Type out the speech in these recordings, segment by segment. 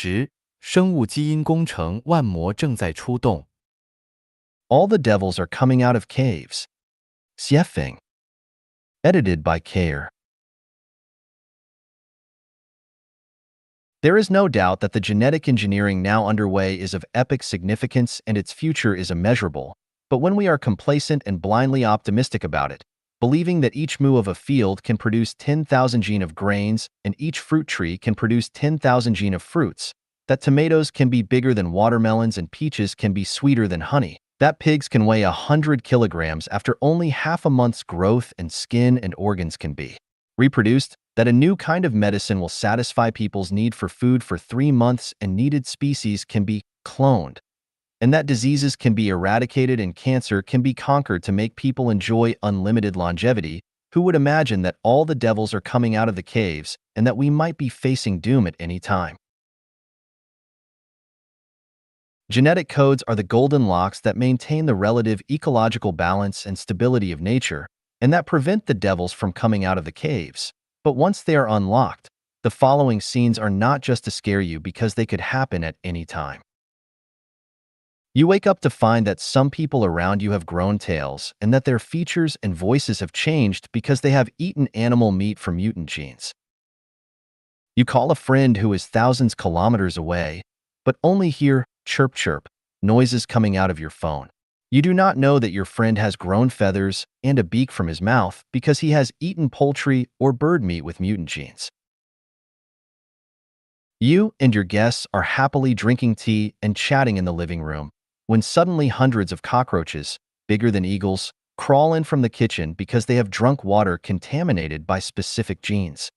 时，生物基因工程万魔正在出动。All the devils are coming out of caves. Xiefeng. Edited by Kair. There is no doubt that the genetic engineering now underway is of epic significance and its future is immeasurable. But when we are complacent and blindly optimistic about it, believing that each moo of a field can produce 10,000 gene of grains and each fruit tree can produce 10,000 gene of fruits, that tomatoes can be bigger than watermelons and peaches can be sweeter than honey, that pigs can weigh 100 kilograms after only half a month's growth and skin and organs can be reproduced, that a new kind of medicine will satisfy people's need for food for 3 months and needed species can be cloned, and that diseases can be eradicated and cancer can be conquered to make people enjoy unlimited longevity, who would imagine that all the devils are coming out of the caves and that we might be facing doom at any time? Genetic codes are the golden locks that maintain the relative ecological balance and stability of nature, and that prevent the devils from coming out of the caves. But once they are unlocked, the following scenes are not just to scare you because they could happen at any time. You wake up to find that some people around you have grown tails and that their features and voices have changed because they have eaten animal meat for mutant genes. You call a friend who is thousands of kilometers away, but only hear chirp chirp noises coming out of your phone. You do not know that your friend has grown feathers and a beak from his mouth because he has eaten poultry or bird meat with mutant genes. You and your guests are happily drinking tea and chatting in the living room, when suddenly hundreds of cockroaches, bigger than eagles, crawl in from the kitchen because they have drunk water contaminated by specific genes.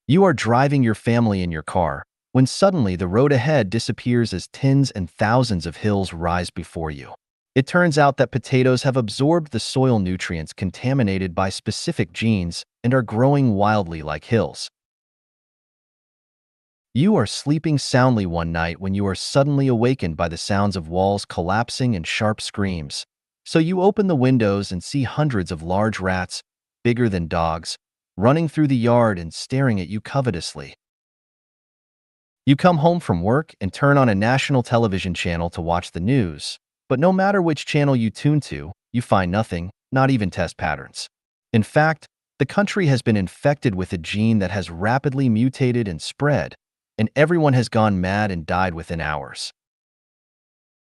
You are driving your family in your car, when suddenly the road ahead disappears as tens and thousands of hills rise before you. It turns out that potatoes have absorbed the soil nutrients contaminated by specific genes and are growing wildly like hills. You are sleeping soundly one night when you are suddenly awakened by the sounds of walls collapsing and sharp screams. So you open the windows and see hundreds of large rats, bigger than dogs, running through the yard and staring at you covetously. You come home from work and turn on a national television channel to watch the news, but no matter which channel you tune to, you find nothing, not even test patterns. In fact, the country has been infected with a gene that has rapidly mutated and spread, and everyone has gone mad and died within hours.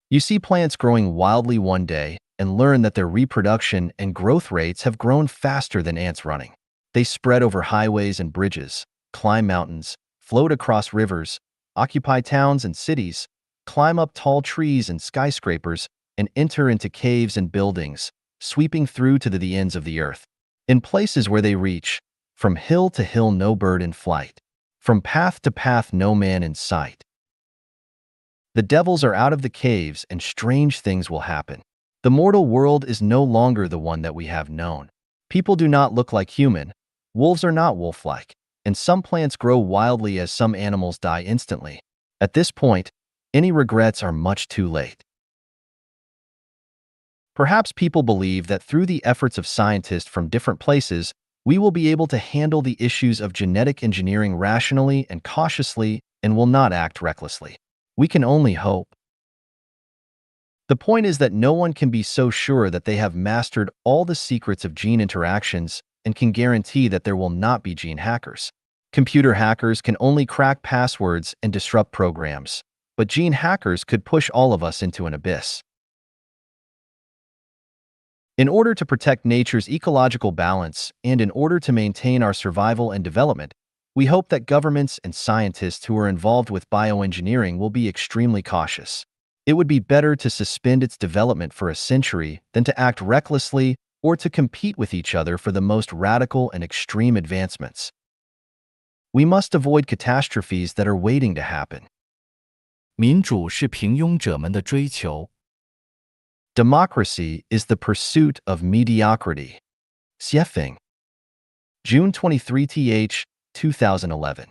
You see plants growing wildly one day and learn that their reproduction and growth rates have grown faster than ants running. They spread over highways and bridges, climb mountains, float across rivers, occupy towns and cities, climb up tall trees and skyscrapers, and enter into caves and buildings, sweeping through to the ends of the earth. In places where they reach, from hill to hill no bird in flight, from path to path no man in sight. The devils are out of the caves and strange things will happen. The mortal world is no longer the one that we have known. People do not look like human, wolves are not wolf-like, and some plants grow wildly as some animals die instantly. At this point, any regrets are much too late. Perhaps people believe that through the efforts of scientists from different places, we will be able to handle the issues of genetic engineering rationally and cautiously and will not act recklessly. We can only hope. The point is that no one can be so sure that they have mastered all the secrets of gene interactions and can guarantee that there will not be gene hackers. Computer hackers can only crack passwords and disrupt programs, but gene hackers could push all of us into an abyss. In order to protect nature's ecological balance and in order to maintain our survival and development, we hope that governments and scientists who are involved with bioengineering will be extremely cautious. It would be better to suspend its development for a century than to act recklessly or to compete with each other for the most radical and extreme advancements. We must avoid catastrophes that are waiting to happen. 民主是平庸者们的追求。Democracy is the pursuit of mediocrity. Xiefeng. June 23th, 2011.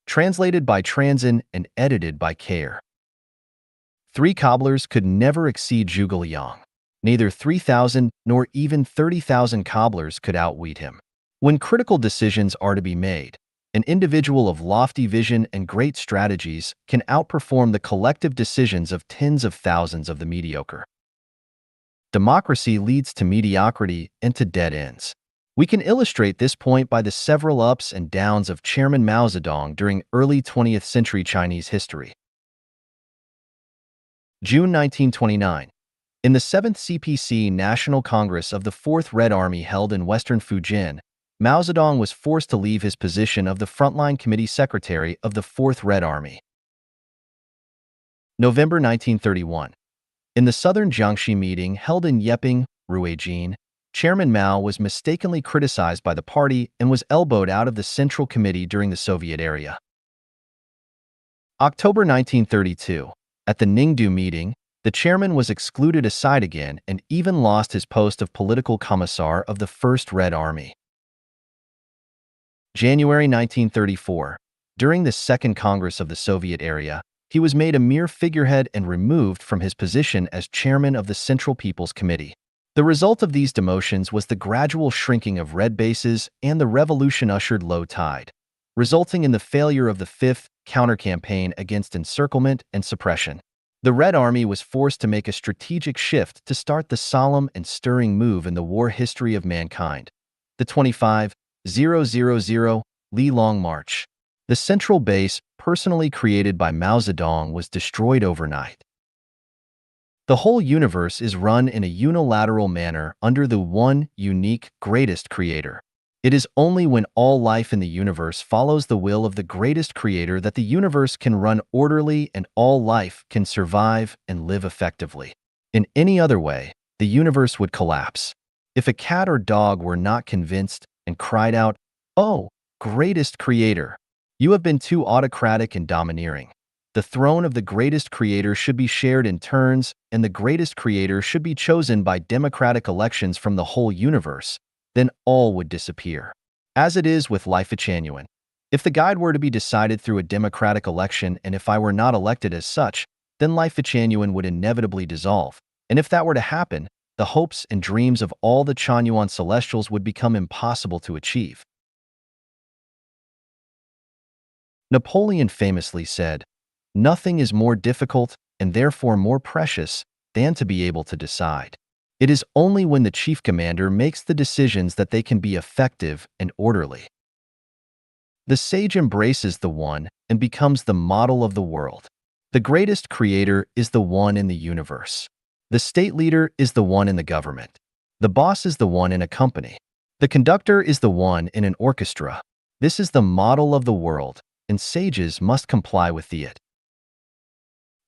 Translated by Transin and edited by Kair. 3 cobblers could never exceed Zhuge Liang. Neither 3,000 nor even 30,000 cobblers could outwit him. When critical decisions are to be made, An individual of lofty vision and great strategies can outperform the collective decisions of tens of thousands of the mediocre. Democracy leads to mediocrity and to dead ends. We can illustrate this point by the several ups and downs of Chairman Mao Zedong during early 20th century Chinese history. June 1929. In the 7th CPC National Congress of the 4th Red Army held in western Fujian, Mao Zedong was forced to leave his position of the Frontline Committee Secretary of the 4th Red Army. November 1931. In the Southern Jiangxi meeting held in Yeping, Ruijin, Chairman Mao was mistakenly criticized by the party and was elbowed out of the Central Committee during the Soviet era. October 1932. At the Ningdu meeting, the chairman was excluded aside again and even lost his post of political commissar of the 1st Red Army. January 1934. During the Second Congress of the Soviet era, he was made a mere figurehead and removed from his position as chairman of the Central People's Committee. The result of these demotions was the gradual shrinking of red bases, and the revolution ushered low tide, resulting in the failure of the 5th counter-campaign against encirclement and suppression. The Red Army was forced to make a strategic shift to start the solemn and stirring move in the war history of mankind, the 25,000 Li Long March. The central base, personally created by Mao Zedong, was destroyed overnight. The whole universe is run in a unilateral manner under the one, unique, greatest creator. It is only when all life in the universe follows the will of the greatest creator that the universe can run orderly and all life can survive and live effectively. In any other way, the universe would collapse. If a cat or dog were not convinced and cried out, "Oh, greatest creator, you have been too autocratic and domineering. The throne of the greatest creator should be shared in turns, and the greatest creator should be chosen by democratic elections from the whole universe," then all would disappear. As it is with Life Genuine. If the guide were to be decided through a democratic election and if I were not elected as such, then Life Genuine would inevitably dissolve. And if that were to happen, the hopes and dreams of all the Chanyuan Celestials would become impossible to achieve. Napoleon famously said, "Nothing is more difficult and therefore more precious than to be able to decide." It is only when the chief commander makes the decisions that they can be effective and orderly. The sage embraces the One and becomes the model of the world. The greatest creator is the One in the universe. The state leader is the One in the government. The boss is the One in a company. The conductor is the One in an orchestra. This is the model of the world, and sages must comply with it.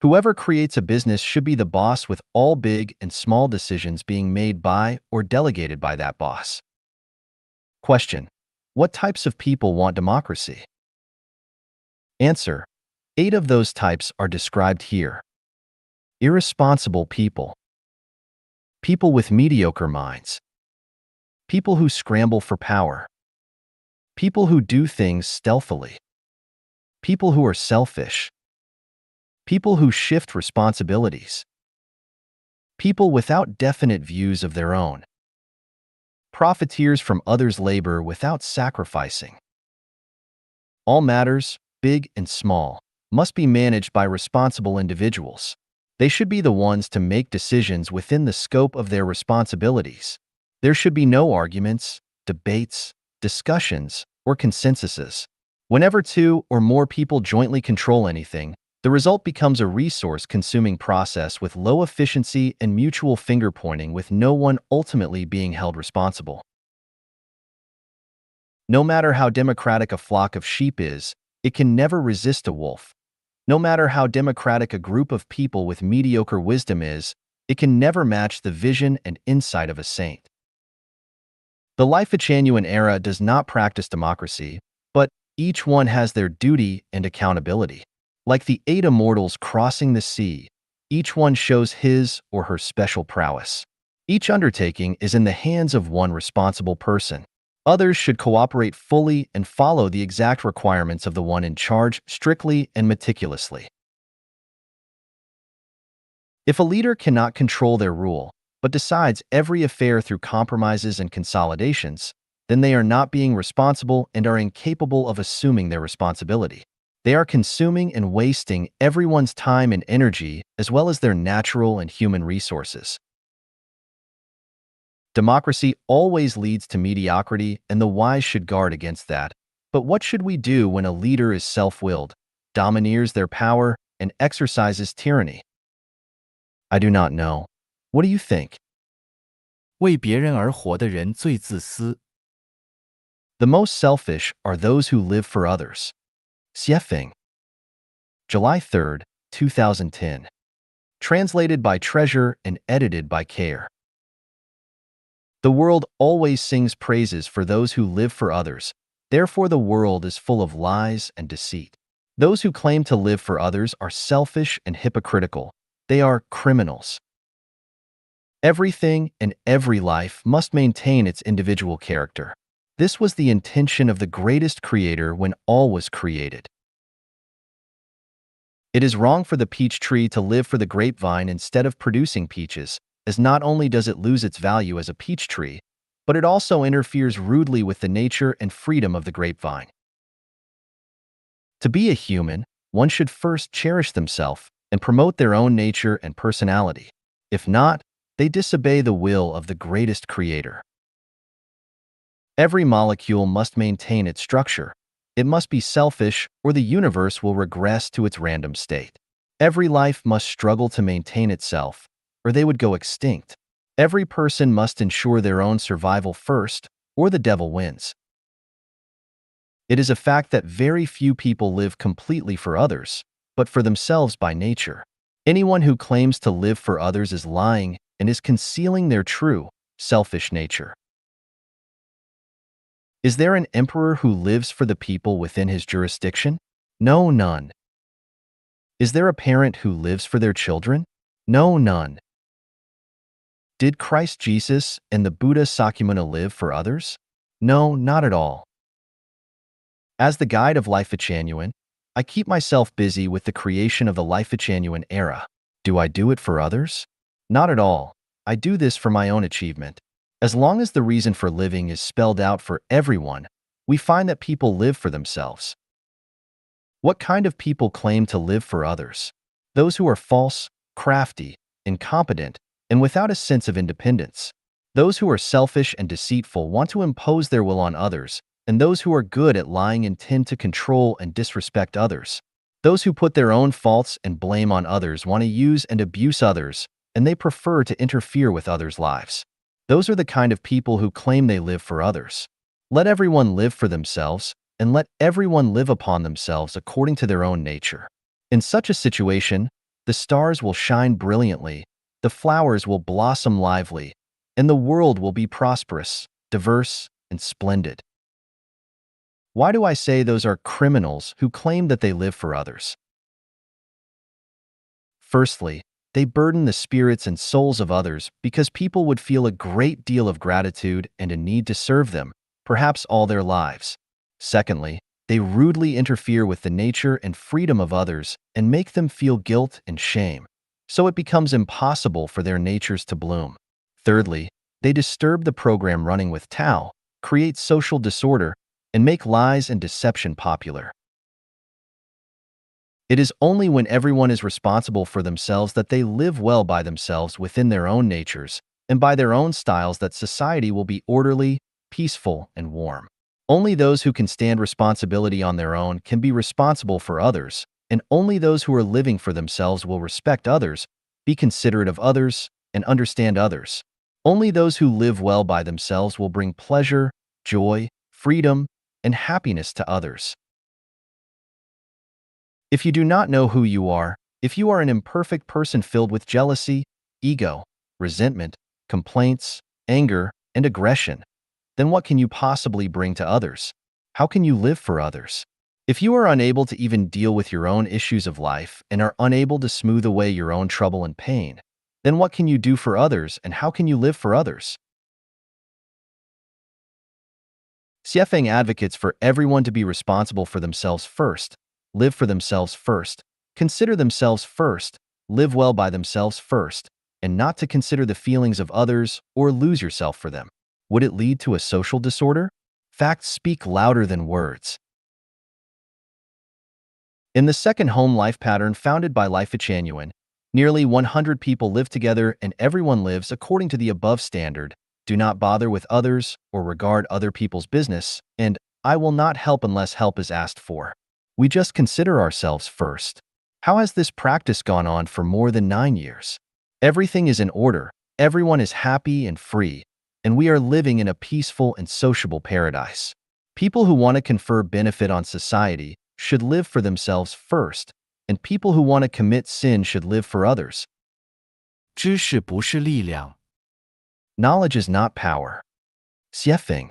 Whoever creates a business should be the boss, with all big and small decisions being made by or delegated by that boss. Question: what types of people want democracy? Answer: 8 of those types are described here. Irresponsible people. People with mediocre minds. People who scramble for power. People who do things stealthily. People who are selfish. People who shift responsibilities. People without definite views of their own. Profiteers from others' labor without sacrificing. All matters, big and small, must be managed by responsible individuals. They should be the ones to make decisions within the scope of their responsibilities. There should be no arguments, debates, discussions, or consensuses. Whenever 2 or more people jointly control anything, the result becomes a resource-consuming process with low efficiency and mutual finger-pointing, with no one ultimately being held responsible. No matter how democratic a flock of sheep is, it can never resist a wolf. No matter how democratic a group of people with mediocre wisdom is, it can never match the vision and insight of a saint. The Life Genuine era does not practice democracy, but each one has their duty and accountability. Like the 8 immortals crossing the sea, each one shows his or her special prowess. Each undertaking is in the hands of one responsible person. Others should cooperate fully and follow the exact requirements of the one in charge strictly and meticulously. If a leader cannot control their rule, but decides every affair through compromises and consolidations, then they are not being responsible and are incapable of assuming their responsibility. They are consuming and wasting everyone's time and energy, as well as their natural and human resources. Democracy always leads to mediocrity, and the wise should guard against that. But what should we do when a leader is self-willed, domineers their power, and exercises tyranny? I do not know. What do you think? 为别人而活的人最自私。The most selfish are those who live for others. Xiefeng. July 3rd, 2010. Translated by Treasure and edited by Care. The world always sings praises for those who live for others. Therefore, the world is full of lies and deceit. Those who claim to live for others are selfish and hypocritical. They are criminals. Everything and every life must maintain its individual character. This was the intention of the greatest creator when all was created. It is wrong for the peach tree to live for the grapevine instead of producing peaches, as not only does it lose its value as a peach tree, but it also interferes rudely with the nature and freedom of the grapevine. To be a human, one should first cherish themselves and promote their own nature and personality. If not, they disobey the will of the greatest creator. Every molecule must maintain its structure. It must be selfish, or the universe will regress to its random state. Every life must struggle to maintain itself, or they would go extinct. Every person must ensure their own survival first, or the devil wins. It is a fact that very few people live completely for others, but for themselves by nature. Anyone who claims to live for others is lying and is concealing their true, selfish nature. Is there an emperor who lives for the people within his jurisdiction? No, none. Is there a parent who lives for their children? No, none. Did Christ Jesus and the Buddha Sakyamuni live for others? No, not at all. As the guide of Life Genuine, I keep myself busy with the creation of the Life Genuine era. Do I do it for others? Not at all. I do this for my own achievement. As long as the reason for living is spelled out for everyone, we find that people live for themselves. What kind of people claim to live for others? Those who are false, crafty, incompetent, and without a sense of independence. Those who are selfish and deceitful want to impose their will on others, and those who are good at lying intend to control and disrespect others. Those who put their own faults and blame on others want to use and abuse others, and they prefer to interfere with others' lives. Those are the kind of people who claim they live for others. Let everyone live for themselves, and let everyone live upon themselves according to their own nature. In such a situation, the stars will shine brilliantly, the flowers will blossom lively, and the world will be prosperous, diverse, and splendid. Why do I say those are criminals who claim that they live for others? Firstly, they burden the spirits and souls of others because people would feel a great deal of gratitude and a need to serve them, perhaps all their lives. Secondly, they rudely interfere with the nature and freedom of others and make them feel guilt and shame, so it becomes impossible for their natures to bloom. Thirdly, they disturb the program running with Tao, create social disorder, and make lies and deception popular. It is only when everyone is responsible for themselves that they live well by themselves within their own natures and by their own styles that society will be orderly, peaceful, and warm. Only those who can stand responsibility on their own can be responsible for others, and only those who are living for themselves will respect others, be considerate of others, and understand others. Only those who live well by themselves will bring pleasure, joy, freedom, and happiness to others. If you do not know who you are, if you are an imperfect person filled with jealousy, ego, resentment, complaints, anger, and aggression, then what can you possibly bring to others? How can you live for others? If you are unable to even deal with your own issues of life and are unable to smooth away your own trouble and pain, then what can you do for others and how can you live for others? Xiefeng advocates for everyone to be responsible for themselves first, live for themselves first, consider themselves first, live well by themselves first, and not to consider the feelings of others or lose yourself for them. Would it lead to a social disorder? Facts speak louder than words. In the second home life pattern founded by Life Genuine, nearly 100 people live together and everyone lives according to the above standard. Do not bother with others or regard other people's business, and I will not help unless help is asked for. We just consider ourselves first. How has this practice gone on for more than 9 years? Everything is in order, everyone is happy and free, and we are living in a peaceful and sociable paradise. People who want to confer benefit on society should live for themselves first, and people who want to commit sin should live for others. 知识不是力量。 Knowledge is not power. Xiefeng.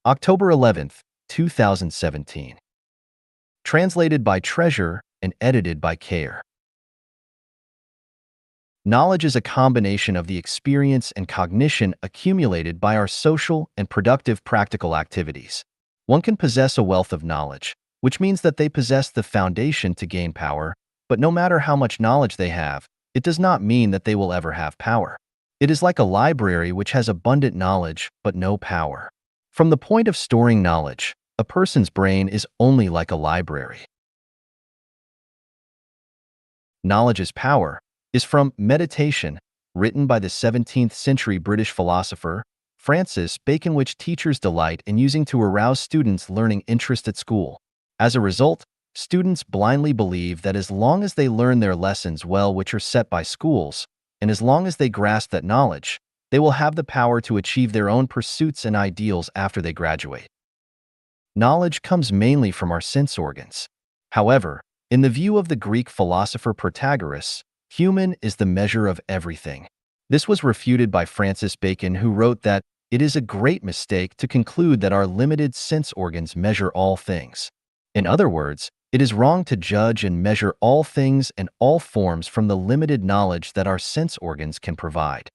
October 11th, 2017. Translated by Treasure and edited by Care. Knowledge is a combination of the experience and cognition accumulated by our social and productive practical activities. One can possess a wealth of knowledge, which means that they possess the foundation to gain power, but no matter how much knowledge they have, it does not mean that they will ever have power. It is like a library which has abundant knowledge but no power. From the point of storing knowledge, a person's brain is only like a library. Knowledge is power is from Meditation, written by the 17th century British philosopher Francis Bacon, which teachers delight in using to arouse students' learning interest at school. As a result, students blindly believe that as long as they learn their lessons well, which are set by schools, and as long as they grasp that knowledge, they will have the power to achieve their own pursuits and ideals after they graduate. Knowledge comes mainly from our sense organs. However, in the view of the Greek philosopher Protagoras, human is the measure of everything. This was refuted by Francis Bacon, who wrote that it is a great mistake to conclude that our limited sense organs measure all things. In other words, it is wrong to judge and measure all things and all forms from the limited knowledge that our sense organs can provide.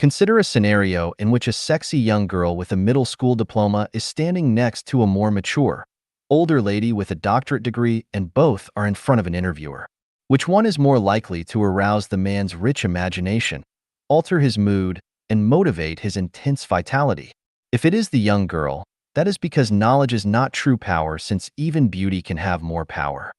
Consider a scenario in which a sexy young girl with a middle school diploma is standing next to a more mature, older lady with a doctorate degree, and both are in front of an interviewer. Which one is more likely to arouse the man's rich imagination, alter his mood, and motivate his intense vitality? If it is the young girl, that is because knowledge is not true power, since even beauty can have more power.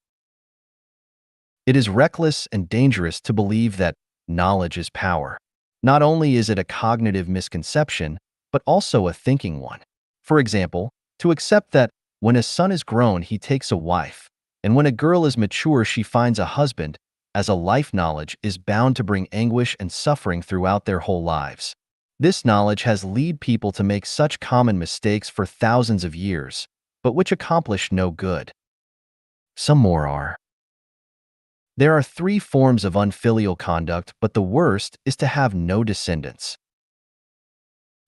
It is reckless and dangerous to believe that knowledge is power. Not only is it a cognitive misconception, but also a thinking one. For example, to accept that when a son is grown, he takes a wife, and when a girl is mature, she finds a husband, as a life knowledge is bound to bring anguish and suffering throughout their whole lives. This knowledge has led people to make such common mistakes for thousands of years, but which accomplish no good. Some more are. There are 3 forms of unfilial conduct, but the worst is to have no descendants.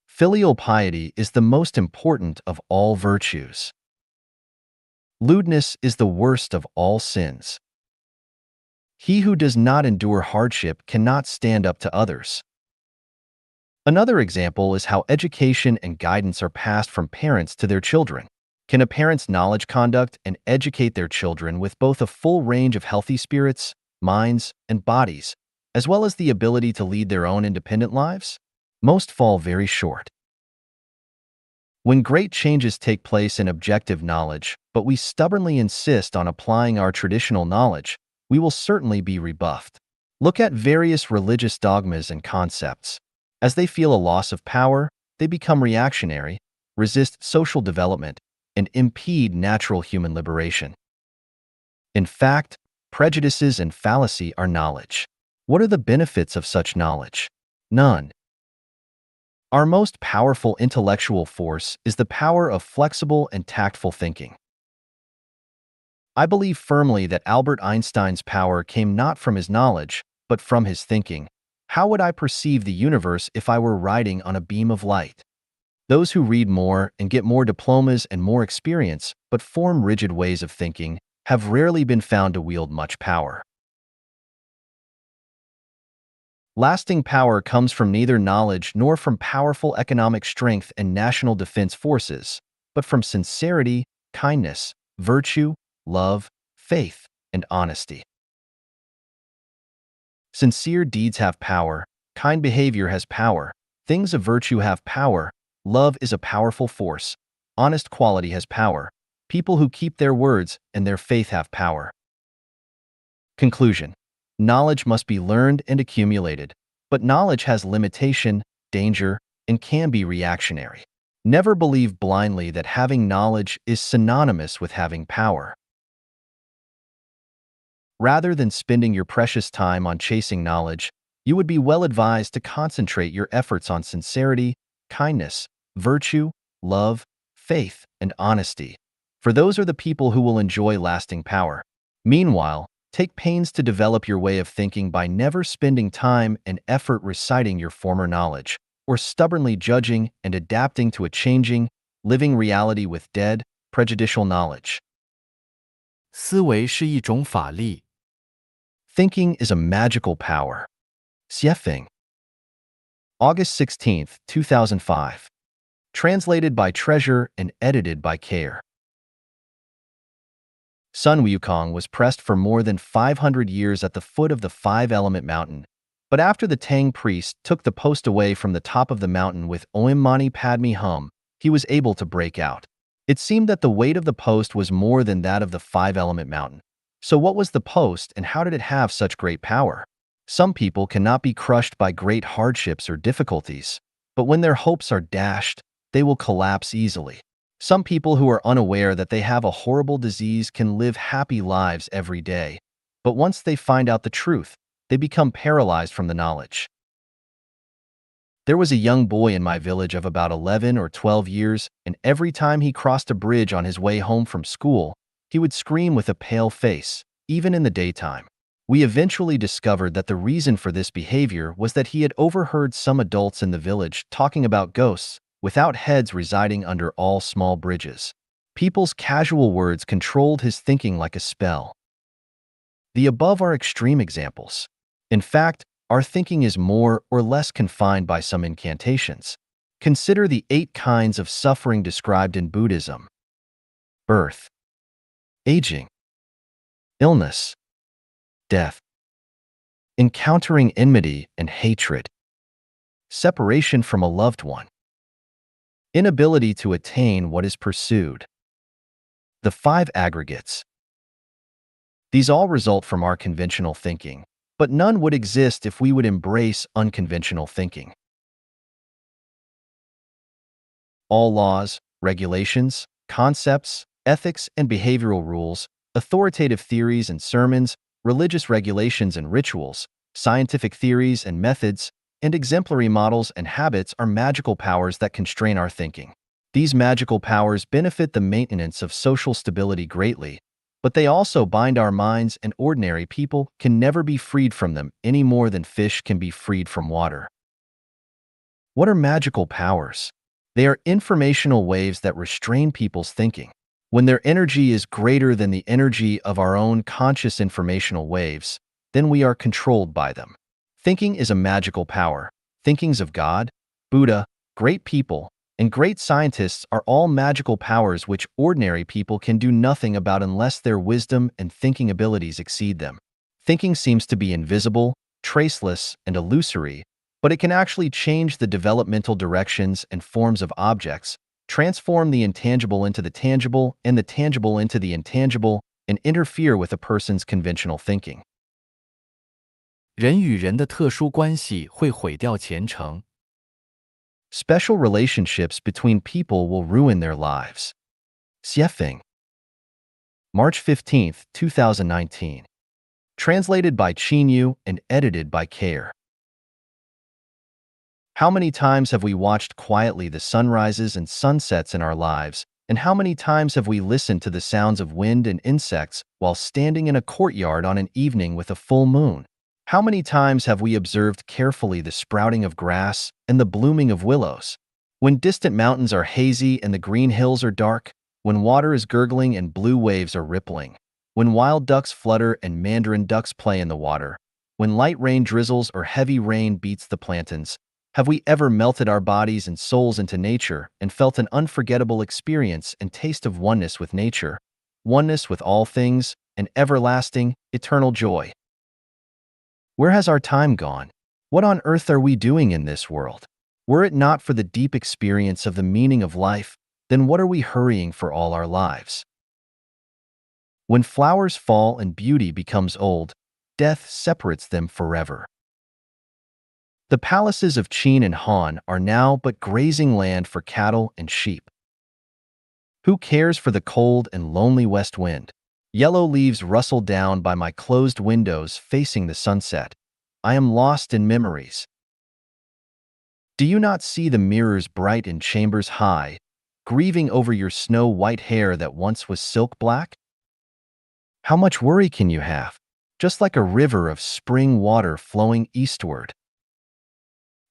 Filial piety is the most important of all virtues. Lewdness is the worst of all sins. He who does not endure hardship cannot stand up to others. Another example is how education and guidance are passed from parents to their children. Can a parent's knowledge conduct and educate their children with both a full range of healthy spirits, minds, and bodies, as well as the ability to lead their own independent lives? Most fall very short. When great changes take place in objective knowledge, but we stubbornly insist on applying our traditional knowledge, we will certainly be rebuffed. Look at various religious dogmas and concepts. As they feel a loss of power, they become reactionary, resist social development, and impede natural human liberation. In fact, prejudices and fallacy are knowledge. What are the benefits of such knowledge? None. Our most powerful intellectual force is the power of flexible and tactful thinking. I believe firmly that Albert Einstein's power came not from his knowledge, but from his thinking. How would I perceive the universe if I were riding on a beam of light? Those who read more and get more diplomas and more experience, but form rigid ways of thinking, have rarely been found to wield much power. Lasting power comes from neither knowledge nor from powerful economic strength and national defense forces, but from sincerity, kindness, virtue, love, faith, and honesty. Sincere deeds have power, Kind behavior has power. Things of virtue have power. Love is a powerful force. Honest quality has power. People who keep their words and their faith have power. Conclusion. Knowledge must be learned and accumulated, but knowledge has limitation, danger, and can be reactionary. Never believe blindly that having knowledge is synonymous with having power. Rather than spending your precious time on chasing knowledge, you would be well advised to concentrate your efforts on sincerity, kindness, virtue, love, faith, and honesty, for those are the people who will enjoy lasting power. Meanwhile, take pains to develop your way of thinking by never spending time and effort reciting your former knowledge, or stubbornly judging and adapting to a changing, living reality with dead, prejudicial knowledge. 思维是一种法力。 Thinking is a magical power. Xiefeng. August 16th, 2005. Translated by Treasure and edited by Care. Sun Wukong was pressed for more than 500 years at the foot of the Five-Element Mountain, but after the Tang priest took the post away from the top of the mountain with Om Mani Padme Hum, he was able to break out. It seemed that the weight of the post was more than that of the Five-Element Mountain. So what was the post and how did it have such great power? Some people cannot be crushed by great hardships or difficulties, but when their hopes are dashed, they will collapse easily. Some people who are unaware that they have a horrible disease can live happy lives every day, but once they find out the truth, they become paralyzed from the knowledge. There was a young boy in my village of about 11 or 12 years, and every time he crossed a bridge on his way home from school, he would scream with a pale face, even in the daytime. We eventually discovered that the reason for this behavior was that he had overheard some adults in the village talking about ghosts without heads residing under all small bridges. People's casual words controlled his thinking like a spell. The above are extreme examples. In fact, our thinking is more or less confined by some incantations. Consider the 8 kinds of suffering described in Buddhism: birth, aging, illness, death, encountering enmity and hatred, separation from a loved one, inability to attain what is pursued. The 5 aggregates. These all result from our conventional thinking, but none would exist if we would embrace unconventional thinking. All laws, regulations, concepts, ethics and behavioral rules, authoritative theories and sermons, religious regulations and rituals, scientific theories and methods, and exemplary models and habits are magical powers that constrain our thinking. These magical powers benefit the maintenance of social stability greatly, but they also bind our minds, and ordinary people can never be freed from them any more than fish can be freed from water. What are magical powers? They are informational waves that restrain people's thinking. When their energy is greater than the energy of our own conscious informational waves, then we are controlled by them. Thinking is a magical power. Thinkings of God, Buddha, great people, and great scientists are all magical powers which ordinary people can do nothing about unless their wisdom and thinking abilities exceed them. Thinking seems to be invisible, traceless, and illusory, but it can actually change the developmental directions and forms of objects, transform the intangible into the tangible and the tangible into the intangible, and interfere with a person's conventional thinking. 人与人的特殊关系会毁掉前程。 Special relationships between people will ruin their lives. Xiefeng. March 15th, 2019. Translated by Qinyu and edited by Care. How many times have we watched quietly the sunrises and sunsets in our lives, and how many times have we listened to the sounds of wind and insects while standing in a courtyard on an evening with a full moon? How many times have we observed carefully the sprouting of grass and the blooming of willows? When distant mountains are hazy and the green hills are dark, when water is gurgling and blue waves are rippling, when wild ducks flutter and mandarin ducks play in the water, when light rain drizzles or heavy rain beats the plantains, have we ever melted our bodies and souls into nature and felt an unforgettable experience and taste of oneness with nature, oneness with all things, and everlasting, eternal joy? Where has our time gone? What on earth are we doing in this world? Were it not for the deep experience of the meaning of life, then what are we hurrying for all our lives? When flowers fall and beauty becomes old, death separates them forever. The palaces of Qin and Han are now but grazing land for cattle and sheep. Who cares for the cold and lonely west wind? Yellow leaves rustle down by my closed windows facing the sunset. I am lost in memories. Do you not see the mirrors bright in chambers high, grieving over your snow-white hair that once was silk black? How much worry can you have? Just like a river of spring water flowing eastward.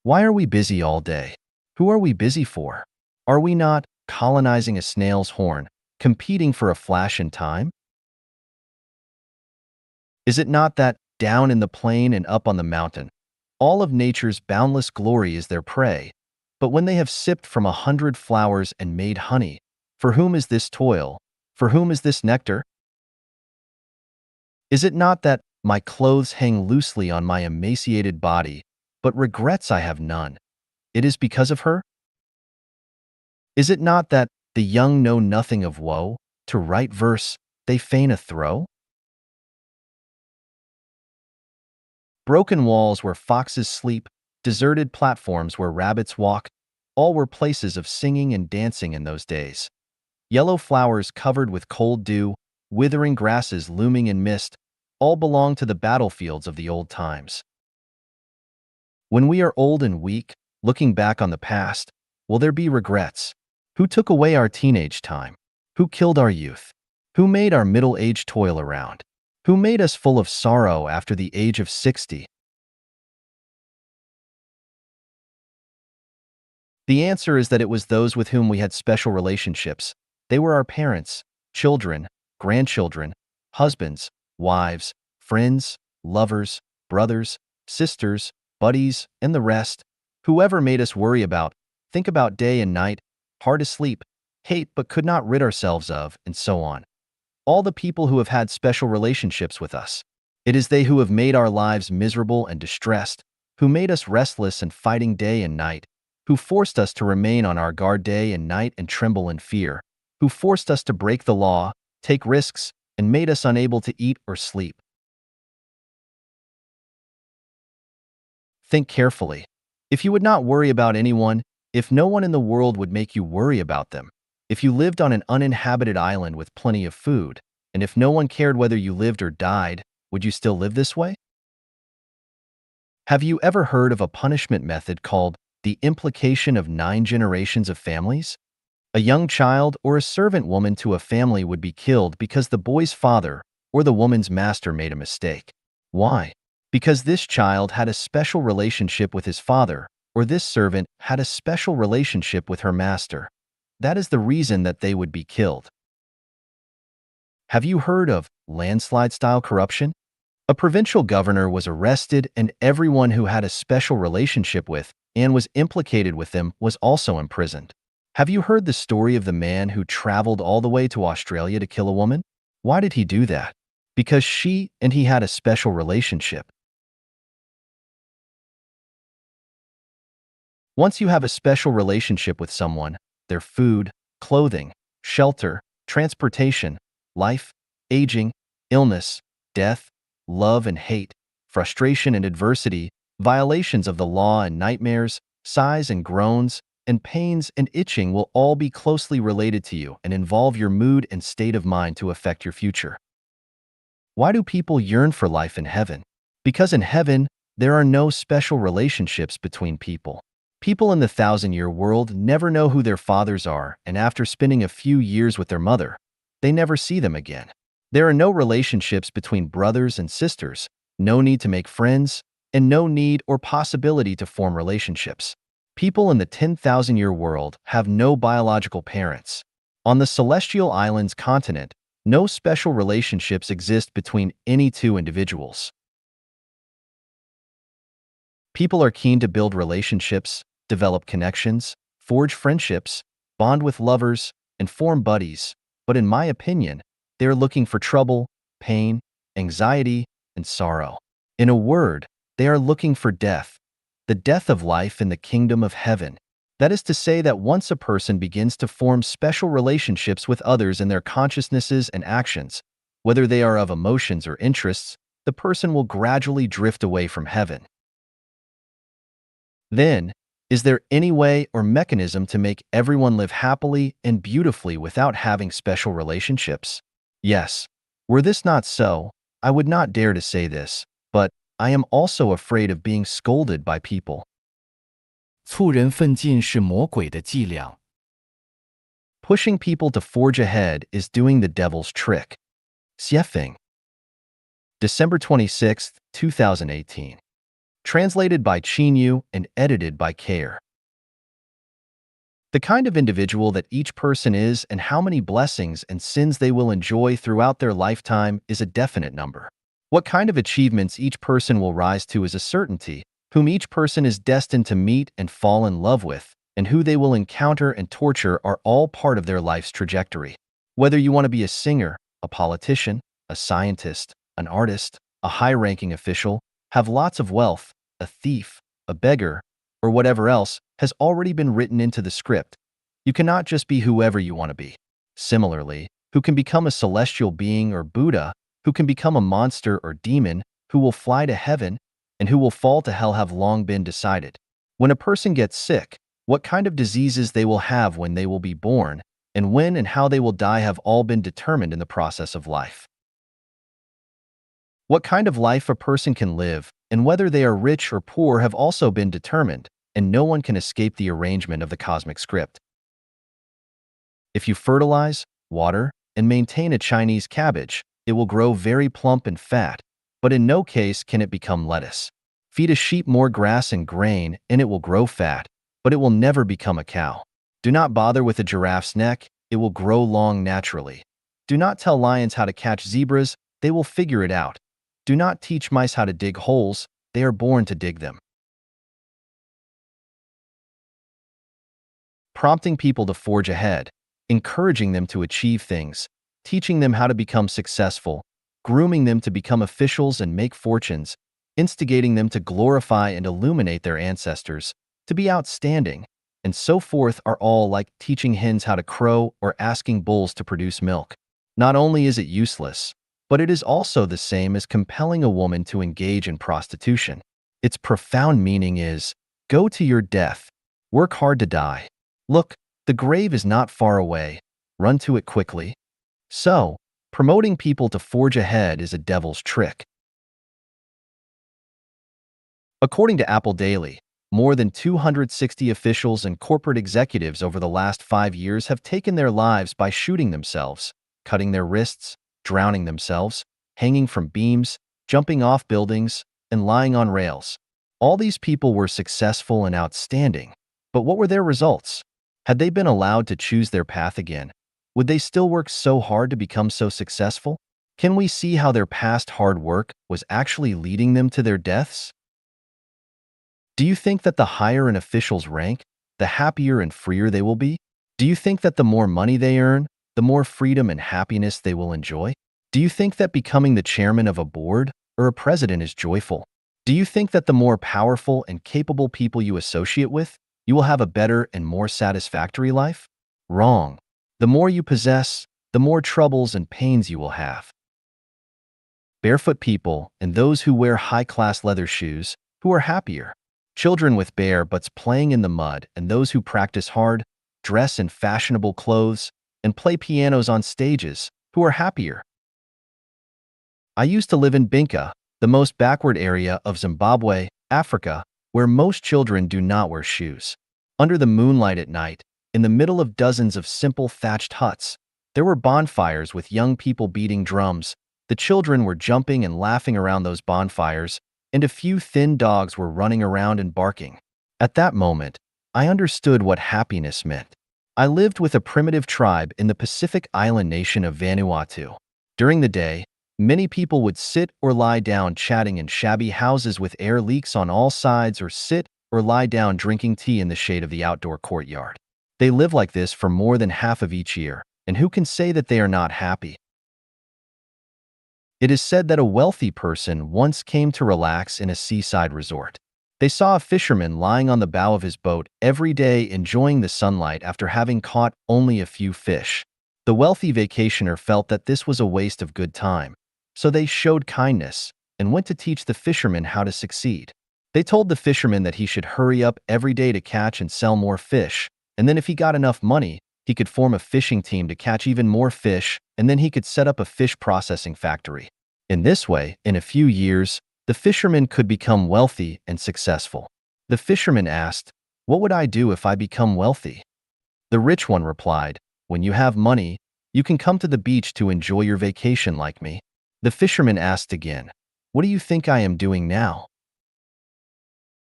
Why are we busy all day? Who are we busy for? Are we not colonizing a snail's horn, competing for a flash in time? Is it not that, down in the plain and up on the mountain, all of nature's boundless glory is their prey, but when they have sipped from 100 flowers and made honey, for whom is this toil? For whom is this nectar? Is it not that my clothes hang loosely on my emaciated body, but regrets I have none? It is because of her? Is it not that the young know nothing of woe? To write verse, they feign a throe? Broken walls where foxes sleep, deserted platforms where rabbits walk, all were places of singing and dancing in those days. Yellow flowers covered with cold dew, withering grasses looming in mist, all belong to the battlefields of the old times. When we are old and weak, looking back on the past, will there be regrets? Who took away our teenage time? Who killed our youth? Who made our middle age toil around? Who made us full of sorrow after the age of 60? The answer is that it was those with whom we had special relationships. They were our parents, children, grandchildren, husbands, wives, friends, lovers, brothers, sisters, buddies, and the rest. Whoever made us worry about, think about day and night, hard to sleep, hate but could not rid ourselves of, and so on. All the people who have had special relationships with us. It is they who have made our lives miserable and distressed, who made us restless and fighting day and night, who forced us to remain on our guard day and night and tremble in fear, who forced us to break the law, take risks, and made us unable to eat or sleep. Think carefully. If you would not worry about anyone, if no one in the world would make you worry about them, if you lived on an uninhabited island with plenty of food, and if no one cared whether you lived or died, would you still live this way? Have you ever heard of a punishment method called the implication of 9 generations of families? A young child or a servant woman to a family would be killed because the boy's father or the woman's master made a mistake. Why? Because this child had a special relationship with his father, or this servant had a special relationship with her master. That is the reason that they would be killed. Have you heard of landslide-style corruption? A provincial governor was arrested and everyone who had a special relationship with and was implicated with them was also imprisoned. Have you heard the story of the man who traveled all the way to Australia to kill a woman? Why did he do that? Because she and he had a special relationship. Once you have a special relationship with someone, their food, clothing, shelter, transportation, life, aging, illness, death, love and hate, frustration and adversity, violations of the law and nightmares, sighs and groans, and pains and itching will all be closely related to you and involve your mood and state of mind to affect your future. Why do people yearn for life in heaven? Because in heaven, there are no special relationships between people. People in the 1,000-year world never know who their fathers are, and after spending a few years with their mother, they never see them again. There are no relationships between brothers and sisters, no need to make friends, and no need or possibility to form relationships. People in the 10,000-year world have no biological parents. On the Celestial Islands continent, no special relationships exist between any two individuals. People are keen to build relationships, develop connections, forge friendships, bond with lovers, and form buddies, but in my opinion, they are looking for trouble, pain, anxiety, and sorrow. In a word, they are looking for death, the death of life in the kingdom of heaven. That is to say that once a person begins to form special relationships with others in their consciousnesses and actions, whether they are of emotions or interests, the person will gradually drift away from heaven. Then, is there any way or mechanism to make everyone live happily and beautifully without having special relationships? Yes. Were this not so, I would not dare to say this, but I am also afraid of being scolded by people. 促人奋进是魔鬼的伎俩。Pushing people to forge ahead is doing the devil's trick. Xiefeng. December 26, 2018. Translated by Qinyu and edited by Care. The kind of individual that each person is and how many blessings and sins they will enjoy throughout their lifetime is a definite number. What kind of achievements each person will rise to is a certainty, whom each person is destined to meet and fall in love with, and who they will encounter and torture are all part of their life's trajectory. Whether you want to be a singer, a politician, a scientist, an artist, a high-ranking official, have lots of wealth, a thief, a beggar, or whatever else has already been written into the script. You cannot just be whoever you want to be. Similarly, who can become a celestial being or Buddha, who can become a monster or demon, who will fly to heaven, and who will fall to hell have long been decided. When a person gets sick, what kind of diseases they will have when they will be born, and when and how they will die have all been determined in the process of life. What kind of life a person can live, and whether they are rich or poor have also been determined, and no one can escape the arrangement of the cosmic script. If you fertilize, water, and maintain a Chinese cabbage, it will grow very plump and fat, but in no case can it become lettuce. Feed a sheep more grass and grain, and it will grow fat, but it will never become a cow. Do not bother with a giraffe's neck, it will grow long naturally. Do not tell lions how to catch zebras, they will figure it out. Do not teach mice how to dig holes, they are born to dig them. Prompting people to forge ahead, encouraging them to achieve things, teaching them how to become successful, grooming them to become officials and make fortunes, instigating them to glorify and illuminate their ancestors, to be outstanding, and so forth are all like teaching hens how to crow or asking bulls to produce milk. Not only is it useless, but it is also the same as compelling a woman to engage in prostitution. Its profound meaning is, go to your death, work hard to die. Look, the grave is not far away, run to it quickly. So, promoting people to forge ahead is a devil's trick. According to Apple Daily, more than 260 officials and corporate executives over the last 5 years have taken their lives by shooting themselves, cutting their wrists, drowning themselves, hanging from beams, jumping off buildings, and lying on rails. All these people were successful and outstanding, but what were their results? Had they been allowed to choose their path again, would they still work so hard to become so successful? Can we see how their past hard work was actually leading them to their deaths? Do you think that the higher an official's rank, the happier and freer they will be? Do you think that the more money they earn, the more freedom and happiness they will enjoy? Do you think that becoming the chairman of a board or a president is joyful? Do you think that the more powerful and capable people you associate with, you will have a better and more satisfactory life? Wrong. The more you possess, the more troubles and pains you will have. Barefoot people and those who wear high-class leather shoes, who are happier? Children with bare butts playing in the mud and those who practice hard, dress in fashionable clothes, and play pianos on stages, who are happier? I used to live in Binka, the most backward area of Zimbabwe, Africa, where most children do not wear shoes. Under the moonlight at night, in the middle of dozens of simple thatched huts, there were bonfires with young people beating drums. The children were jumping and laughing around those bonfires, and a few thin dogs were running around and barking. At that moment, I understood what happiness meant. I lived with a primitive tribe in the Pacific island nation of Vanuatu. During the day, many people would sit or lie down chatting in shabby houses with air leaks on all sides or sit or lie down drinking tea in the shade of the outdoor courtyard. They live like this for more than half of each year, and who can say that they are not happy? It is said that a wealthy person once came to relax in a seaside resort. They saw a fisherman lying on the bow of his boat every day enjoying the sunlight after having caught only a few fish. The wealthy vacationer felt that this was a waste of good time, so they showed kindness and went to teach the fisherman how to succeed. They told the fisherman that he should hurry up every day to catch and sell more fish, and then if he got enough money, he could form a fishing team to catch even more fish, and then he could set up a fish processing factory. In this way, in a few years, the fisherman could become wealthy and successful. The fisherman asked, "What would I do if I become wealthy?" The rich one replied, "When you have money, you can come to the beach to enjoy your vacation like me." The fisherman asked again, "What do you think I am doing now?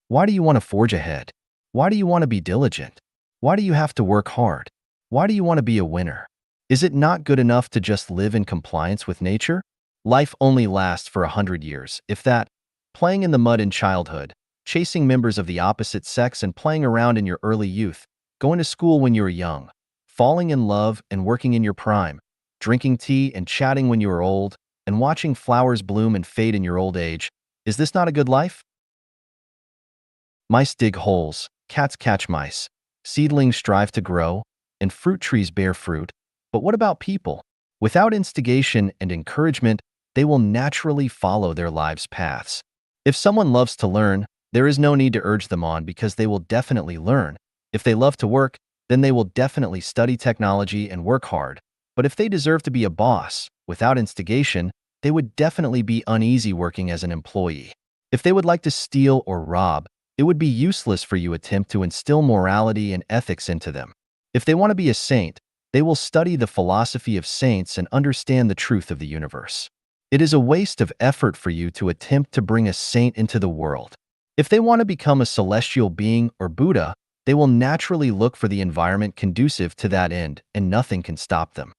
Why do you want to forge ahead? Why do you want to be diligent? Why do you have to work hard? Why do you want to be a winner? Is it not good enough to just live in compliance with nature? Life only lasts for 100 years, if that. Playing in the mud in childhood, chasing members of the opposite sex and playing around in your early youth, going to school when you were young, falling in love and working in your prime, drinking tea and chatting when you are old, and watching flowers bloom and fade in your old age. Is this not a good life? Mice dig holes, cats catch mice, seedlings strive to grow, and fruit trees bear fruit. But what about people? Without instigation and encouragement, they will naturally follow their lives' paths. If someone loves to learn, there is no need to urge them on because they will definitely learn. If they love to work, then they will definitely study technology and work hard. But if they deserve to be a boss, without instigation, they would definitely be uneasy working as an employee. If they would like to steal or rob, it would be useless for you to attempt to instill morality and ethics into them. If they want to be a saint, they will study the philosophy of saints and understand the truth of the universe. It is a waste of effort for you to attempt to bring a saint into the world. If they want to become a celestial being or Buddha, they will naturally look for the environment conducive to that end, and nothing can stop them.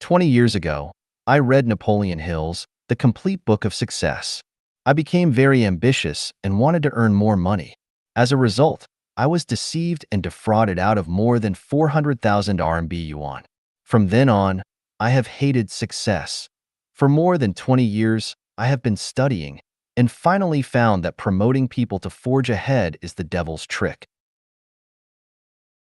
20 years ago, I read Napoleon Hill's The Complete Book of Success. I became very ambitious and wanted to earn more money. As a result, I was deceived and defrauded out of more than 400,000 RMB yuan. From then on, I have hated success. For more than 20 years, I have been studying and finally found that promoting people to forge ahead is the devil's trick.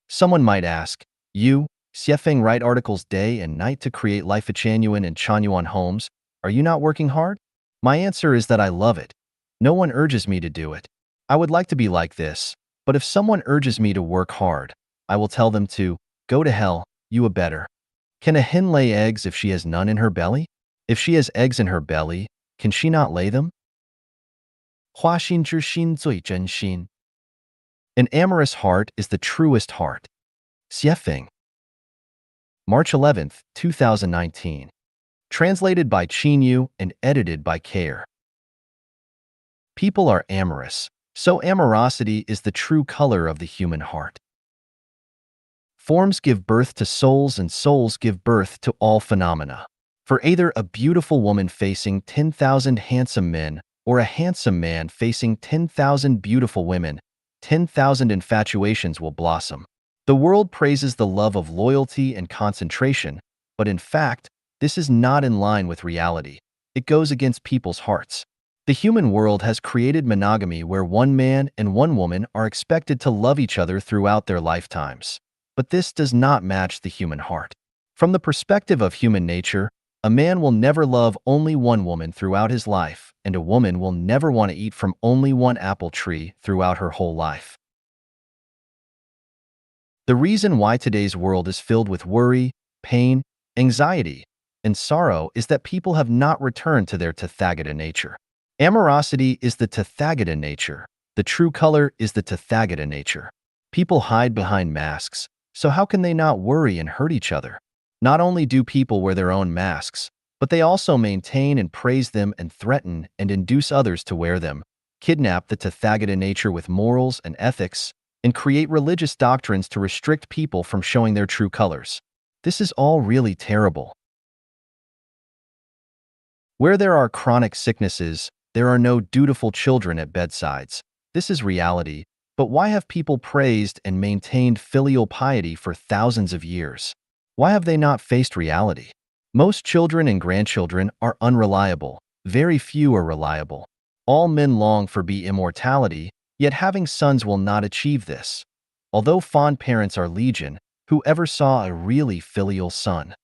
Someone might ask, "You, Xiefeng, write articles day and night to create Life Chanuan and Chanyuan homes. Are you not working hard?" My answer is that I love it. No one urges me to do it. I would like to be like this, but if someone urges me to work hard, I will tell them to go to hell, you a better. Can a hen lay eggs if she has none in her belly? If she has eggs in her belly, can she not lay them? 花心之心最真心. An amorous heart is the truest heart. Xiefeng. March 11th, 2019. Translated by Qinyu and edited by Kair. People are amorous, so amorosity is the true color of the human heart. Forms give birth to souls and souls give birth to all phenomena. For either a beautiful woman facing 10,000 handsome men or a handsome man facing 10,000 beautiful women, 10,000 infatuations will blossom. The world praises the love of loyalty and concentration, but in fact, this is not in line with reality. It goes against people's hearts. The human world has created monogamy where one man and one woman are expected to love each other throughout their lifetimes. But this does not match the human heart. From the perspective of human nature, a man will never love only one woman throughout his life, and a woman will never want to eat from only one apple tree throughout her whole life. The reason why today's world is filled with worry, pain, anxiety, and sorrow is that people have not returned to their Tathagata nature. Amorosity is the Tathagata nature. The true color is the Tathagata nature. People hide behind masks, so how can they not worry and hurt each other? Not only do people wear their own masks, but they also maintain and praise them and threaten and induce others to wear them, kidnap the Tathagata nature with morals and ethics, and create religious doctrines to restrict people from showing their true colors. This is all really terrible. Where there are chronic sicknesses, there are no dutiful children at bedsides. This is reality, but why have people praised and maintained filial piety for thousands of years? Why have they not faced reality? Most children and grandchildren are unreliable. Very few are reliable. All men long for immortality, yet having sons will not achieve this. Although fond parents are legion, who ever saw a really filial son?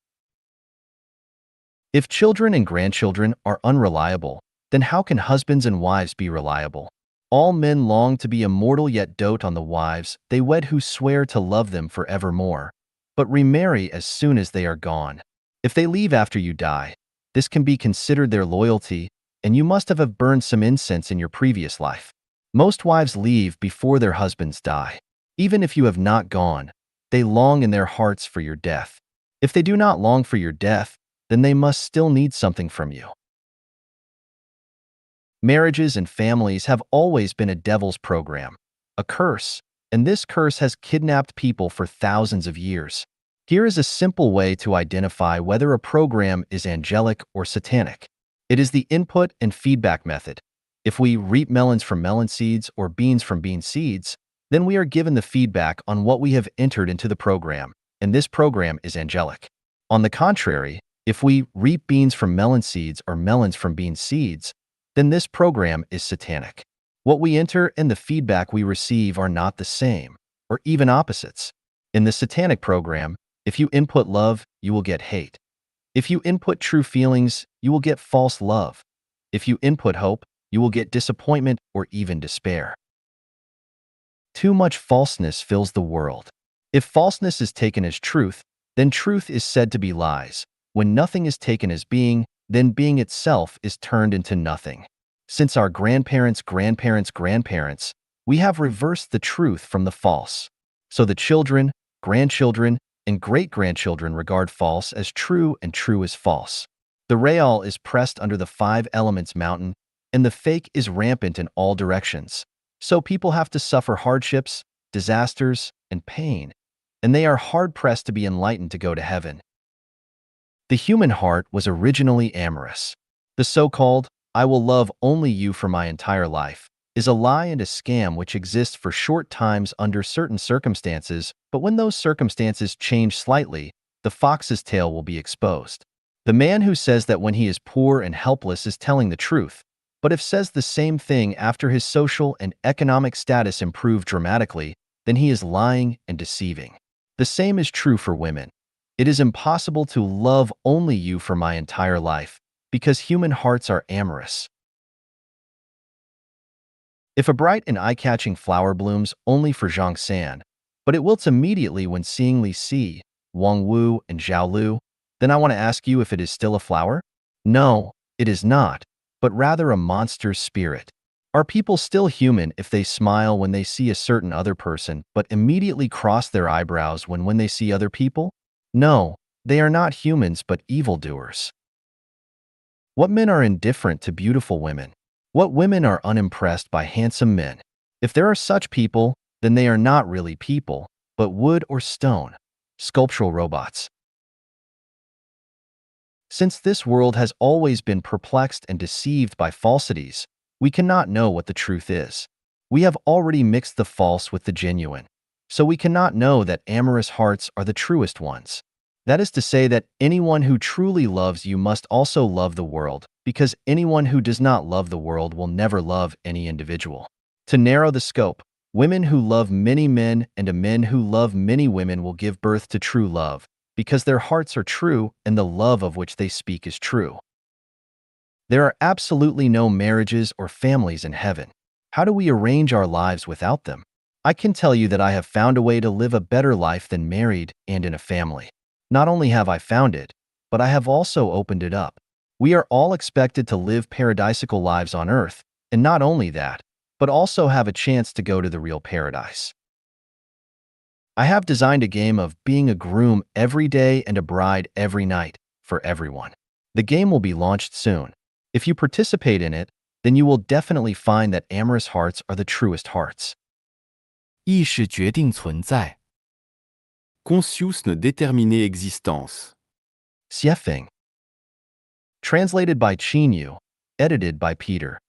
If children and grandchildren are unreliable, then how can husbands and wives be reliable? All men long to be immortal yet dote on the wives they wed who swear to love them forevermore, but remarry as soon as they are gone. If they leave after you die, this can be considered their loyalty, and you must have burned some incense in your previous life. Most wives leave before their husbands die. Even if you have not gone, they long in their hearts for your death. If they do not long for your death, then they must still need something from you. Marriages and families have always been a devil's program, a curse, and this curse has kidnapped people for thousands of years. Here is a simple way to identify whether a program is angelic or satanic. It is the input and feedback method. If we reap melons from melon seeds or beans from bean seeds, then we are given the feedback on what we have entered into the program, and this program is angelic. On the contrary, if we reap beans from melon seeds or melons from bean seeds, then this program is satanic. What we enter and the feedback we receive are not the same, or even opposites. In the satanic program, if you input love, you will get hate. If you input true feelings, you will get false love. If you input hope, you will get disappointment or even despair. Too much falseness fills the world. If falseness is taken as truth, then truth is said to be lies. When nothing is taken as being, then being itself is turned into nothing. Since our grandparents' grandparents, we have reversed the truth from the false. So the children, grandchildren, and great-grandchildren regard false as true and true as false. The real is pressed under the 5 elements mountain, and the fake is rampant in all directions. So people have to suffer hardships, disasters, and pain, and they are hard-pressed to be enlightened to go to heaven. The human heart was originally amorous. The so-called, "I will love only you for my entire life," is a lie and a scam which exists for short times under certain circumstances, but when those circumstances change slightly, the fox's tail will be exposed. The man who says that when he is poor and helpless is telling the truth, but if says the same thing after his social and economic status improve dramatically, then he is lying and deceiving. The same is true for women. It is impossible to love only you for my entire life, because human hearts are amorous. If a bright and eye-catching flower blooms only for Zhang San, but it wilts immediately when seeing Li Si, Wang Wu, and Zhao Lu, then I want to ask you if it is still a flower? No, it is not, but rather a monster's spirit. Are people still human if they smile when they see a certain other person, but immediately cross their eyebrows when they see other people? No, they are not humans but evildoers. What men are indifferent to beautiful women? What women are unimpressed by handsome men? If there are such people, then they are not really people, but wood or stone, sculptural robots. Since this world has always been perplexed and deceived by falsities, we cannot know what the truth is. We have already mixed the false with the genuine, so we cannot know that amorous hearts are the truest ones. That is to say that anyone who truly loves you must also love the world, because anyone who does not love the world will never love any individual. To narrow the scope, women who love many men and men who love many women will give birth to true love, because their hearts are true and the love of which they speak is true. There are absolutely no marriages or families in heaven. How do we arrange our lives without them? I can tell you that I have found a way to live a better life than married and in a family. Not only have I found it, but I have also opened it up. We are all expected to live paradisical lives on earth, and not only that, but also have a chance to go to the real paradise. I have designed a game of being a groom every day and a bride every night for everyone. The game will be launched soon. If you participate in it, then you will definitely find that amorous hearts are the truest hearts. 意识决定存在。 Conscious ne déterminer existence. Xiefeng. Translated by Qinyu, edited by Peter.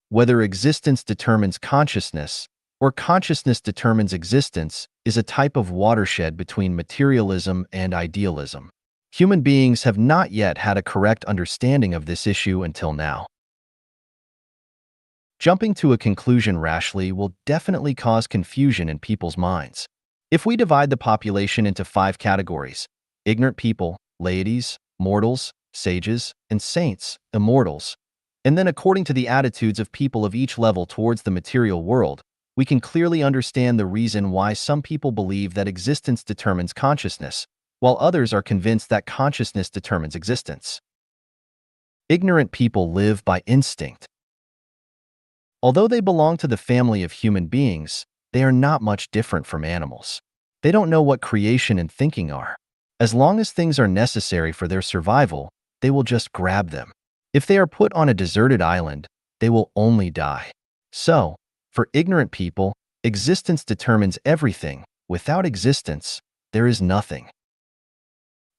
Whether existence determines consciousness, or consciousness determines existence, is a type of watershed between materialism and idealism. Human beings have not yet had a correct understanding of this issue until now. Jumping to a conclusion rashly will definitely cause confusion in people's minds. If we divide the population into 5 categories: ignorant people, laities, mortals, sages, and saints, immortals, and then according to the attitudes of people of each level towards the material world, we can clearly understand the reason why some people believe that existence determines consciousness, while others are convinced that consciousness determines existence. Ignorant people live by instinct. Although they belong to the family of human beings, they are not much different from animals. They don't know what creation and thinking are. As long as things are necessary for their survival, they will just grab them. If they are put on a deserted island, they will only die. So, for ignorant people, existence determines everything. Without existence, there is nothing.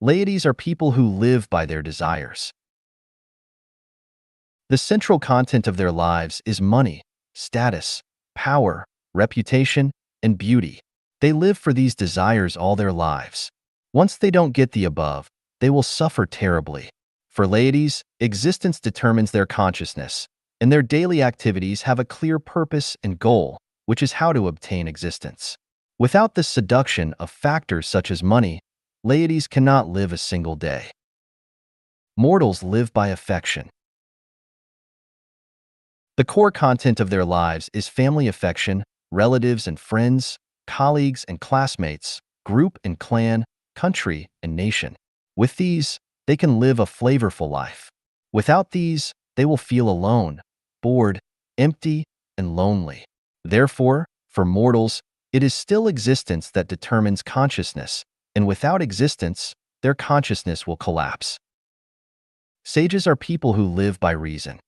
Laities are people who live by their desires. The central content of their lives is money, status, power, reputation, and beauty. They live for these desires all their lives. Once they don't get the above, they will suffer terribly. For laities, existence determines their consciousness, and their daily activities have a clear purpose and goal, which is how to obtain existence. Without the seduction of factors such as money, laities cannot live a single day. Mortals live by affection. The core content of their lives is family affection, relatives and friends, colleagues and classmates, group and clan, country and nation. With these, they can live a flavorful life. Without these, they will feel alone, bored, empty, and lonely. Therefore, for mortals, it is still existence that determines consciousness, and without existence, their consciousness will collapse. Sages are people who live by reason.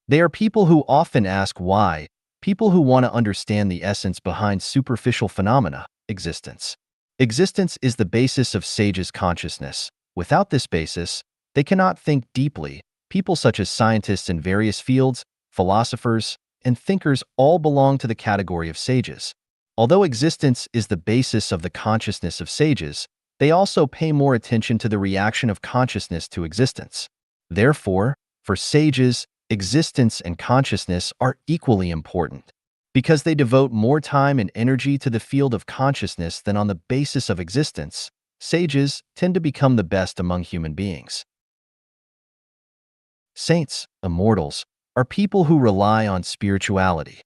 They are people who often ask why, people who want to understand the essence behind superficial phenomena, existence. Existence is the basis of sages' consciousness. Without this basis, they cannot think deeply. People such as scientists in various fields, philosophers, and thinkers all belong to the category of sages. Although existence is the basis of the consciousness of sages, they also pay more attention to the reaction of consciousness to existence. Therefore, for sages, existence and consciousness are equally important. Because they devote more time and energy to the field of consciousness than on the basis of existence, sages tend to become the best among human beings. Saints, immortals, are people who rely on spirituality.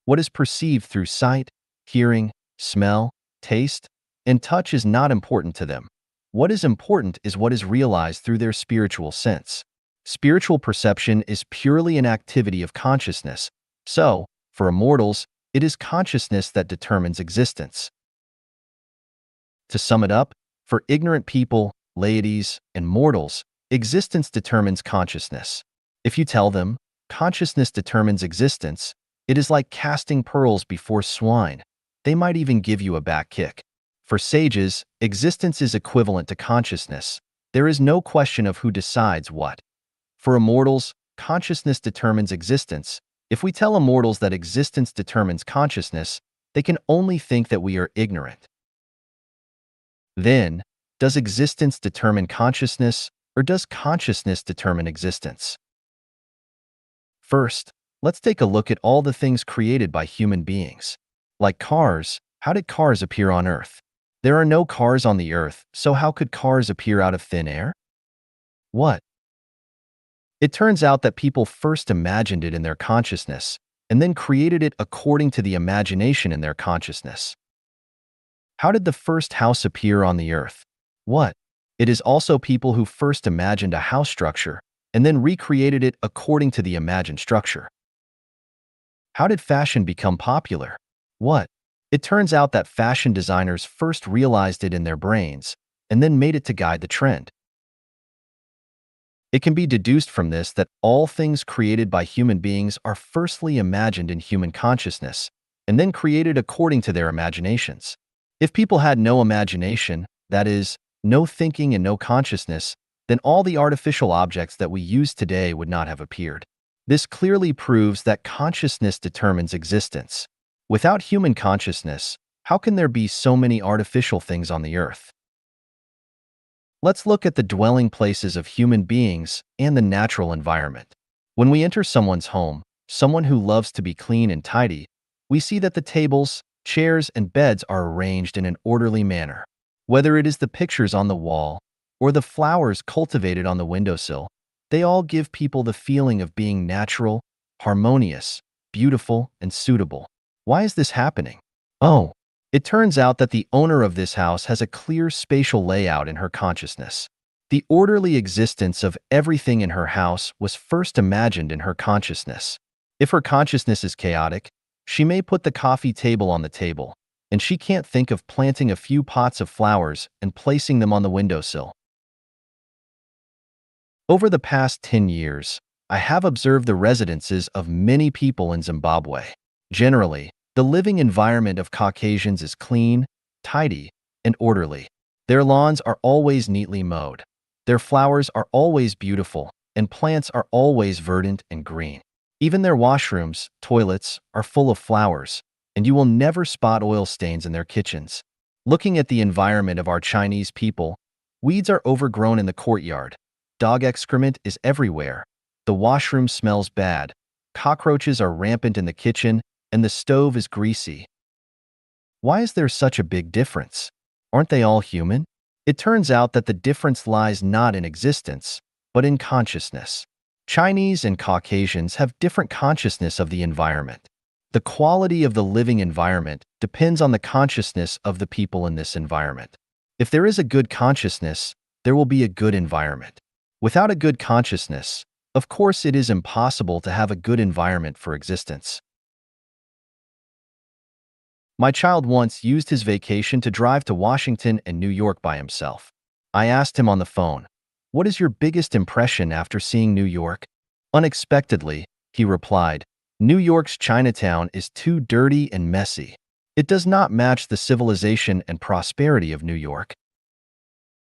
What is perceived through sight, hearing, smell, taste, and touch is not important to them. What is important is what is realized through their spiritual sense. Spiritual perception is purely an activity of consciousness. So, for immortals, it is consciousness that determines existence. To sum it up, for ignorant people, laities, and mortals, existence determines consciousness. If you tell them, consciousness determines existence, it is like casting pearls before swine. They might even give you a back kick. For sages, existence is equivalent to consciousness. There is no question of who decides what. For immortals, consciousness determines existence. If we tell immortals that existence determines consciousness, they can only think that we are ignorant. Then, does existence determine consciousness, or does consciousness determine existence? First, let's take a look at all the things created by human beings. Like cars, how did cars appear on Earth? There are no cars on the Earth, so how could cars appear out of thin air? What? It turns out that people first imagined it in their consciousness, and then created it according to the imagination in their consciousness. How did the first house appear on the Earth? What? It is also people who first imagined a house structure, and then recreated it according to the imagined structure. How did fashion become popular? What? It turns out that fashion designers first realized it in their brains, and then made it to guide the trend. It can be deduced from this that all things created by human beings are firstly imagined in human consciousness, and then created according to their imaginations. If people had no imagination, that is, no thinking and no consciousness, then all the artificial objects that we use today would not have appeared. This clearly proves that consciousness determines existence. Without human consciousness, How can there be so many artificial things on the earth? Let's look at the dwelling places of human beings and the natural environment. When we enter someone's home, someone who loves to be clean and tidy, we see that the tables, chairs, and beds are arranged in an orderly manner. Whether it is the pictures on the wall or the flowers cultivated on the windowsill, they all give people the feeling of being natural, harmonious, beautiful, and suitable. Why is this happening? Oh, it turns out that the owner of this house has a clear spatial layout in her consciousness. The orderly existence of everything in her house was first imagined in her consciousness. If her consciousness is chaotic, she may put the coffee table on the table, and she can't think of planting a few pots of flowers and placing them on the windowsill. Over the past 10 years, I have observed the residences of many people in Zimbabwe. Generally, the living environment of Caucasians is clean, tidy, and orderly. Their lawns are always neatly mowed. Their flowers are always beautiful, and plants are always verdant and green. Even their washrooms, toilets, are full of flowers, and you will never spot oil stains in their kitchens. Looking at the environment of our Chinese people, weeds are overgrown in the courtyard. Dog excrement is everywhere. The washroom smells bad. Cockroaches are rampant in the kitchen, and the stove is greasy. Why is there such a big difference? Aren't they all human? It turns out that the difference lies not in existence, but in consciousness. Chinese and Caucasians have different consciousness of the environment. The quality of the living environment depends on the consciousness of the people in this environment. If there is a good consciousness, there will be a good environment. Without a good consciousness, of course, it is impossible to have a good environment for existence. My child once used his vacation to drive to Washington and New York by himself. I asked him on the phone, "What is your biggest impression after seeing New York?" Unexpectedly, he replied, "New York's Chinatown is too dirty and messy. It does not match the civilization and prosperity of New York."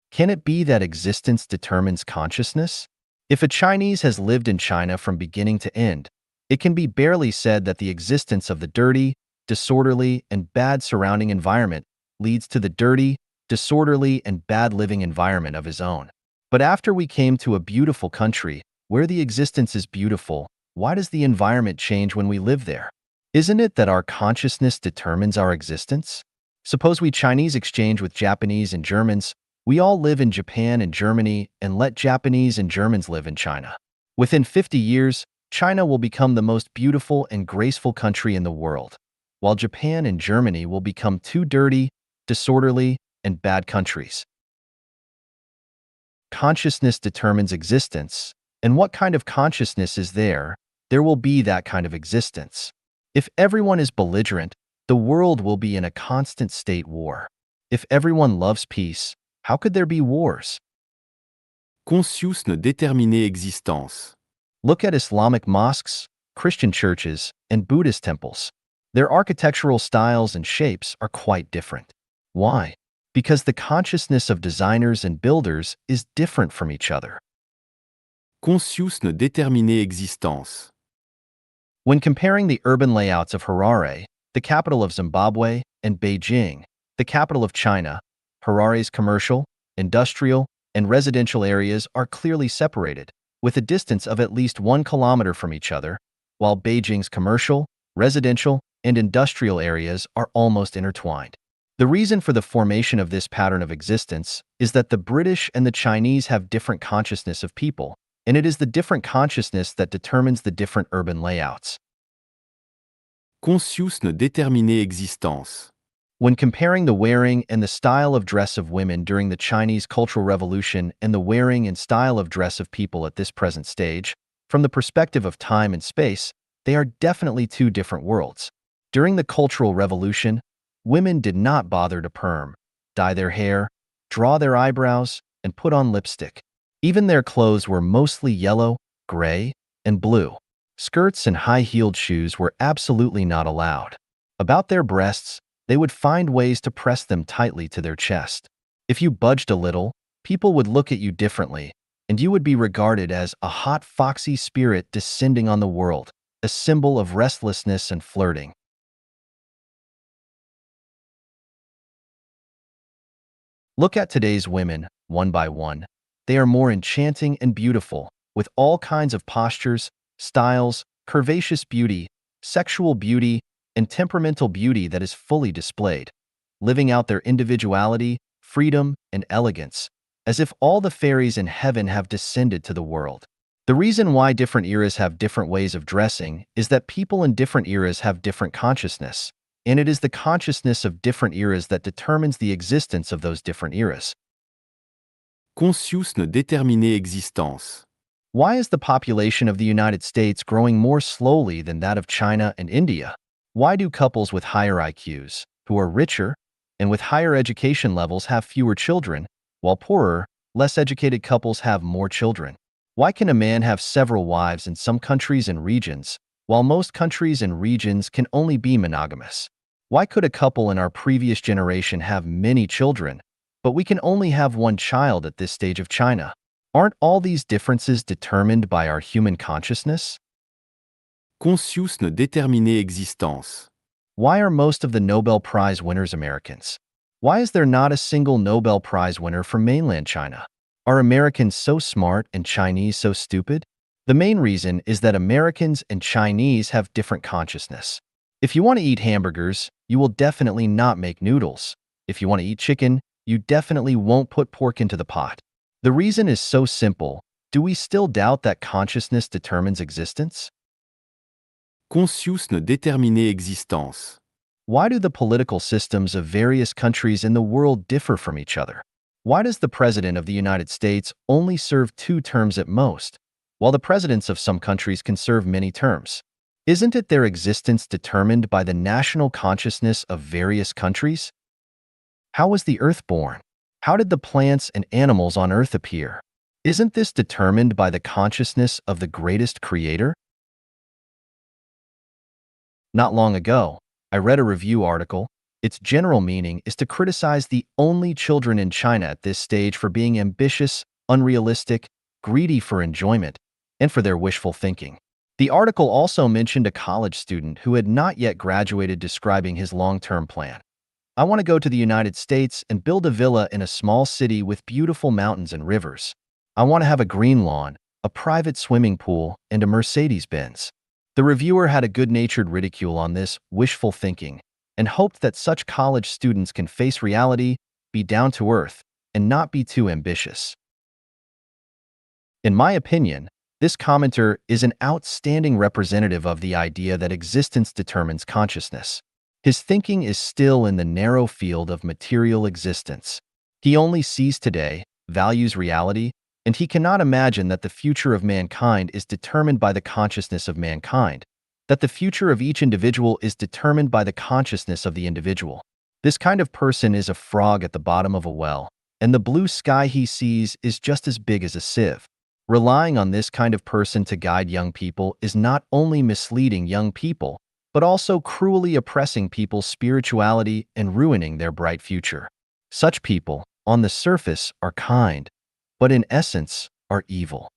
Can it be that existence determines consciousness? If a Chinese has lived in China from beginning to end, it can be barely said that the existence of the dirty, disorderly, and bad surrounding environment leads to the dirty, disorderly, and bad living environment of his own. But after we came to a beautiful country, where the existence is beautiful, why does the environment change when we live there? Isn't it that our consciousness determines our existence? Suppose we Chinese exchange with Japanese and Germans. We all live in Japan and Germany and let Japanese and Germans live in China. Within 50 years, China will become the most beautiful and graceful country in the world, while Japan and Germany will become two dirty, disorderly, and bad countries. Consciousness determines existence, and what kind of consciousness is there, there will be that kind of existence. If everyone is belligerent, the world will be in a constant state war. If everyone loves peace, how could there be wars? Conscious ne déterminer existence. Look at Islamic mosques, Christian churches, and Buddhist temples. Their architectural styles and shapes are quite different. Why? Because the consciousness of designers and builders is different from each other. Conscious ne déterminer existence. When comparing the urban layouts of Harare, the capital of Zimbabwe, and Beijing, the capital of China, Harare's commercial, industrial, and residential areas are clearly separated, with a distance of at least 1 kilometer from each other, while Beijing's commercial, residential, and industrial areas are almost intertwined. The reason for the formation of this pattern of existence is that the British and the Chinese have different consciousness of people, and it is the different consciousness that determines the different urban layouts. Conscious ne déterminer existence. When comparing the wearing and the style of dress of women during the Chinese Cultural Revolution and the wearing and style of dress of people at this present stage, from the perspective of time and space, they are definitely two different worlds. During the Cultural Revolution, women did not bother to perm, dye their hair, draw their eyebrows, and put on lipstick. Even their clothes were mostly yellow, gray, and blue. Skirts and high-heeled shoes were absolutely not allowed. About their breasts, they would find ways to press them tightly to their chest. If you budged a little, people would look at you differently, and you would be regarded as a hot, foxy spirit descending on the world, a symbol of restlessness and flirting. Look at today's women, one by one. They are more enchanting and beautiful, with all kinds of postures, styles, curvaceous beauty, sexual beauty, and temperamental beauty that is fully displayed, living out their individuality, freedom, and elegance, as if all the fairies in heaven have descended to the world. The reason why different eras have different ways of dressing is that people in different eras have different consciousness, and it is the consciousness of different eras that determines the existence of those different eras. Conscious ne déterminer existence. Why is the population of the United States growing more slowly than that of China and India? Why do couples with higher IQs, who are richer, and with higher education levels have fewer children, while poorer, less educated couples have more children? Why can a man have several wives in some countries and regions, while most countries and regions can only be monogamous? Why could a couple in our previous generation have many children, but we can only have one child at this stage of China? Aren't all these differences determined by our human consciousness? Conscious ne déterminer existence. Why are most of the Nobel Prize winners Americans? Why is there not a single Nobel Prize winner from mainland China? Are Americans so smart and Chinese so stupid? The main reason is that Americans and Chinese have different consciousness. If you want to eat hamburgers, you will definitely not make noodles. If you want to eat chicken, you definitely won't put pork into the pot. The reason is so simple. Do we still doubt that consciousness determines existence? Conscious ne déterminer existence. Why do the political systems of various countries in the world differ from each other? Why does the President of the United States only serve 2 terms at most, while the presidents of some countries can serve many terms? Isn't it their existence determined by the national consciousness of various countries? How was the Earth born? How did the plants and animals on Earth appear? Isn't this determined by the consciousness of the greatest creator? Not long ago, I read a review article. Its general meaning is to criticize the only children in China at this stage for being ambitious, unrealistic, greedy for enjoyment, and for their wishful thinking. The article also mentioned a college student who had not yet graduated describing his long-term plan. I want to go to the United States and build a villa in a small city with beautiful mountains and rivers. I want to have a green lawn, a private swimming pool, and a Mercedes-Benz. The reviewer had a good-natured ridicule on this wishful thinking and hoped that such college students can face reality, be down to earth, and not be too ambitious. In my opinion, this commenter is an outstanding representative of the idea that existence determines consciousness. His thinking is still in the narrow field of material existence. He only sees today, values reality, and he cannot imagine that the future of mankind is determined by the consciousness of mankind, that the future of each individual is determined by the consciousness of the individual. This kind of person is a frog at the bottom of a well, and the blue sky he sees is just as big as a sieve. Relying on this kind of person to guide young people is not only misleading young people, but also cruelly oppressing people's spirituality and ruining their bright future. Such people, on the surface, are kind, but in essence, are evil.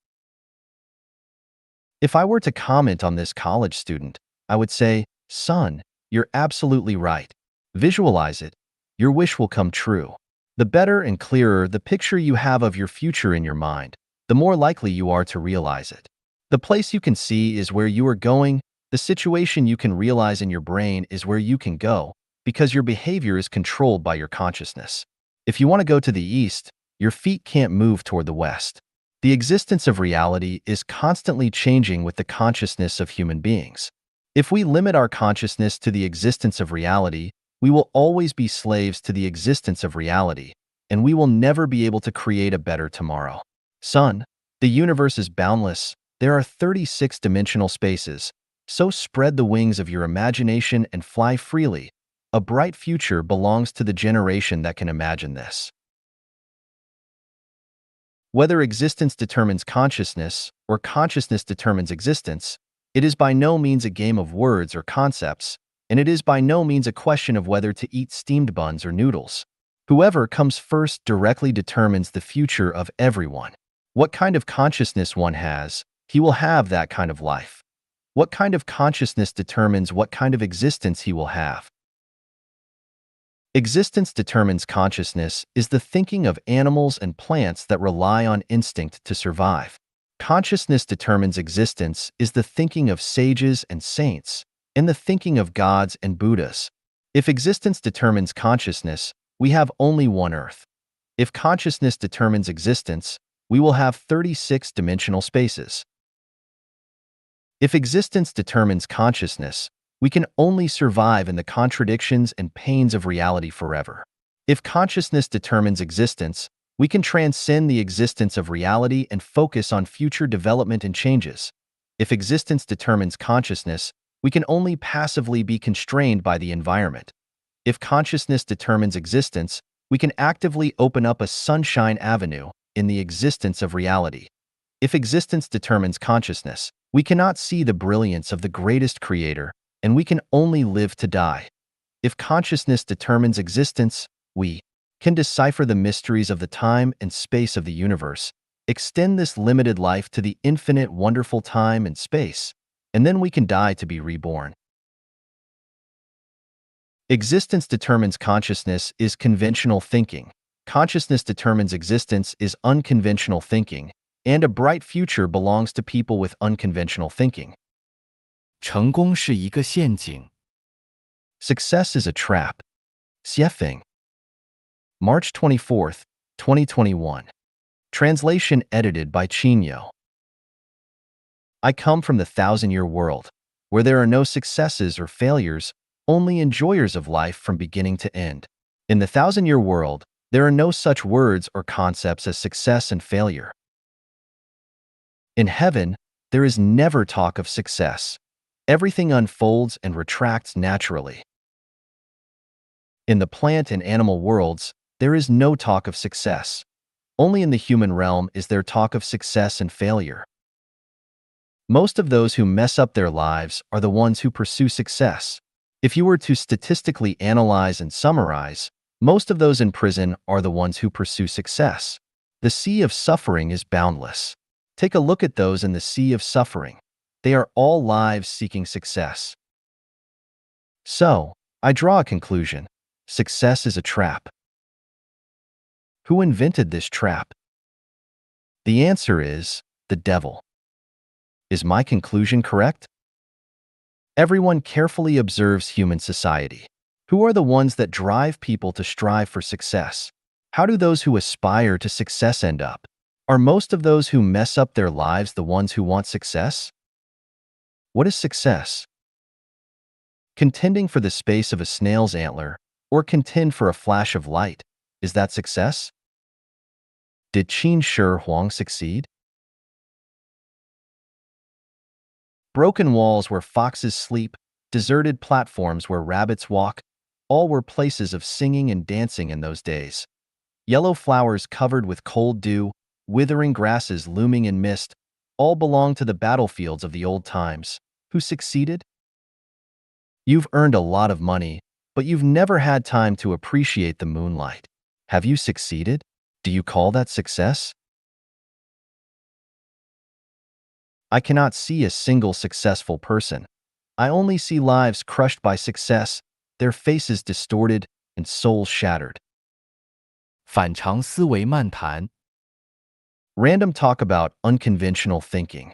If I were to comment on this college student, I would say, "Son, you're absolutely right. Visualize it. Your wish will come true. The better and clearer the picture you have of your future in your mind, the more likely you are to realize it. The place you can see is where you are going. The situation you can realize in your brain is where you can go, because your behavior is controlled by your consciousness. If you want to go to the east, your feet can't move toward the west. The existence of reality is constantly changing with the consciousness of human beings. If we limit our consciousness to the existence of reality, we will always be slaves to the existence of reality, and we will never be able to create a better tomorrow. Son, the universe is boundless. There are 36-dimensional spaces. So spread the wings of your imagination and fly freely. A bright future belongs to the generation that can imagine this." Whether existence determines consciousness or consciousness determines existence, it is by no means a game of words or concepts, and it is by no means a question of whether to eat steamed buns or noodles. Whoever comes first directly determines the future of everyone. What kind of consciousness one has, he will have that kind of life. What kind of consciousness determines what kind of existence he will have. Existence determines consciousness is the thinking of animals and plants that rely on instinct to survive. Consciousness determines existence is the thinking of sages and saints, and the thinking of gods and Buddhas. If existence determines consciousness, we have only one Earth. If consciousness determines existence, we will have 36 dimensional spaces. If existence determines consciousness, we can only survive in the contradictions and pains of reality forever. If consciousness determines existence, we can transcend the existence of reality and focus on future development and changes. If existence determines consciousness, we can only passively be constrained by the environment. If consciousness determines existence, we can actively open up a sunshine avenue in the existence of reality. If existence determines consciousness, we cannot see the brilliance of the greatest creator, and we can only live to die. If consciousness determines existence, we can decipher the mysteries of the time and space of the universe, extend this limited life to the infinite wonderful time and space, and then we can die to be reborn. Existence determines consciousness is conventional thinking. Consciousness determines existence is unconventional thinking, and a bright future belongs to people with unconventional thinking. 成功是一个陷阱。 Success is a trap. Xiefeng. March 24th, 2021. Translation edited by Qinyo. I come from the thousand-year world, where there are no successes or failures, only enjoyers of life from beginning to end. In the thousand-year world, there are no such words or concepts as success and failure. In heaven, there is never talk of success. Everything unfolds and retracts naturally. In the plant and animal worlds, there is no talk of success. Only in the human realm is there talk of success and failure. Most of those who mess up their lives are the ones who pursue success. If you were to statistically analyze and summarize, most of those in prison are the ones who pursue success. The sea of suffering is boundless. Take a look at those in the sea of suffering. They are all lives seeking success. So, I draw a conclusion. Success is a trap. Who invented this trap? The answer is the devil. Is my conclusion correct? Everyone carefully observes human society. Who are the ones that drive people to strive for success? How do those who aspire to success end up? Are most of those who mess up their lives the ones who want success? What is success? Contending for the space of a snail's antler, or contend for a flash of light, is that success? Did Qin Shi Huang succeed? Broken walls where foxes sleep, deserted platforms where rabbits walk, all were places of singing and dancing in those days. Yellow flowers covered with cold dew, withering grasses looming in mist, all belong to the battlefields of the old times. Who succeeded? You've earned a lot of money, but you've never had time to appreciate the moonlight. Have you succeeded? Do you call that success? I cannot see a single successful person. I only see lives crushed by success, their faces distorted and souls shattered. 反常思维漫谈 Random talk about unconventional thinking.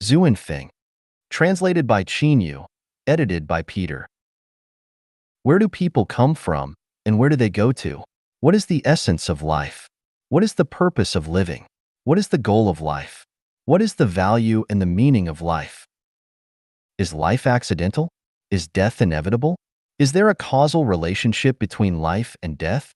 Zuanfeng. Translated by Qinyu. Edited by Peter. Where do people come from, and where do they go to? What is the essence of life? What is the purpose of living? What is the goal of life? What is the value and the meaning of life? Is life accidental? Is death inevitable? Is there a causal relationship between life and death?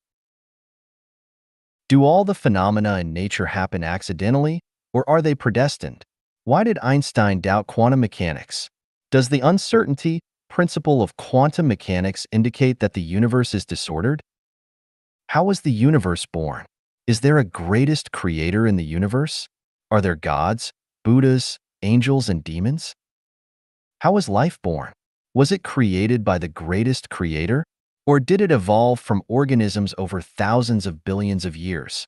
Do all the phenomena in nature happen accidentally, or are they predestined? Why did Einstein doubt quantum mechanics? Does the uncertainty principle of quantum mechanics indicate that the universe is disordered? How was the universe born? Is there a greatest creator in the universe? Are there gods, Buddhas, angels, and demons? How was life born? Was it created by the greatest creator? Or did it evolve from organisms over thousands of billions of years?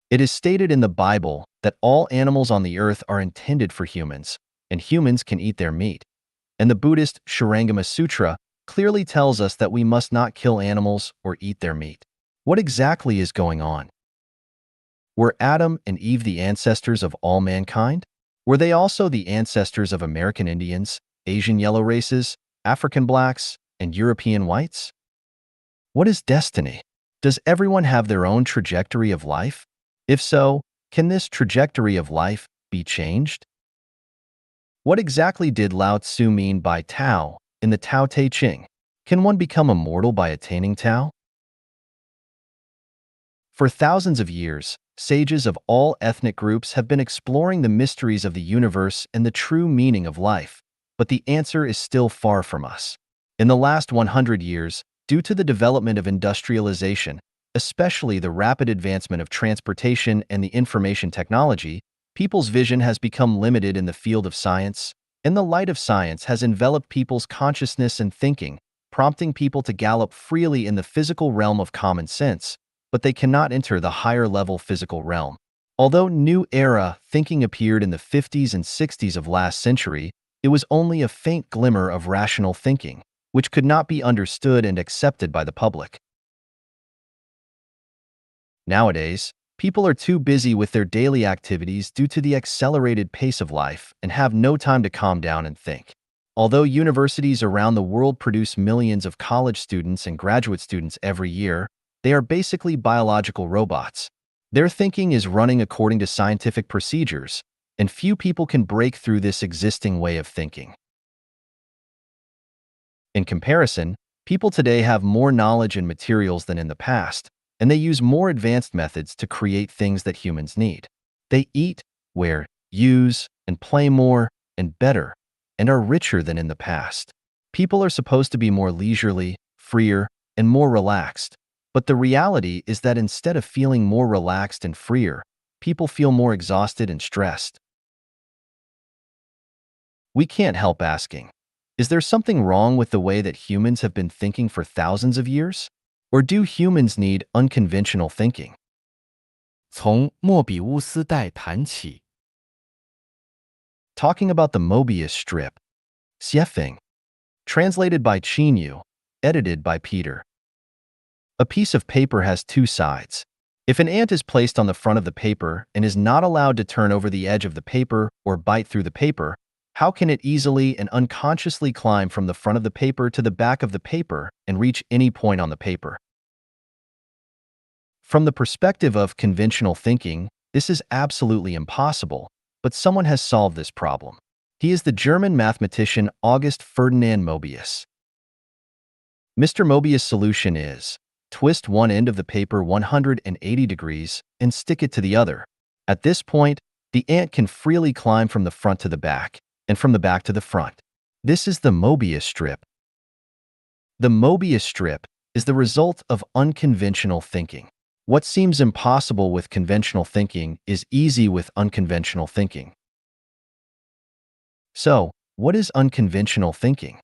It is stated in the Bible that all animals on the earth are intended for humans, and humans can eat their meat. And the Buddhist Shurangama Sutra clearly tells us that we must not kill animals or eat their meat. What exactly is going on? Were Adam and Eve the ancestors of all mankind? Were they also the ancestors of American Indians, Asian yellow races, African blacks, and European whites? What is destiny? Does everyone have their own trajectory of life? If so, can this trajectory of life be changed? What exactly did Lao Tzu mean by Tao in the Tao Te Ching? Can one become immortal by attaining Tao? For thousands of years, sages of all ethnic groups have been exploring the mysteries of the universe and the true meaning of life, but the answer is still far from us. In the last 100 years, due to the development of industrialization, especially the rapid advancement of transportation and the information technology, people's vision has become limited in the field of science, and the light of science has enveloped people's consciousness and thinking, prompting people to gallop freely in the physical realm of common sense, but they cannot enter the higher-level physical realm. Although New Era thinking appeared in the 50s and 60s of last century, it was only a faint glimmer of rational thinking, which could not be understood and accepted by the public. Nowadays, people are too busy with their daily activities due to the accelerated pace of life and have no time to calm down and think. Although universities around the world produce millions of college students and graduate students every year, they are basically biological robots. Their thinking is running according to scientific procedures, and few people can break through this existing way of thinking. In comparison, people today have more knowledge and materials than in the past, and they use more advanced methods to create things that humans need. They eat, wear, use, and play more and better, and are richer than in the past. People are supposed to be more leisurely, freer, and more relaxed. But the reality is that instead of feeling more relaxed and freer, people feel more exhausted and stressed. We can't help asking, is there something wrong with the way that humans have been thinking for thousands of years? Or do humans need unconventional thinking? 从莫比乌斯带谈起。 Talking about the Mobius strip. Xiefeng. Translated by Qinyu. Edited by Peter. A piece of paper has two sides. If an ant is placed on the front of the paper and is not allowed to turn over the edge of the paper or bite through the paper, how can it easily and unconsciously climb from the front of the paper to the back of the paper and reach any point on the paper? From the perspective of conventional thinking, this is absolutely impossible, but someone has solved this problem. He is the German mathematician August Ferdinand Mobius. Mr. Mobius' solution is: twist one end of the paper 180 degrees and stick it to the other. At this point, the ant can freely climb from the front to the back and from the back to the front. This is the Mobius strip. The Mobius strip is the result of unconventional thinking. What seems impossible with conventional thinking is easy with unconventional thinking. So, what is unconventional thinking?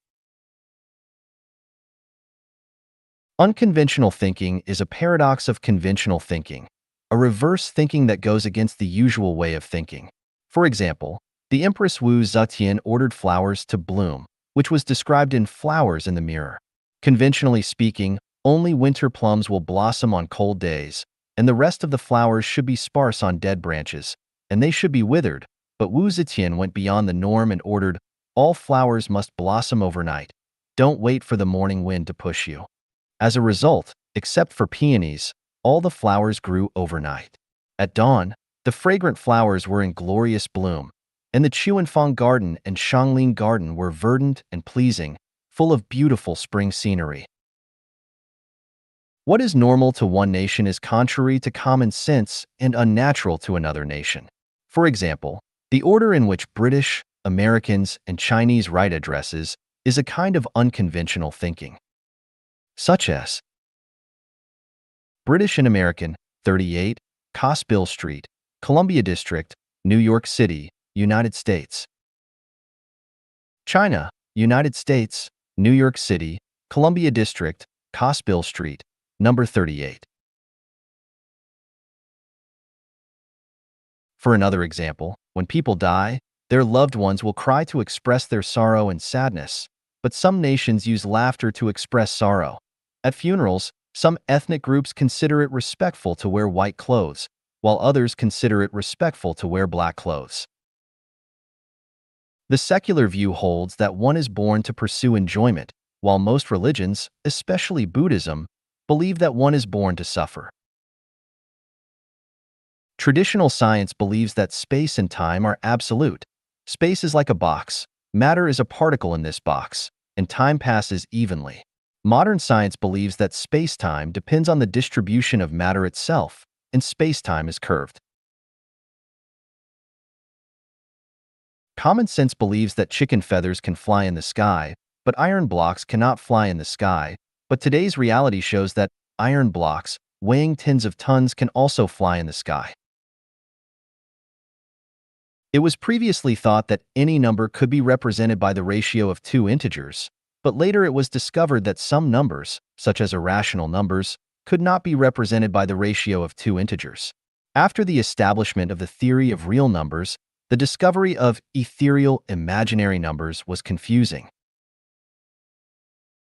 Unconventional thinking is a paradox of conventional thinking, a reverse thinking that goes against the usual way of thinking. For example, the Empress Wu Zetian ordered flowers to bloom, which was described in Flowers in the Mirror. Conventionally speaking, only winter plums will blossom on cold days, and the rest of the flowers should be sparse on dead branches, and they should be withered. But Wu Zetian went beyond the norm and ordered, all flowers must blossom overnight. Don't wait for the morning wind to push you. As a result, except for peonies, all the flowers grew overnight. At dawn, the fragrant flowers were in glorious bloom, and the Chuanfang Garden and Shanglin Garden were verdant and pleasing, full of beautiful spring scenery. What is normal to one nation is contrary to common sense and unnatural to another nation. For example, the order in which British, Americans, and Chinese write addresses is a kind of unconventional thinking. Such as British and American, 38, Cosbill Street, Columbia District, New York City, United States. China, United States, New York City, Columbia District, Cosbill Street, number 38. For another example, when people die, their loved ones will cry to express their sorrow and sadness, but some nations use laughter to express sorrow. At funerals, some ethnic groups consider it respectful to wear white clothes, while others consider it respectful to wear black clothes. The secular view holds that one is born to pursue enjoyment, while most religions, especially Buddhism, believe that one is born to suffer. Traditional science believes that space and time are absolute. Space is like a box, matter is a particle in this box, and time passes evenly. Modern science believes that space-time depends on the distribution of matter itself, and space-time is curved. Common sense believes that chicken feathers can fly in the sky, but iron blocks cannot fly in the sky, but today's reality shows that iron blocks, weighing tens of tons, can also fly in the sky. It was previously thought that any number could be represented by the ratio of two integers, but later it was discovered that some numbers, such as irrational numbers, could not be represented by the ratio of two integers. After the establishment of the theory of real numbers, the discovery of ethereal imaginary numbers was confusing.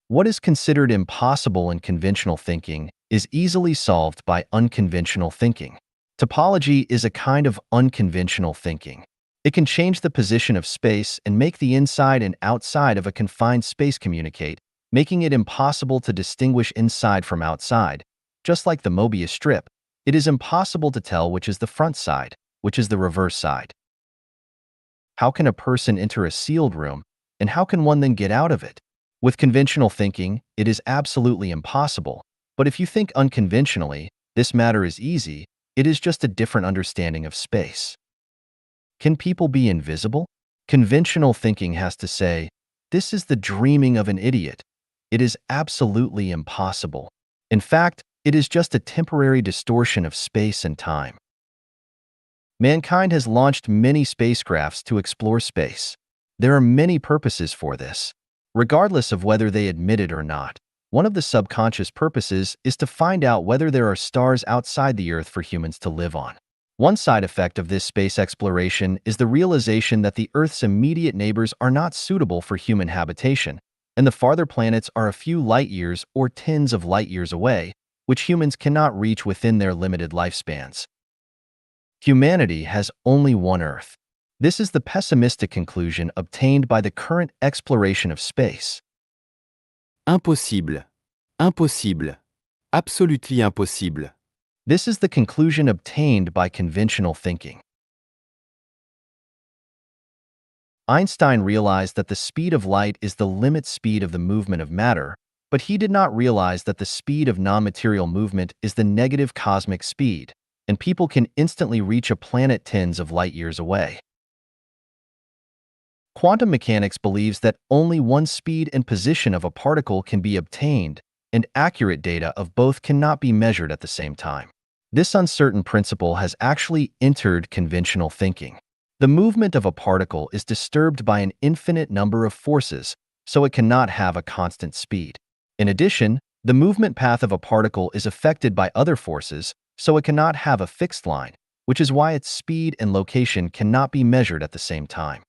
What is considered impossible in conventional thinking is easily solved by unconventional thinking. Topology is a kind of unconventional thinking. It can change the position of space and make the inside and outside of a confined space communicate, making it impossible to distinguish inside from outside. Just like the Mobius strip, it is impossible to tell which is the front side, which is the reverse side. How can a person enter a sealed room, and how can one then get out of it? With conventional thinking, it is absolutely impossible, but if you think unconventionally, this matter is easy. It is just a different understanding of space. Can people be invisible? Conventional thinking has to say, this is the dreaming of an idiot. It is absolutely impossible. In fact, it is just a temporary distortion of space and time. Mankind has launched many spacecrafts to explore space. There are many purposes for this. Regardless of whether they admit it or not, one of the subconscious purposes is to find out whether there are stars outside the Earth for humans to live on. One side effect of this space exploration is the realization that the Earth's immediate neighbors are not suitable for human habitation, and the farther planets are a few light years or tens of light years away, which humans cannot reach within their limited lifespans. Humanity has only one Earth. This is the pessimistic conclusion obtained by the current exploration of space. Impossible. Impossible. Absolutely impossible. This is the conclusion obtained by conventional thinking. Einstein realized that the speed of light is the limit speed of the movement of matter, but he did not realize that the speed of non-material movement is the negative cosmic speed, and people can instantly reach a planet tens of light years away. Quantum mechanics believes that only one speed and position of a particle can be obtained, and accurate data of both cannot be measured at the same time. This uncertain principle has actually entered conventional thinking. The movement of a particle is disturbed by an infinite number of forces, so it cannot have a constant speed. In addition, the movement path of a particle is affected by other forces, so it cannot have a fixed line, which is why its speed and location cannot be measured at the same time.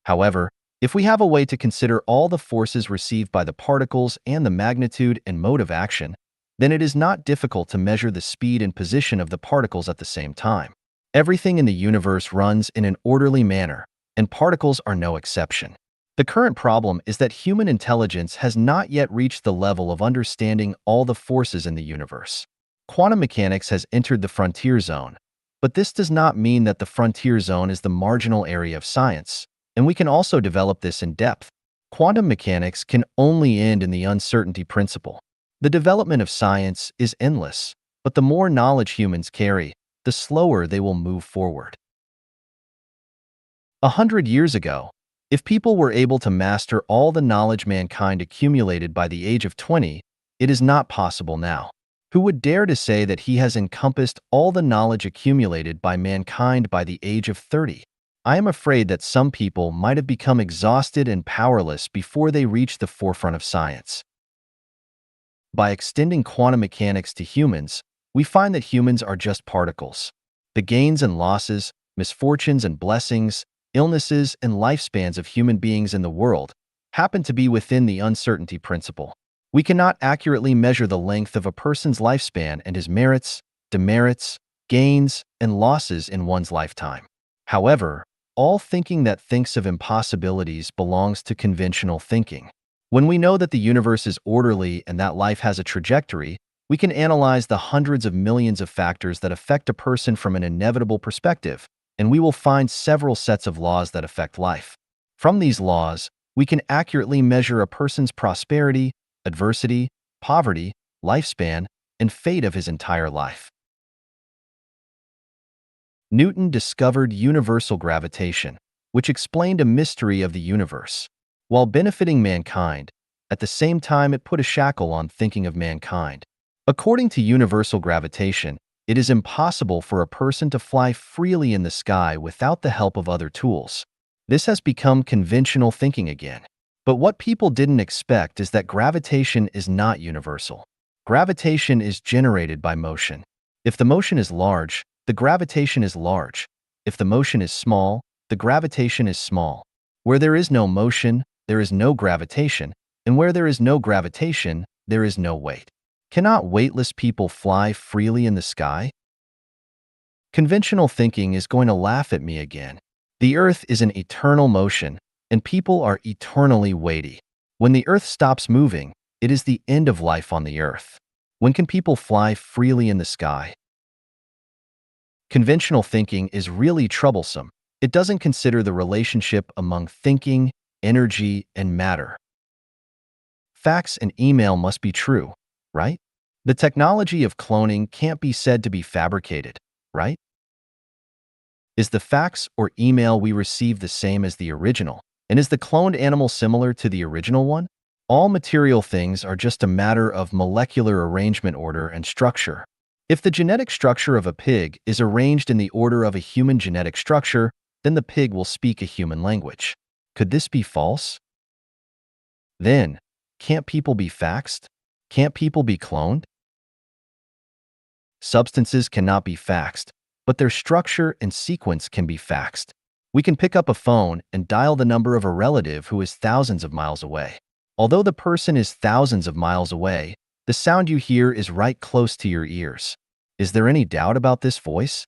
However, if we have a way to consider all the forces received by the particles and the magnitude and mode of action, then it is not difficult to measure the speed and position of the particles at the same time. Everything in the universe runs in an orderly manner, and particles are no exception. The current problem is that human intelligence has not yet reached the level of understanding all the forces in the universe. Quantum mechanics has entered the frontier zone, but this does not mean that the frontier zone is the marginal area of science, and we can also develop this in depth. Quantum mechanics can only end in the uncertainty principle. The development of science is endless, but the more knowledge humans carry, the slower they will move forward. 100 years ago, if people were able to master all the knowledge mankind accumulated by the age of 20, it is not possible now. Who would dare to say that he has encompassed all the knowledge accumulated by mankind by the age of 30? I am afraid that some people might have become exhausted and powerless before they reached the forefront of science. By extending quantum mechanics to humans, we find that humans are just particles. The gains and losses, misfortunes and blessings, illnesses, and lifespans of human beings in the world happen to be within the uncertainty principle. We cannot accurately measure the length of a person's lifespan and his merits, demerits, gains, and losses in one's lifetime. However, all thinking that thinks of impossibilities belongs to conventional thinking. When we know that the universe is orderly and that life has a trajectory, we can analyze the hundreds of millions of factors that affect a person from an inevitable perspective, and we will find several sets of laws that affect life. From these laws, we can accurately measure a person's prosperity, adversity, poverty, lifespan, and fate of his entire life. Newton discovered universal gravitation, which explained a mystery of the universe. While benefiting mankind, at the same time it put a shackle on thinking of mankind. According to universal gravitation, it is impossible for a person to fly freely in the sky without the help of other tools. This has become conventional thinking again. But what people didn't expect is that gravitation is not universal. Gravitation is generated by motion. If the motion is large, the gravitation is large. If the motion is small, the gravitation is small. Where there is no motion, there is no gravitation, and where there is no gravitation, there is no weight. Cannot weightless people fly freely in the sky? Conventional thinking is going to laugh at me again. The Earth is in eternal motion, and people are eternally weighty. When the Earth stops moving, it is the end of life on the Earth. When can people fly freely in the sky? Conventional thinking is really troublesome. It doesn't consider the relationship among thinking, energy, and matter. Fax and email must be true, right? The technology of cloning can't be said to be fabricated, right? Is the fax or email we receive the same as the original? And is the cloned animal similar to the original one? All material things are just a matter of molecular arrangement, order, and structure. If the genetic structure of a pig is arranged in the order of a human genetic structure, then the pig will speak a human language. Could this be false? Then, can't people be faxed? Can't people be cloned? Substances cannot be faxed, but their structure and sequence can be faxed. We can pick up a phone and dial the number of a relative who is thousands of miles away. Although the person is thousands of miles away, the sound you hear is right close to your ears. Is there any doubt about this voice?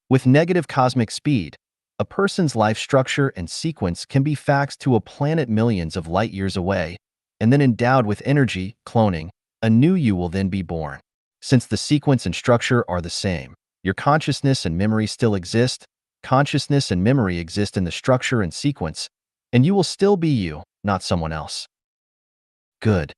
With negative cosmic speed, a person's life structure and sequence can be faxed to a planet millions of light years away, and then endowed with energy, cloning, a new you will then be born. Since the sequence and structure are the same, your consciousness and memory still exist, consciousness and memory exist in the structure and sequence, and you will still be you, not someone else. Good.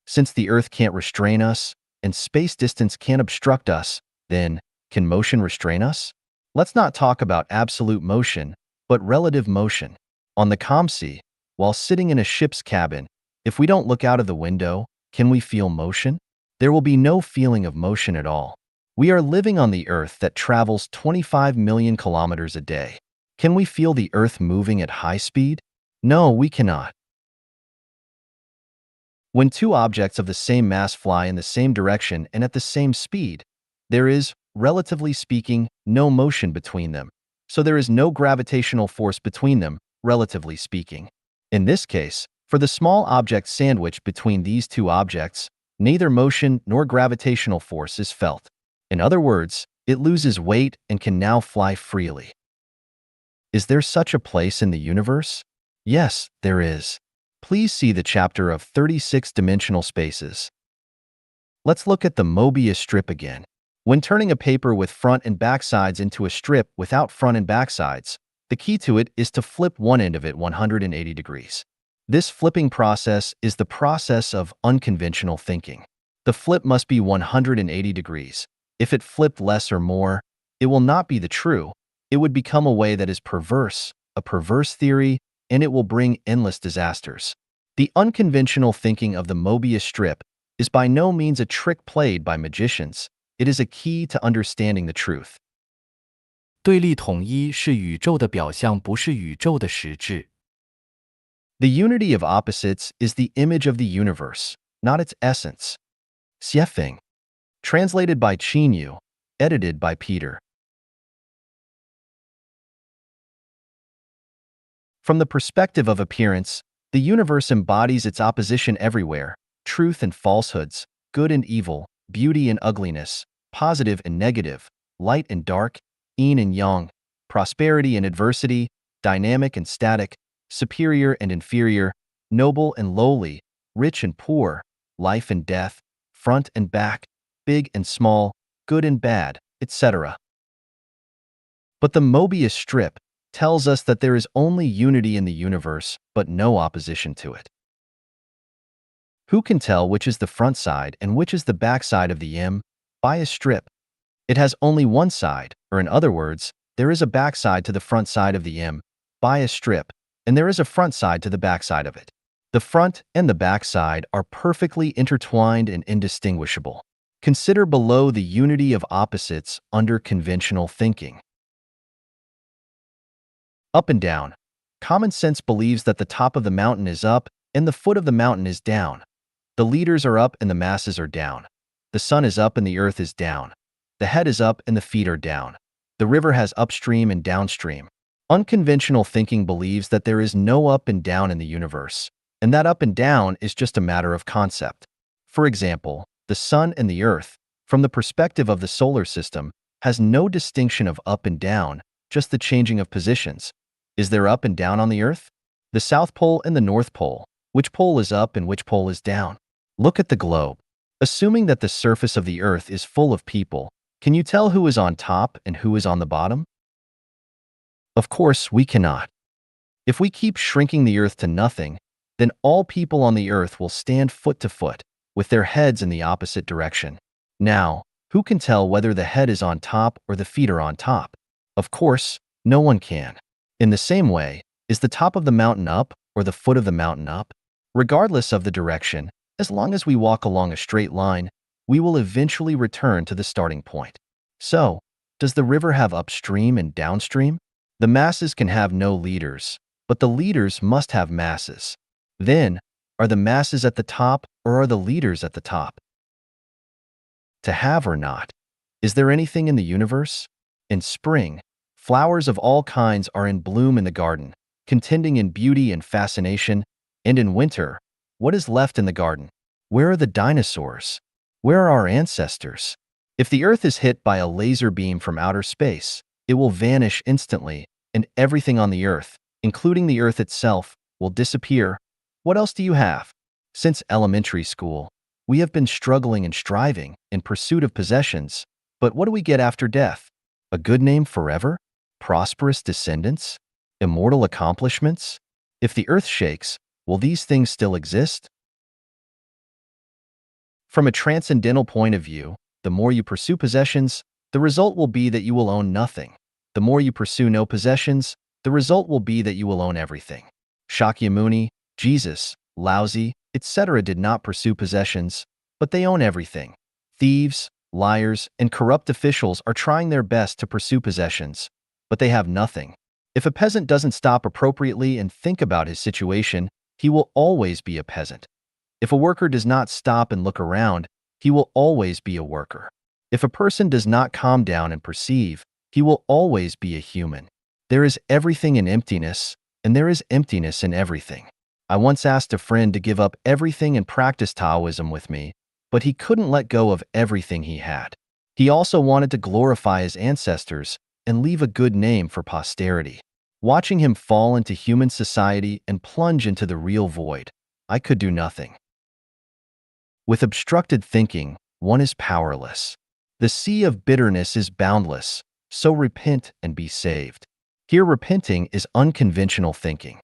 Since the Earth can't restrain us, and space distance can't obstruct us, then, can motion restrain us? Let's not talk about absolute motion, but relative motion. On the COMC, while sitting in a ship's cabin, if we don't look out of the window, can we feel motion? There will be no feeling of motion at all. We are living on the Earth that travels 25 million kilometers a day. Can we feel the Earth moving at high speed? No, we cannot. When two objects of the same mass fly in the same direction and at the same speed, there is, relatively speaking, no motion between them, so there is no gravitational force between them, relatively speaking. In this case, for the small object sandwiched between these two objects, neither motion nor gravitational force is felt. In other words, it loses weight and can now fly freely. Is there such a place in the universe? Yes, there is. Please see the chapter of 36-dimensional spaces. Let's look at the Mobius strip again. When turning a paper with front and back sides into a strip without front and back sides, the key to it is to flip one end of it 180 degrees. This flipping process is the process of unconventional thinking. The flip must be 180 degrees. If it flipped less or more, it will not be the true. It would become a way that is perverse, a perverse theory, and it will bring endless disasters. The unconventional thinking of the Mobius strip is by no means a trick played by magicians. It is a key to understanding the truth. 对立统一是宇宙的表象，不是宇宙的实质。The unity of opposites is the image of the universe, not its essence. Xiefeng. Translated by Qin Yu. Edited by Peter. From the perspective of appearance, the universe embodies its opposition everywhere: truth and falsehoods, good and evil, beauty and ugliness, positive and negative, light and dark, yin and yang, prosperity and adversity, dynamic and static, superior and inferior, noble and lowly, rich and poor, life and death, front and back, big and small, good and bad, etc. But the Mobius strip tells us that there is only unity in the universe, but no opposition to it. Who can tell which is the front side and which is the back side of the M? By a strip. It has only one side, or in other words, there is a back side to the front side of the M, by a strip, and there is a front side to the back side of it. The front and the back side are perfectly intertwined and indistinguishable. Consider below the unity of opposites under conventional thinking. Up and down. Common sense believes that the top of the mountain is up and the foot of the mountain is down. The leaders are up and the masses are down. The sun is up and the earth is down. The head is up and the feet are down. The river has upstream and downstream. Unconventional thinking believes that there is no up and down in the universe, and that up and down is just a matter of concept. For example, the sun and the earth, from the perspective of the solar system, has no distinction of up and down, just the changing of positions. Is there up and down on the earth? The South Pole and the North Pole. Which pole is up and which pole is down? Look at the globe. Assuming that the surface of the earth is full of people, can you tell who is on top and who is on the bottom? Of course, we cannot. If we keep shrinking the earth to nothing, then all people on the earth will stand foot to foot, with their heads in the opposite direction. Now, who can tell whether the head is on top or the feet are on top? Of course, no one can. In the same way, is the top of the mountain up or the foot of the mountain up? Regardless of the direction, as long as we walk along a straight line, we will eventually return to the starting point. So, does the river have upstream and downstream? The masses can have no leaders, but the leaders must have masses. Then, are the masses at the top or are the leaders at the top? To have or not. Is there anything in the universe? In spring, flowers of all kinds are in bloom in the garden, contending in beauty and fascination, and in winter, what is left in the garden? Where are the dinosaurs? Where are our ancestors? If the Earth is hit by a laser beam from outer space, it will vanish instantly, and everything on the Earth, including the Earth itself, will disappear. What else do you have? Since elementary school, we have been struggling and striving in pursuit of possessions, but what do we get after death? A good name forever? Prosperous descendants? Immortal accomplishments? If the Earth shakes, will these things still exist? From a transcendental point of view, the more you pursue possessions, the result will be that you will own nothing. The more you pursue no possessions, the result will be that you will own everything. Shakyamuni, Jesus, Laozi, etc. did not pursue possessions, but they own everything. Thieves, liars, and corrupt officials are trying their best to pursue possessions, but they have nothing. If a peasant doesn't stop appropriately and think about his situation, he will always be a peasant. If a worker does not stop and look around, he will always be a worker. If a person does not calm down and perceive, he will always be a human. There is everything in emptiness, and there is emptiness in everything. I once asked a friend to give up everything and practice Taoism with me, but he couldn't let go of everything he had. He also wanted to glorify his ancestors and leave a good name for posterity. Watching him fall into human society and plunge into the real void, I could do nothing. With obstructed thinking, one is powerless. The sea of bitterness is boundless, so repent and be saved. Here repenting is unconventional thinking.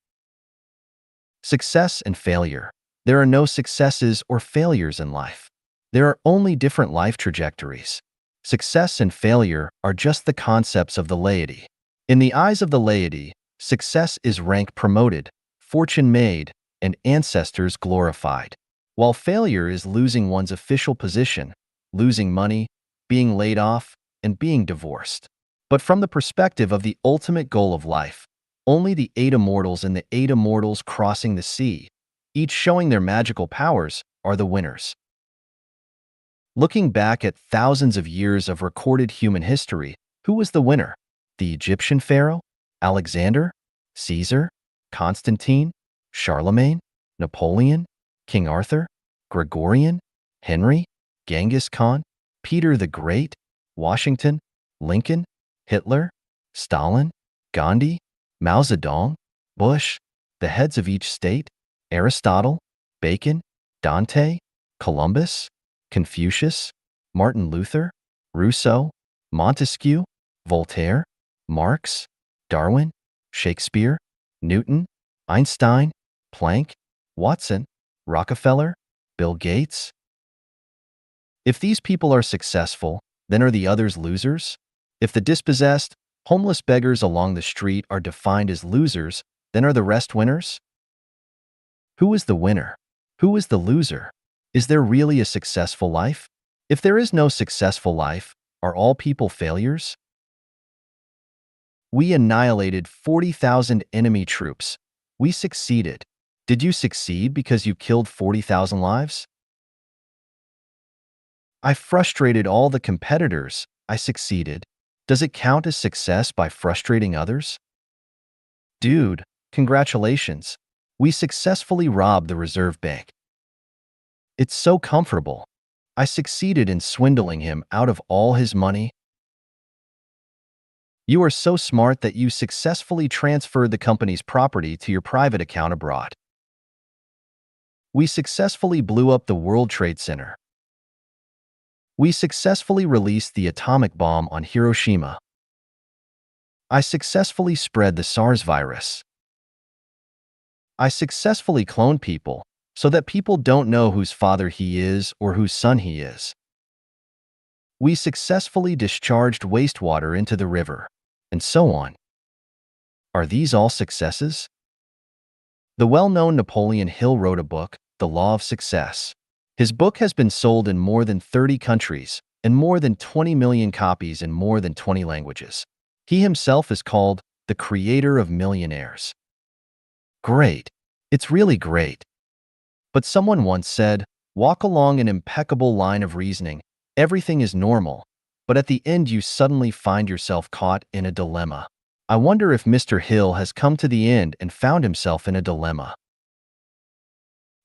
Success and failure. There are no successes or failures in life. There are only different life trajectories. Success and failure are just the concepts of the laity. In the eyes of the laity, success is rank promoted, fortune made, and ancestors glorified, while failure is losing one's official position, losing money, being laid off, and being divorced. But from the perspective of the ultimate goal of life, only the 8 immortals and the 8 immortals crossing the sea, each showing their magical powers, are the winners. Looking back at thousands of years of recorded human history, who was the winner? The Egyptian pharaoh? Alexander? Caesar? Constantine, Charlemagne, Napoleon, King Arthur, Gregorian, Henry, Genghis Khan, Peter the Great, Washington, Lincoln, Hitler, Stalin, Gandhi, Mao Zedong, Bush, the heads of each state, Aristotle, Bacon, Dante, Columbus, Confucius, Martin Luther, Rousseau, Montesquieu, Voltaire, Marx, Darwin, Shakespeare, Newton, Einstein, Planck, Watson, Rockefeller, Bill Gates. If these people are successful, then are the others losers? If the dispossessed, homeless beggars along the street are defined as losers, then are the rest winners? Who is the winner? Who is the loser? Is there really a successful life? If there is no successful life, are all people failures? We annihilated 40,000 enemy troops. We succeeded. Did you succeed because you killed 40,000 lives? I frustrated all the competitors. I succeeded. Does it count as success by frustrating others? Dude, congratulations. We successfully robbed the Reserve Bank. It's so comfortable. I succeeded in swindling him out of all his money. You are so smart that you successfully transferred the company's property to your private account abroad. We successfully blew up the World Trade Center. We successfully released the atomic bomb on Hiroshima. I successfully spread the SARS virus. I successfully cloned people so that people don't know whose father he is or whose son he is. We successfully discharged wastewater into the river, and so on. Are these all successes? The well-known Napoleon Hill wrote a book, The Law of Success. His book has been sold in more than 30 countries and more than 20 million copies in more than 20 languages. He himself is called the creator of millionaires. Great. It's really great. But someone once said, walk along an impeccable line of reasoning. Everything is normal, but at the end you suddenly find yourself caught in a dilemma. I wonder if Mr. Hill has come to the end and found himself in a dilemma.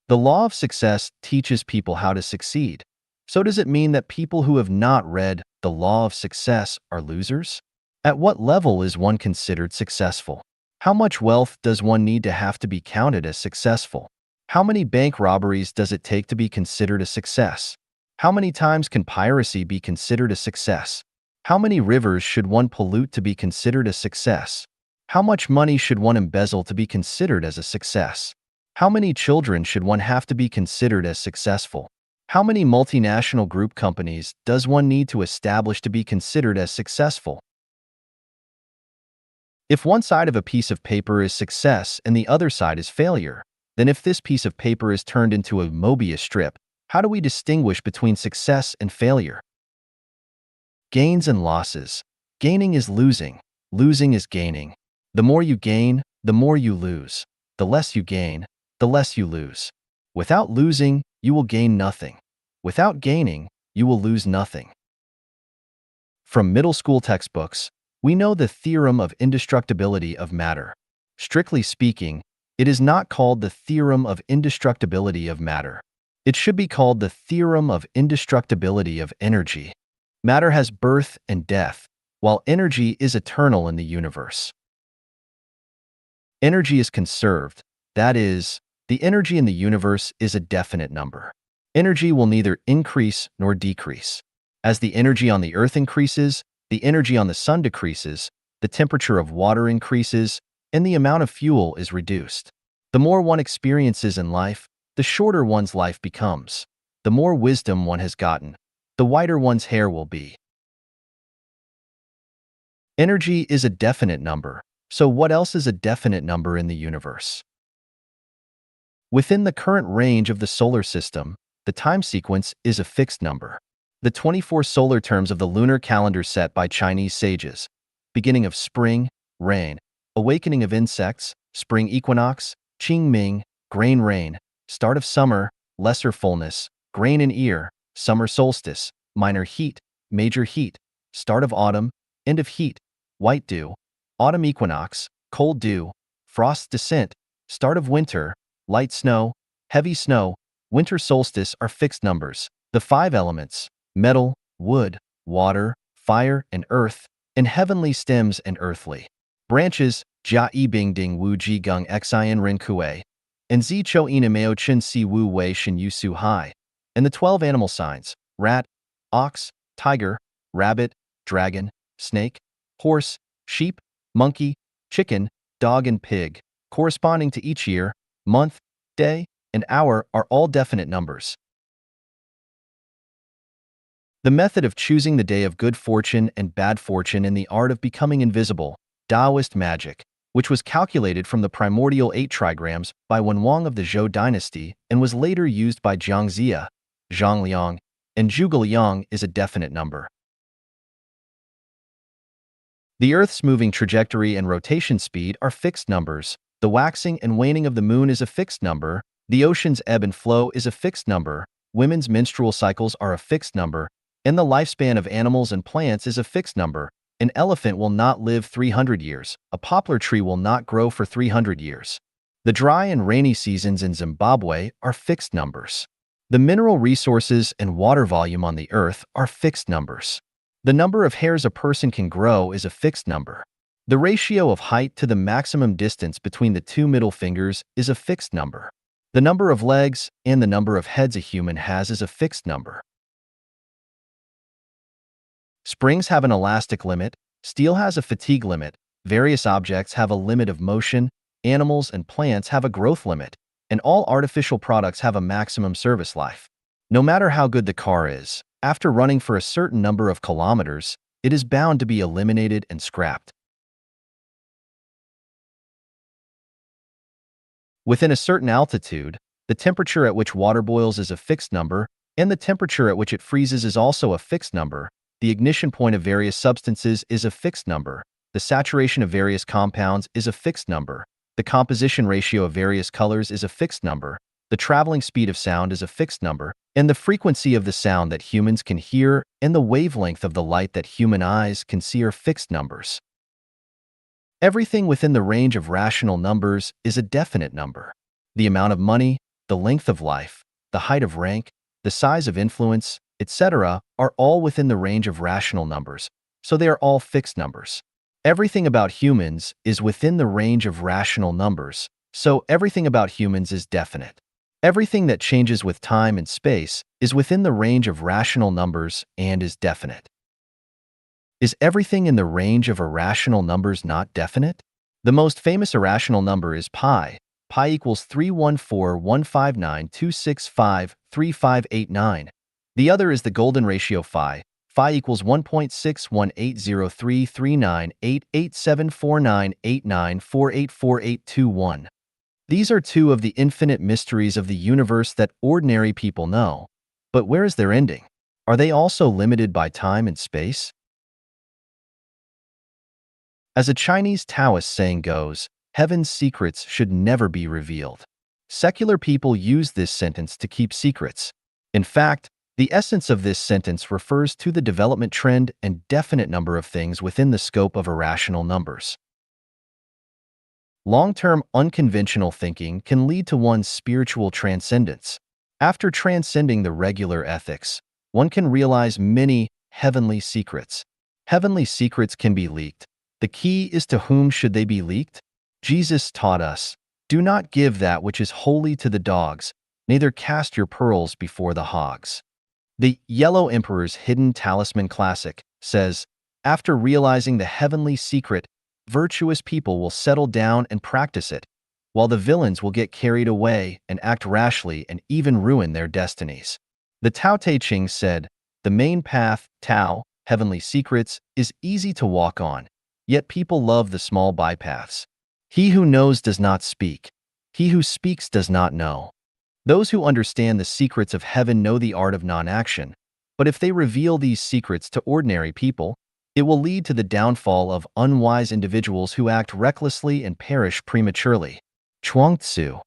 The law of success teaches people how to succeed. So does it mean that people who have not read The Law of Success are losers? At what level is one considered successful? How much wealth does one need to have to be counted as successful? How many bank robberies does it take to be considered a success? How many times can piracy be considered a success? How many rivers should one pollute to be considered a success? How much money should one embezzle to be considered as a success? How many children should one have to be considered as successful? How many multinational group companies does one need to establish to be considered as successful? If one side of a piece of paper is success and the other side is failure, then if this piece of paper is turned into a Mobius strip, how do we distinguish between success and failure? Gains and losses. Gaining is losing. Losing is gaining. The more you gain, the more you lose. The less you gain, the less you lose. Without losing, you will gain nothing. Without gaining, you will lose nothing. From middle school textbooks, we know the theorem of indestructibility of matter. Strictly speaking, it is not called the theorem of indestructibility of matter. It should be called the theorem of indestructibility of energy. Matter has birth and death, while energy is eternal in the universe. Energy is conserved, that is, the energy in the universe is a definite number. Energy will neither increase nor decrease. As the energy on the Earth increases, the energy on the Sun decreases, the temperature of water increases, and the amount of fuel is reduced. The more one experiences in life, the shorter one's life becomes. The more wisdom one has gotten, the whiter one's hair will be. Energy is a definite number, so what else is a definite number in the universe? Within the current range of the solar system, the time sequence is a fixed number. The 24 solar terms of the lunar calendar set by Chinese sages, beginning of spring, rain, awakening of insects, spring equinox, Qingming, grain rain, start of summer, lesser fullness, grain in ear, summer solstice, minor heat, major heat, start of autumn, end of heat, white dew, autumn equinox, cold dew, frost's descent, start of winter, light snow, heavy snow, winter solstice are fixed numbers. The 5 elements, metal, wood, water, fire, and earth, and heavenly stems and earthly branches, Jia yi bing ding wu ji gung xian ren kue, and zi cho ina meo chen si wu wei shin yu su hai, and the 12 animal signs, rat, ox, tiger, rabbit, dragon, snake, horse, sheep, monkey, chicken, dog, and pig, corresponding to each year, month, day, and hour are all definite numbers. The method of choosing the day of good fortune and bad fortune and the art of becoming invisible, Taoist magic, which was calculated from the primordial 8 trigrams by Wenwang of the Zhou dynasty and was later used by Jiang Zia, Zhang Liang, and Zhuge Liang, is a definite number. The Earth's moving trajectory and rotation speed are fixed numbers. The waxing and waning of the moon is a fixed number. The ocean's ebb and flow is a fixed number. Women's menstrual cycles are a fixed number. And the lifespan of animals and plants is a fixed number. An elephant will not live 300 years. A poplar tree will not grow for 300 years. The dry and rainy seasons in Zimbabwe are fixed numbers. The mineral resources and water volume on the Earth are fixed numbers. The number of hairs a person can grow is a fixed number. The ratio of height to the maximum distance between the 2 middle fingers is a fixed number. The number of legs and the number of heads a human has is a fixed number. Springs have an elastic limit, steel has a fatigue limit, various objects have a limit of motion, animals and plants have a growth limit, and all artificial products have a maximum service life. No matter how good the car is, after running for a certain number of kilometers, it is bound to be eliminated and scrapped. Within a certain altitude, the temperature at which water boils is a fixed number, and the temperature at which it freezes is also a fixed number. The ignition point of various substances is a fixed number. The saturation of various compounds is a fixed number. The composition ratio of various colors is a fixed number. The traveling speed of sound is a fixed number, and the frequency of the sound that humans can hear and the wavelength of the light that human eyes can see are fixed numbers. Everything within the range of rational numbers is a definite number. The amount of money, the length of life, the height of rank, the size of influence, etc., are all within the range of rational numbers, so they are all fixed numbers. Everything about humans is within the range of rational numbers, so everything about humans is definite. Everything that changes with time and space is within the range of rational numbers and is definite. Is everything in the range of irrational numbers not definite? The most famous irrational number is pi. Pi equals 314,159,265,3589. The other is the golden ratio phi. Phi equals 1.61803398874989484821. These are 2 of the infinite mysteries of the universe that ordinary people know. But where is their ending? Are they also limited by time and space? As a Chinese Taoist saying goes, heaven's secrets should never be revealed. Secular people use this sentence to keep secrets. In fact, the essence of this sentence refers to the development trend and definite number of things within the scope of irrational numbers. Long-term unconventional thinking can lead to one's spiritual transcendence. After transcending the regular ethics, one can realize many heavenly secrets. Heavenly secrets can be leaked. The key is to whom should they be leaked? Jesus taught us, "Do not give that which is holy to the dogs, neither cast your pearls before the hogs." The Yellow Emperor's Hidden Talisman Classic says, after realizing the heavenly secret, virtuous people will settle down and practice it, while the villains will get carried away and act rashly and even ruin their destinies. The Tao Te Ching said, the main path, Tao, heavenly secrets, is easy to walk on, yet people love the small bypaths. He who knows does not speak. He who speaks does not know. Those who understand the secrets of heaven know the art of non-action, but if they reveal these secrets to ordinary people, it will lead to the downfall of unwise individuals who act recklessly and perish prematurely. Chuang-Tzu.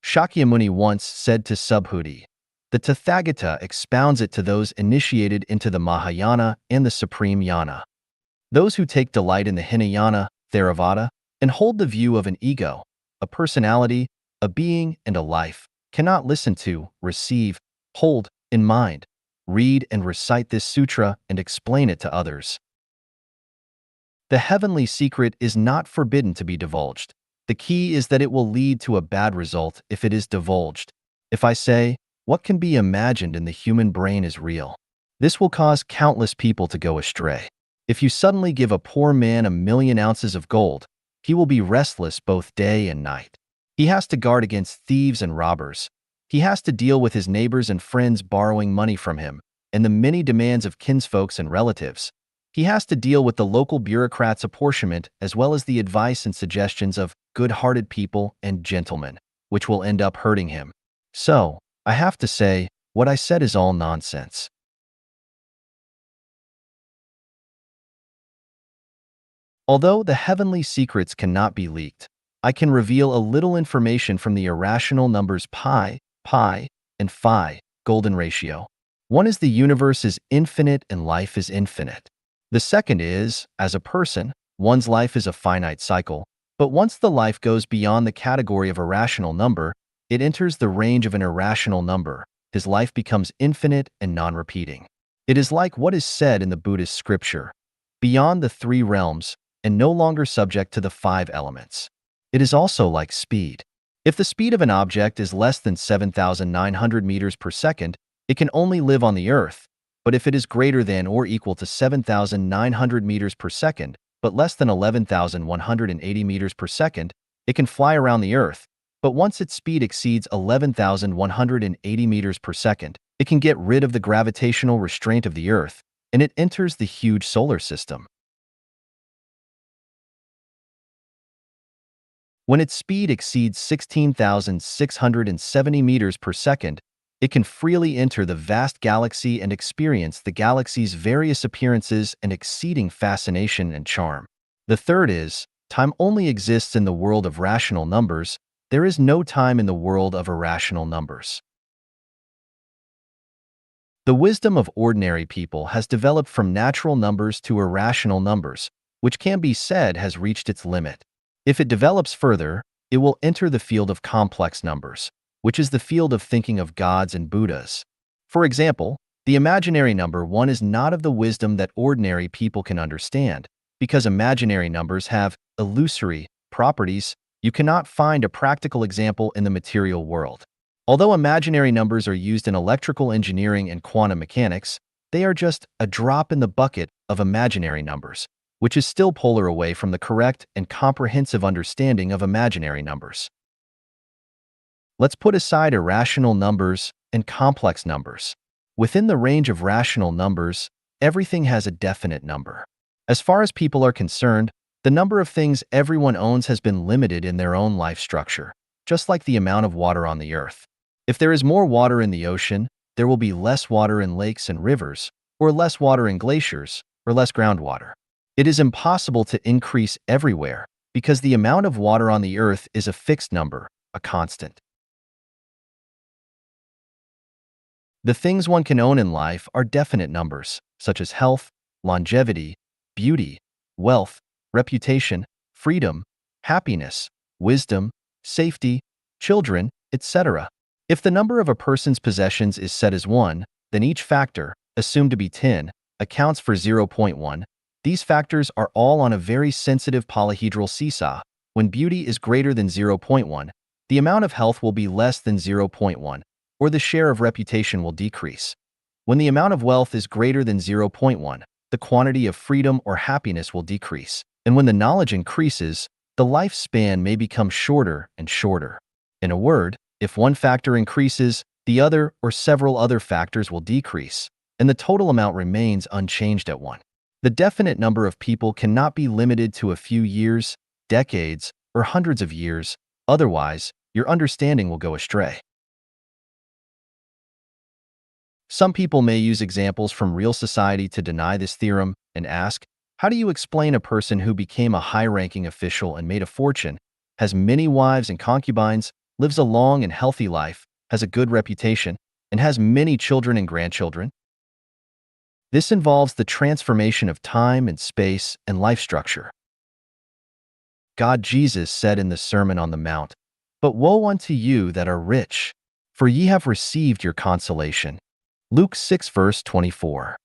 Shakyamuni once said to Subhuti, the Tathagata expounds it to those initiated into the Mahayana and the Supreme Yana. Those who take delight in the Hinayana, Theravada, and hold the view of an ego, a personality, a being, and a life, cannot listen to, receive, hold in mind, read and recite this sutra and explain it to others. The heavenly secret is not forbidden to be divulged. The key is that it will lead to a bad result if it is divulged. If I say, what can be imagined in the human brain is real, this will cause countless people to go astray. If you suddenly give a poor man 1,000,000 ounces of gold, he will be restless both day and night. He has to guard against thieves and robbers. He has to deal with his neighbors and friends borrowing money from him, and the many demands of kinsfolks and relatives. He has to deal with the local bureaucrats' apportionment as well as the advice and suggestions of good-hearted people and gentlemen, which will end up hurting him. So, I have to say, what I said is all nonsense. Although the heavenly secrets cannot be leaked, I can reveal a little information from the irrational numbers pi, and phi, golden ratio. One is the universe is infinite and life is infinite. The second is, as a person, one's life is a finite cycle, but once the life goes beyond the category of a rational number, it enters the range of an irrational number. His life becomes infinite and non-repeating. It is like what is said in the Buddhist scripture, beyond the 3 realms and no longer subject to the 5 elements. It is also like speed. If the speed of an object is less than 7,900 meters per second, it can only live on the earth. But if it is greater than or equal to 7,900 meters per second, but less than 11,180 meters per second, it can fly around the earth. But once its speed exceeds 11,180 meters per second, it can get rid of the gravitational restraint of the earth, and it enters the huge solar system. When its speed exceeds 16,670 meters per second, it can freely enter the vast galaxy and experience the galaxy's various appearances and exceeding fascination and charm. The third is, time only exists in the world of rational numbers. There is no time in the world of irrational numbers. The wisdom of ordinary people has developed from natural numbers to irrational numbers, which can be said has reached its limit. If it develops further, it will enter the field of complex numbers, which is the field of thinking of gods and Buddhas. For example, the imaginary number 1 is not of the wisdom that ordinary people can understand, because imaginary numbers have illusory properties. You cannot find a practical example in the material world. Although imaginary numbers are used in electrical engineering and quantum mechanics, they are just a drop in the bucket of imaginary numbers, which is still polar away from the correct and comprehensive understanding of imaginary numbers. Let's put aside irrational numbers and complex numbers. Within the range of rational numbers, everything has a definite number. As far as people are concerned, the number of things everyone owns has been limited in their own life structure, just like the amount of water on the earth. If there is more water in the ocean, there will be less water in lakes and rivers, or less water in glaciers, or less groundwater. It is impossible to increase everywhere because the amount of water on the earth is a fixed number, a constant. The things one can own in life are definite numbers, such as health, longevity, beauty, wealth, reputation, freedom, happiness, wisdom, safety, children, etc. If the number of a person's possessions is set as 1, then each factor, assumed to be 10, accounts for 0.1. These factors are all on a very sensitive polyhedral seesaw. When beauty is greater than 0.1, the amount of health will be less than 0.1, or the share of reputation will decrease. When the amount of wealth is greater than 0.1, the quantity of freedom or happiness will decrease. And when the knowledge increases, the lifespan may become shorter and shorter. In a word, if one factor increases, the other or several other factors will decrease, and the total amount remains unchanged at 1. The definite number of people cannot be limited to a few years, decades, or hundreds of years. Otherwise, your understanding will go astray. Some people may use examples from real society to deny this theorem and ask, how do you explain a person who became a high-ranking official and made a fortune, has many wives and concubines, lives a long and healthy life, has a good reputation, and has many children and grandchildren? This involves the transformation of time and space and life structure. God Jesus said in the Sermon on the Mount, "But woe unto you that are rich, for ye have received your consolation." Luke 6 verse 24.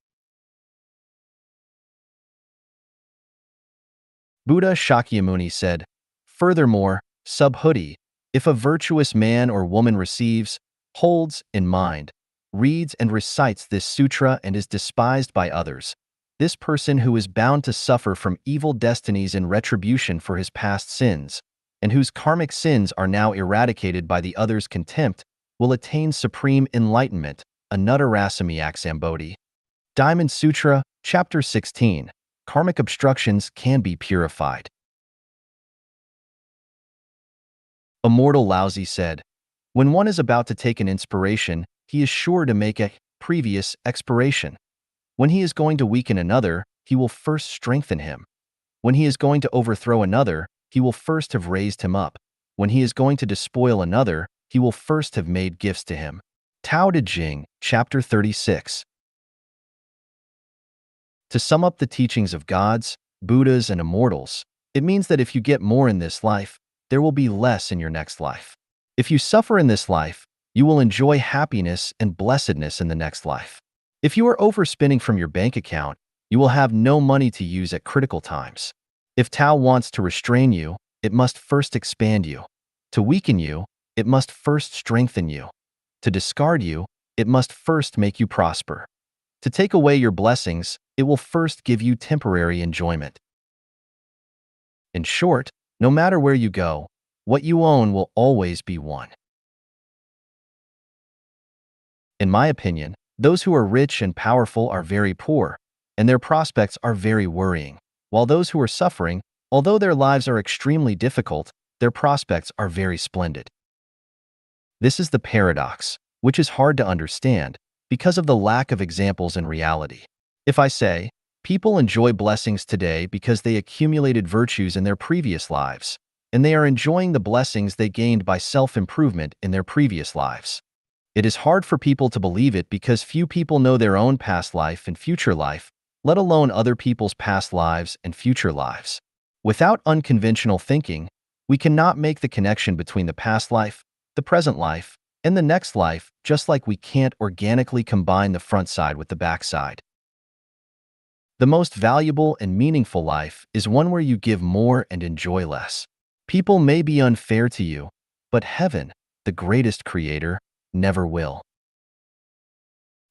Buddha Shakyamuni said, "Furthermore, Subhuti, if a virtuous man or woman receives, holds in mind, reads and recites this sutra and is despised by others, this person who is bound to suffer from evil destinies in retribution for his past sins, and whose karmic sins are now eradicated by the other's contempt, will attain supreme enlightenment." Anuttarasami Aksambodhi. Diamond Sutra, Chapter 16. Karmic obstructions can be purified. Immortal Laozi said, "When one is about to take an inspiration, he is sure to make a previous expiration. When he is going to weaken another, he will first strengthen him. When he is going to overthrow another, he will first have raised him up. When he is going to despoil another, he will first have made gifts to him." Tao Te Ching, Chapter 36. To sum up the teachings of gods, Buddhas, and immortals, it means that if you get more in this life, there will be less in your next life. If you suffer in this life, you will enjoy happiness and blessedness in the next life. If you are overspending from your bank account, you will have no money to use at critical times. If Tao wants to restrain you, it must first expand you. To weaken you, it must first strengthen you. To discard you, it must first make you prosper. To take away your blessings, it will first give you temporary enjoyment. In short, no matter where you go, what you own will always be one. In my opinion, those who are rich and powerful are very poor, and their prospects are very worrying, while those who are suffering, although their lives are extremely difficult, their prospects are very splendid. This is the paradox, which is hard to understand because of the lack of examples in reality. If I say, people enjoy blessings today because they accumulated virtues in their previous lives, and they are enjoying the blessings they gained by self-improvement in their previous lives. It is hard for people to believe it because few people know their own past life and future life, let alone other people's past lives and future lives. Without unconventional thinking, we cannot make the connection between the past life, the present life, and the next life, just like we can't organically combine the front side with the back side. The most valuable and meaningful life is one where you give more and enjoy less. People may be unfair to you, but heaven, the greatest creator, never will.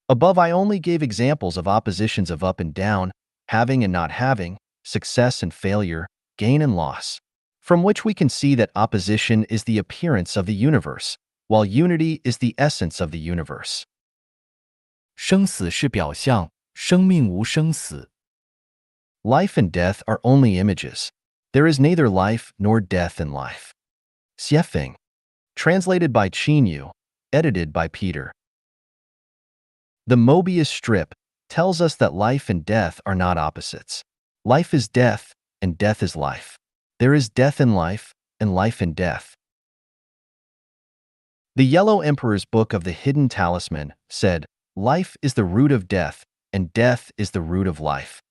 Above, I only gave examples of oppositions of up and down, having and not having, success and failure, gain and loss, from which we can see that opposition is the appearance of the universe, while unity is the essence of the universe. 生死是表象，生命无生死。 Life and death are only images. There is neither life nor death in life. Xiefeng. Translated by Qin Yu. Edited by Peter. The Mobius strip tells us that life and death are not opposites. Life is death, and death is life. There is death in life, and life in death. The Yellow Emperor's Book of the Hidden Talisman said, "Life is the root of death, and death is the root of life."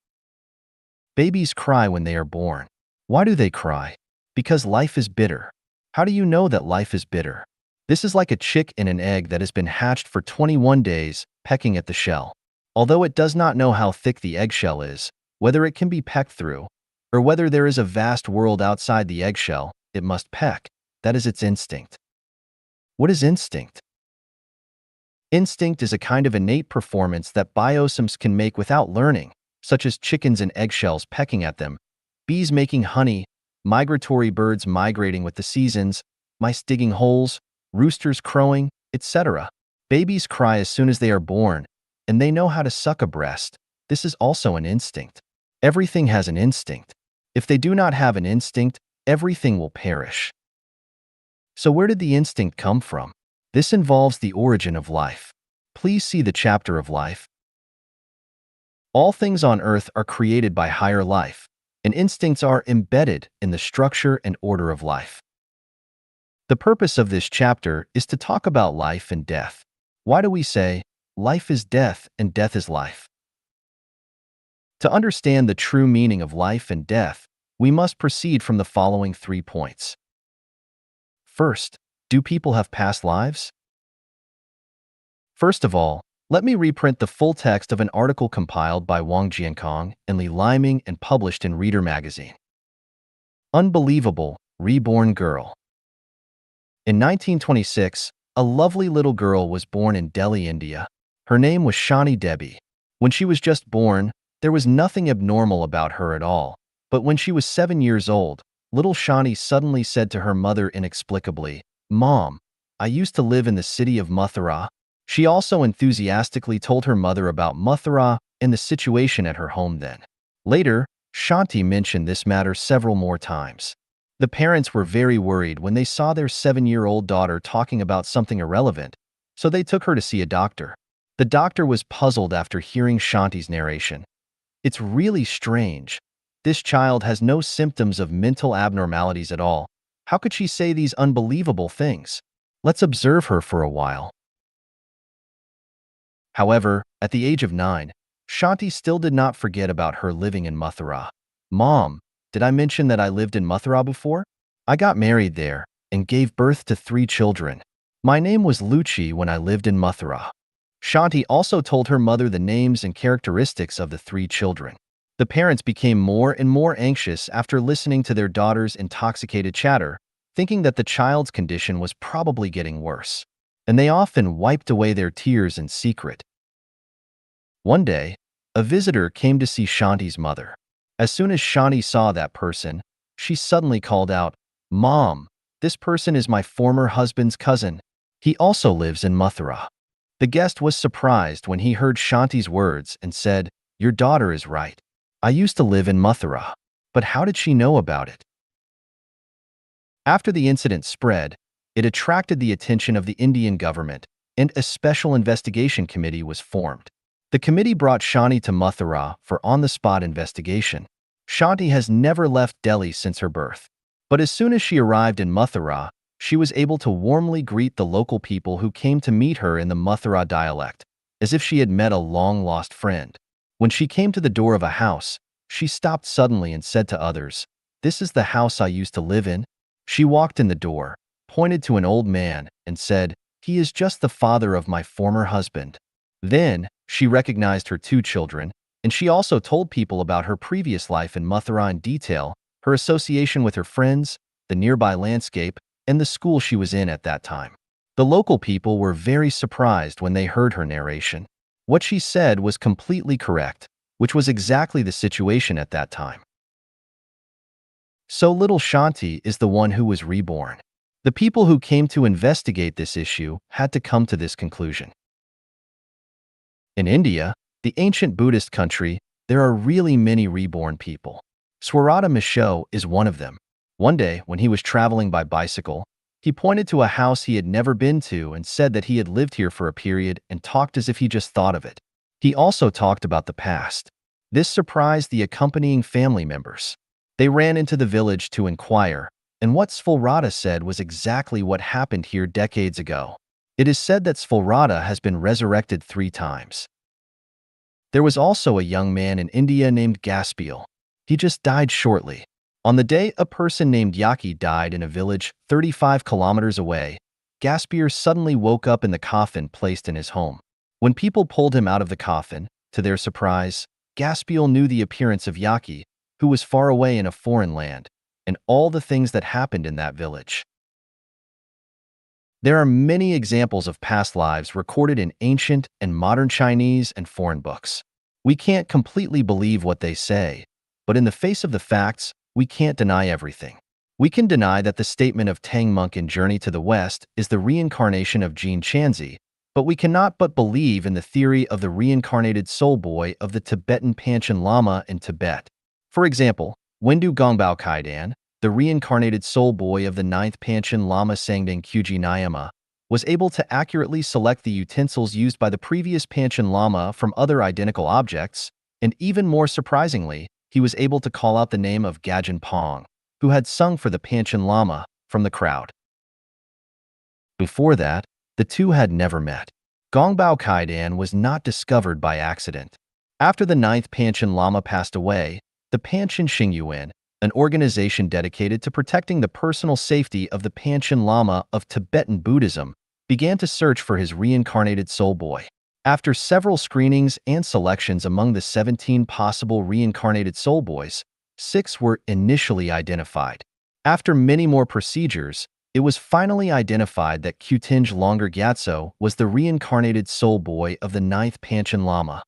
Babies cry when they are born. Why do they cry? Because life is bitter. How do you know that life is bitter? This is like a chick in an egg that has been hatched for 21 days, pecking at the shell. Although it does not know how thick the eggshell is, whether it can be pecked through, or whether there is a vast world outside the eggshell, it must peck. That is its instinct. What is instinct? Instinct is a kind of innate performance that biosomes can make without learning, such as chickens and eggshells pecking at them, bees making honey, migratory birds migrating with the seasons, mice digging holes, roosters crowing, etc. Babies cry as soon as they are born, and they know how to suck a breast. This is also an instinct. Everything has an instinct. If they do not have an instinct, everything will perish. So where did the instinct come from? This involves the origin of life. Please see the chapter of life. All things on earth are created by higher life, and instincts are embedded in the structure and order of life. The purpose of this chapter is to talk about life and death. Why do we say, life is death and death is life? To understand the true meaning of life and death, we must proceed from the following 3 points. First, do people have past lives? First of all, let me reprint the full text of an article compiled by Wang Jiankong and Li Liming and published in Reader magazine. Unbelievable, reborn girl. In 1926, a lovely little girl was born in Delhi, India. Her name was Shani Devi. When she was just born, there was nothing abnormal about her at all. But when she was 7 years old, little Shani suddenly said to her mother inexplicably, "Mom, I used to live in the city of Mathura." She also enthusiastically told her mother about Mathura and the situation at her home then. Later, Shanti mentioned this matter several more times. The parents were very worried when they saw their 7-year-old daughter talking about something irrelevant, so they took her to see a doctor. The doctor was puzzled after hearing Shanti's narration. "It's really strange. This child has no symptoms of mental abnormalities at all. How could she say these unbelievable things? Let's observe her for a while." However, at the age of 9, Shanti still did not forget about her living in Mathura. "Mom, did I mention that I lived in Mathura before? I got married there and gave birth to 3 children. My name was Luchi when I lived in Mathura." Shanti also told her mother the names and characteristics of the 3 children. The parents became more and more anxious after listening to their daughter's intoxicated chatter, thinking that the child's condition was probably getting worse. And they often wiped away their tears in secret. One day, a visitor came to see Shanti's mother. As soon as Shanti saw that person, she suddenly called out, "Mom, this person is my former husband's cousin. He also lives in Mathura." The guest was surprised when he heard Shanti's words and said, "Your daughter is right. I used to live in Mathura. But how did she know about it?" After the incident spread, it attracted the attention of the Indian government, and a special investigation committee was formed. The committee brought Shanti to Mathura for on-the-spot investigation. Shanti has never left Delhi since her birth. But as soon as she arrived in Mathura, she was able to warmly greet the local people who came to meet her in the Mathura dialect, as if she had met a long-lost friend. When she came to the door of a house, she stopped suddenly and said to others, "This is the house I used to live in." She walked in the door, pointed to an old man, and said, "He is just the father of my former husband." Then, she recognized her 2 children, and she also told people about her previous life in Mathura in detail, her association with her friends, the nearby landscape, and the school she was in at that time. The local people were very surprised when they heard her narration. What she said was completely correct, which was exactly the situation at that time. So little Shanti is the one who was reborn. The people who came to investigate this issue had to come to this conclusion. In India, the ancient Buddhist country, there are really many reborn people. Swarata Misho is one of them. One day, when he was traveling by bicycle, he pointed to a house he had never been to and said that he had lived here for a period and talked as if he just thought of it. He also talked about the past. This surprised the accompanying family members. They ran into the village to inquire, and what Swarata said was exactly what happened here decades ago. It is said that Swarata has been resurrected 3 times. There was also a young man in India named Gaspiel. He just died shortly. On the day a person named Yaki died in a village 35 kilometers away, Gaspier suddenly woke up in the coffin placed in his home. When people pulled him out of the coffin, to their surprise, Gaspiel knew the appearance of Yaki, who was far away in a foreign land, and all the things that happened in that village. There are many examples of past lives recorded in ancient and modern Chinese and foreign books. We can't completely believe what they say, but in the face of the facts, we can't deny everything. We can deny that the statement of Tang Monk in Journey to the West is the reincarnation of Jean Chanzi, but we cannot but believe in the theory of the reincarnated soul boy of the Tibetan Panchen Lama in Tibet. For example, Wendu Gongbao Kaidan, the reincarnated soul boy of the 9th Panchen Lama Sangdang Kyuji Nyama, was able to accurately select the utensils used by the previous Panchen Lama from other identical objects, and even more surprisingly, he was able to call out the name of Gajan Pong, who had sung for the Panchen Lama, from the crowd. Before that, the two had never met. Gongbao Kaidan was not discovered by accident. After the ninth Panchen Lama passed away, the Panchen Xingyuan, an organization dedicated to protecting the personal safety of the Panchen Lama of Tibetan Buddhism, began to search for his reincarnated soul boy. After several screenings and selections among the 17 possible reincarnated soul boys, 6 were initially identified. After many more procedures, it was finally identified that Kutinj Longer Gyatso was the reincarnated soul boy of the ninth Panchen Lama.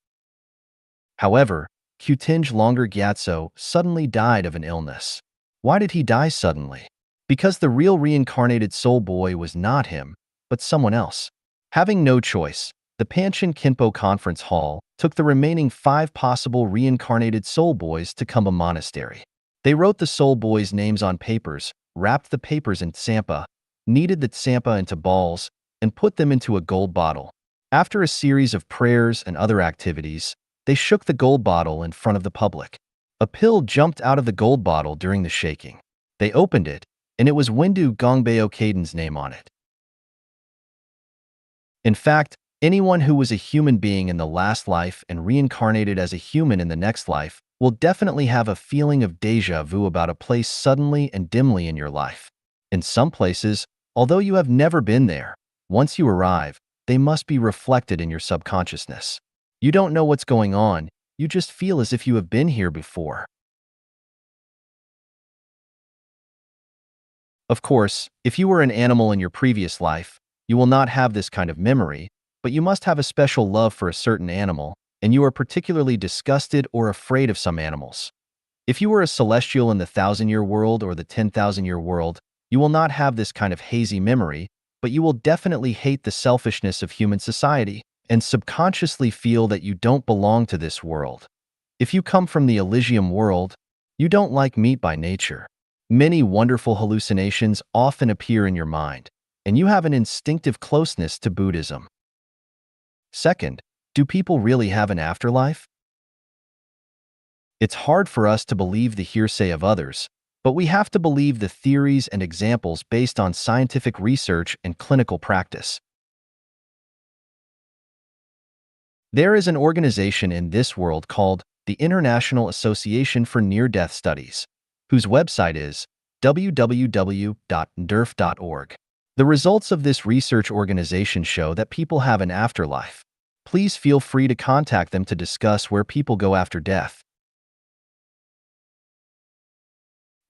However, Kutinj Longer Gyatso suddenly died of an illness. Why did he die suddenly? Because the real reincarnated soul boy was not him, but someone else. Having no choice, the Panchen Kinpo Conference Hall took the remaining 5 possible reincarnated soul boys to Kumbha Monastery. They wrote the soul boys' names on papers, wrapped the papers in tsampa, kneaded the tsampa into balls, and put them into a gold bottle. After a series of prayers and other activities, they shook the gold bottle in front of the public. A pill jumped out of the gold bottle during the shaking. They opened it, and it was Windu Gongbeo Kaiden's name on it. In fact, anyone who was a human being in the last life and reincarnated as a human in the next life will definitely have a feeling of déjà vu about a place suddenly and dimly in your life. In some places, although you have never been there, once you arrive, they must be reflected in your subconsciousness. You don't know what's going on, you just feel as if you have been here before. Of course, if you were an animal in your previous life, you will not have this kind of memory, but you must have a special love for a certain animal, and you are particularly disgusted or afraid of some animals. If you were a celestial in the 1,000-year world or the 10,000-year world, you will not have this kind of hazy memory, but you will definitely hate the selfishness of human society and subconsciously feel that you don't belong to this world. If you come from the Elysium world, you don't like meat by nature. Many wonderful hallucinations often appear in your mind, and you have an instinctive closeness to Buddhism. Second, do people really have an afterlife? It's hard for us to believe the hearsay of others, but we have to believe the theories and examples based on scientific research and clinical practice. There is an organization in this world called the International Association for Near-Death Studies, whose website is www.nderf.org. The results of this research organization show that people have an afterlife. Please feel free to contact them to discuss where people go after death.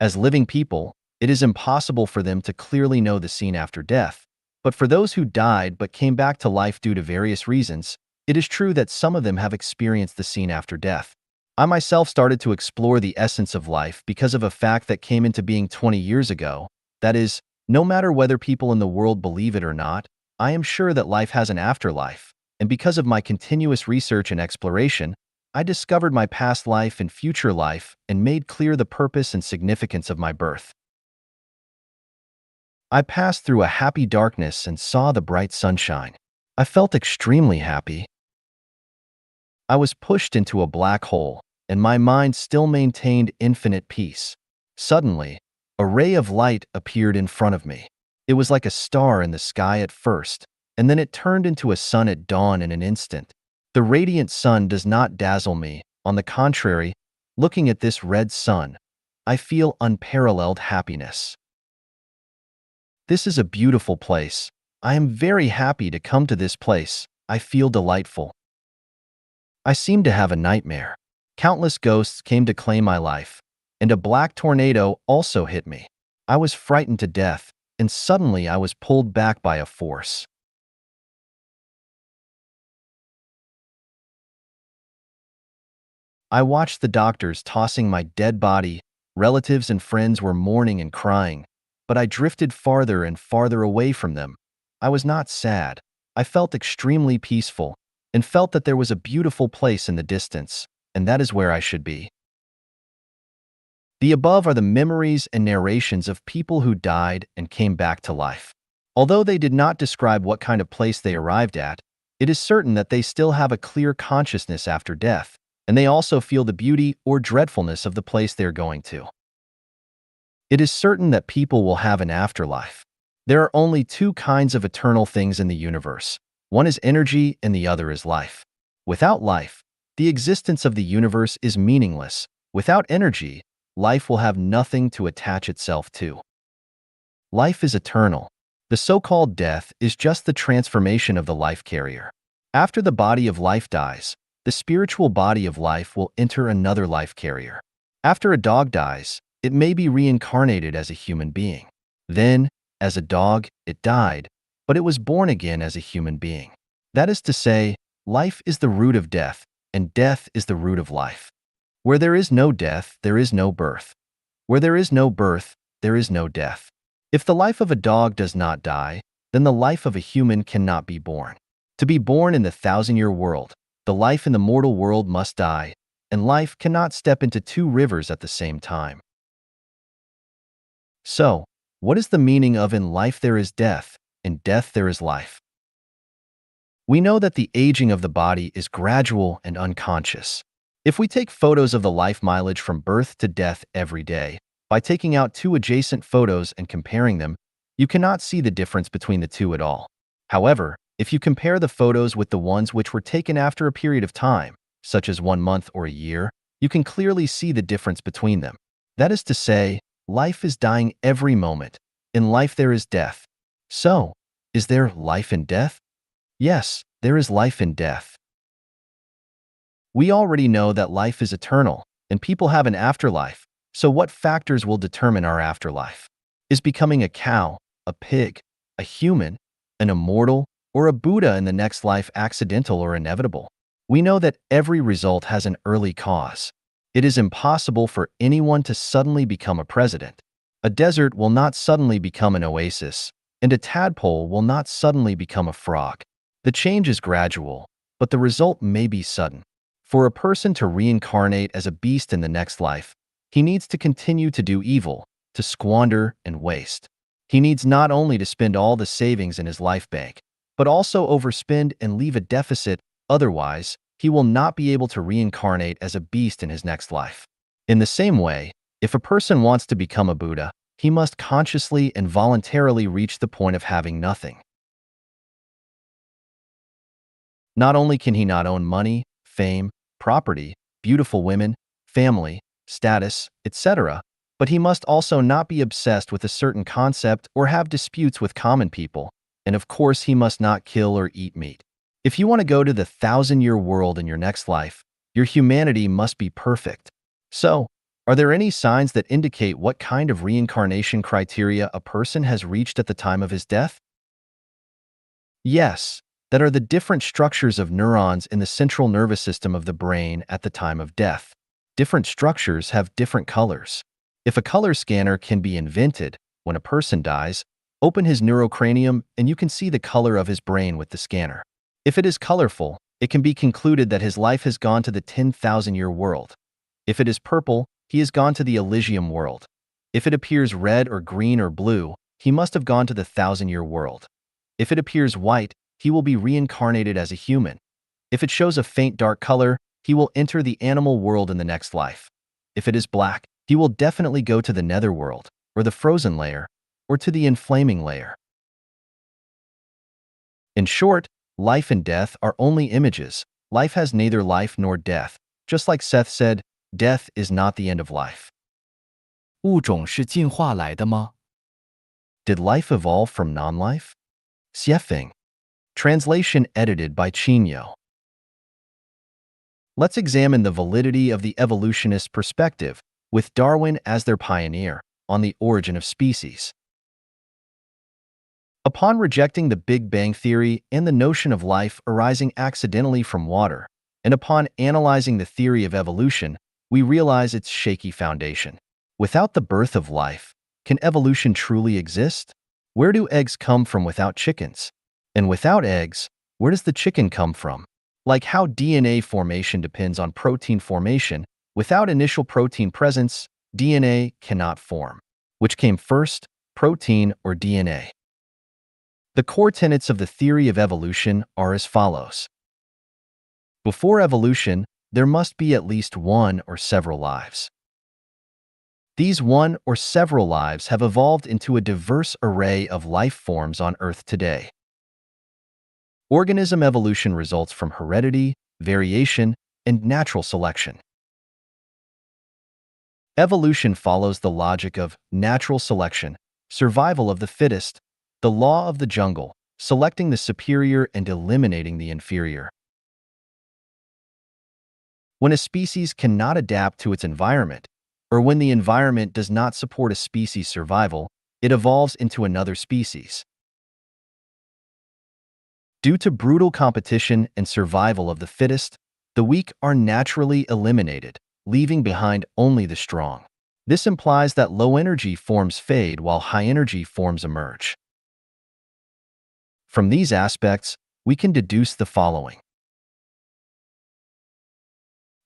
As living people, it is impossible for them to clearly know the scene after death, but for those who died but came back to life due to various reasons, it is true that some of them have experienced the scene after death. I myself started to explore the essence of life because of a fact that came into being 20 years ago. That is, no matter whether people in the world believe it or not, I am sure that life has an afterlife, and because of my continuous research and exploration, I discovered my past life and future life and made clear the purpose and significance of my birth. I passed through a happy darkness and saw the bright sunshine. I felt extremely happy. I was pushed into a black hole, and my mind still maintained infinite peace. Suddenly, a ray of light appeared in front of me. It was like a star in the sky at first, and then it turned into a sun at dawn in an instant. The radiant sun does not dazzle me. On the contrary, looking at this red sun, I feel unparalleled happiness. This is a beautiful place. I am very happy to come to this place. I feel delightful. I seem to have a nightmare. Countless ghosts came to claim my life, and a black tornado also hit me. I was frightened to death, and suddenly I was pulled back by a force. I watched the doctors tossing my dead body. Relatives and friends were mourning and crying, but I drifted farther and farther away from them. I was not sad. I felt extremely peaceful and felt that there was a beautiful place in the distance, and that is where I should be. The above are the memories and narrations of people who died and came back to life. Although they did not describe what kind of place they arrived at, it is certain that they still have a clear consciousness after death, and they also feel the beauty or dreadfulness of the place they are going to. It is certain that people will have an afterlife. There are only 2 kinds of eternal things in the universe. One is energy and the other is life. Without life, The existence of the universe is meaningless. Without energy, life will have nothing to attach itself to. Life is eternal. The so-called death is just the transformation of the life carrier. After the body of life dies, the spiritual body of life will enter another life carrier. After a dog dies, it may be reincarnated as a human being. Then, as a dog, it died, but it was born again as a human being. That is to say, life is the root of death, and death is the root of life. Where there is no death, there is no birth. Where there is no birth, there is no death. If the life of a dog does not die, then the life of a human cannot be born. To be born in the 1,000-year world, the life in the mortal world must die, and life cannot step into two rivers at the same time. So, what is the meaning of "in life there is death, in death there is life"? We know that the aging of the body is gradual and unconscious. If we take photos of the life mileage from birth to death every day, by taking out two adjacent photos and comparing them, you cannot see the difference between the two at all. However, if you compare the photos with the ones which were taken after a period of time, such as 1 month or a year, you can clearly see the difference between them. That is to say, life is dying every moment. In life there is death. So, is there life in death? Yes, there is life in death. We already know that life is eternal, and people have an afterlife. So what factors will determine our afterlife? Is becoming a cow, a pig, a human, an immortal, or a Buddha in the next life accidental or inevitable? We know that every result has an early cause. It is impossible for anyone to suddenly become a president. A desert will not suddenly become an oasis, and a tadpole will not suddenly become a frog. The change is gradual, but the result may be sudden. For a person to reincarnate as a beast in the next life, he needs to continue to do evil, to squander and waste. He needs not only to spend all the savings in his life bank, but also overspend and leave a deficit. Otherwise, he will not be able to reincarnate as a beast in his next life. In the same way, if a person wants to become a Buddha, he must consciously and voluntarily reach the point of having nothing. Not only can he not own money, fame, property, beautiful women, family, status, etc., but he must also not be obsessed with a certain concept or have disputes with common people, and of course he must not kill or eat meat. If you want to go to the 1,000-year world in your next life, your humanity must be perfect. So, are there any signs that indicate what kind of reincarnation criteria a person has reached at the time of his death? Yes, that are the different structures of neurons in the central nervous system of the brain at the time of death. Different structures have different colors. If a color scanner can be invented, when a person dies, open his neurocranium and you can see the color of his brain with the scanner. If it is colorful, it can be concluded that his life has gone to the 10,000-year world. If it is purple, he has gone to the Elysium world. If it appears red or green or blue, he must have gone to the 1,000-year world. If it appears white, he will be reincarnated as a human. If it shows a faint dark color, he will enter the animal world in the next life. If it is black, he will definitely go to the netherworld, or the frozen layer, or to the inflaming layer. In short, life and death are only images. Life has neither life nor death. Just like Seth said, death is not the end of life. 物种是进化来的吗？ Did life evolve from non-life? Xiefeng. Translation edited by Qinyo. Let's examine the validity of the evolutionist perspective, with Darwin as their pioneer, on the origin of species. Upon rejecting the Big Bang theory and the notion of life arising accidentally from water, and upon analyzing the theory of evolution, we realize its shaky foundation. Without the birth of life, can evolution truly exist? Where do eggs come from without chickens? And without eggs, where does the chicken come from? Like how DNA formation depends on protein formation, without initial protein presence, DNA cannot form. Which came first, protein or DNA? The core tenets of the theory of evolution are as follows. Before evolution, there must be at least one or several lives. These one or several lives have evolved into a diverse array of life forms on Earth today. Organism evolution results from heredity, variation, and natural selection. Evolution follows the logic of natural selection, survival of the fittest, the law of the jungle, selecting the superior and eliminating the inferior. When a species cannot adapt to its environment, or when the environment does not support a species' survival, it evolves into another species. Due to brutal competition and survival of the fittest, the weak are naturally eliminated, leaving behind only the strong. This implies that low-energy forms fade while high-energy forms emerge. From these aspects, we can deduce the following.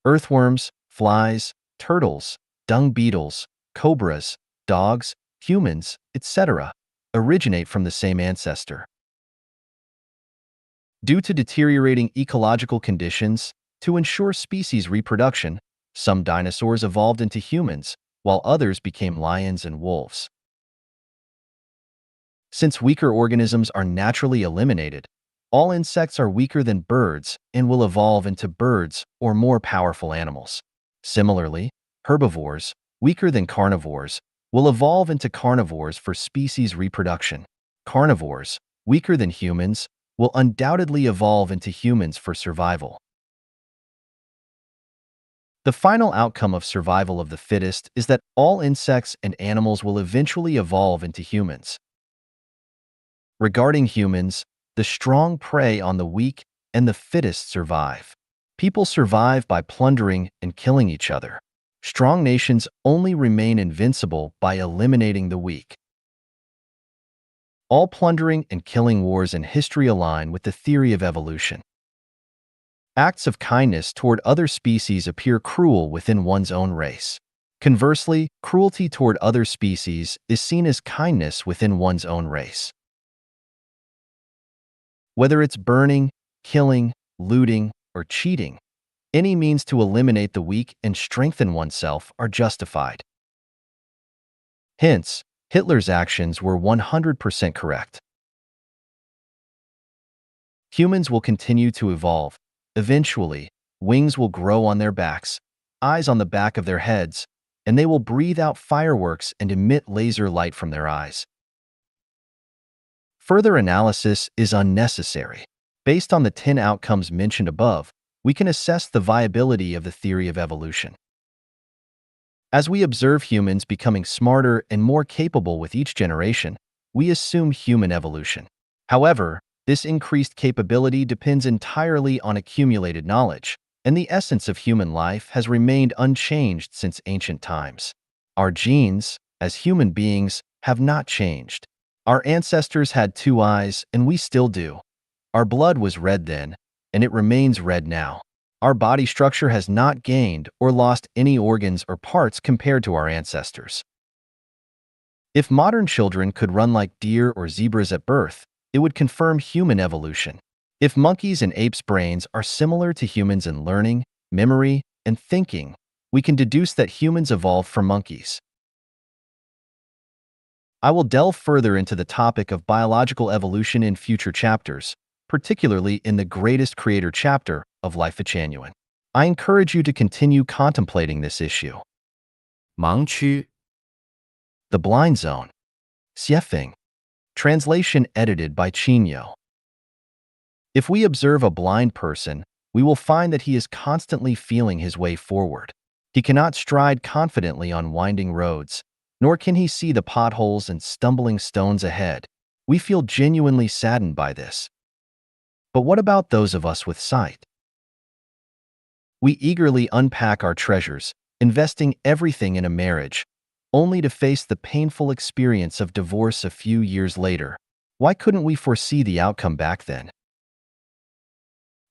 Earthworms, flies, turtles, dung beetles, cobras, dogs, humans, etc., originate from the same ancestor. Due to deteriorating ecological conditions, to ensure species reproduction, some dinosaurs evolved into humans, while others became lions and wolves. Since weaker organisms are naturally eliminated, all insects are weaker than birds and will evolve into birds or more powerful animals. Similarly, herbivores, weaker than carnivores, will evolve into carnivores for species reproduction. Carnivores, weaker than humans, will undoubtedly evolve into humans for survival. The final outcome of survival of the fittest is that all insects and animals will eventually evolve into humans. Regarding humans, the strong prey on the weak and the fittest survive. People survive by plundering and killing each other. Strong nations only remain invincible by eliminating the weak. All plundering and killing wars in history align with the theory of evolution. Acts of kindness toward other species appear cruel within one's own race. Conversely, cruelty toward other species is seen as kindness within one's own race. Whether it's burning, killing, looting, or cheating, any means to eliminate the weak and strengthen oneself are justified. Hence, Hitler's actions were 100% correct. Humans will continue to evolve. Eventually, wings will grow on their backs, eyes on the back of their heads, and they will breathe out fireworks and emit laser light from their eyes. Further analysis is unnecessary. Based on the 10 outcomes mentioned above, we can assess the viability of the theory of evolution. As we observe humans becoming smarter and more capable with each generation, we assume human evolution. However, this increased capability depends entirely on accumulated knowledge, and the essence of human life has remained unchanged since ancient times. Our genes, as human beings, have not changed. Our ancestors had 2 eyes, and we still do. Our blood was red then, and it remains red now. Our body structure has not gained or lost any organs or parts compared to our ancestors. If modern children could run like deer or zebras at birth, it would confirm human evolution. If monkeys and apes' brains are similar to humans in learning, memory, and thinking, we can deduce that humans evolved from monkeys. I will delve further into the topic of biological evolution in future chapters, particularly in the Greatest Creator chapter of Life of Genuine. I encourage you to continue contemplating this issue. 盲区 The Blind Zone. Xiefeng. Translation edited by Chinyo. If we observe a blind person, we will find that he is constantly feeling his way forward. He cannot stride confidently on winding roads, nor can he see the potholes and stumbling stones ahead. We feel genuinely saddened by this. But what about those of us with sight? We eagerly unpack our treasures, investing everything in a marriage, only to face the painful experience of divorce a few years later. Why couldn't we foresee the outcome back then?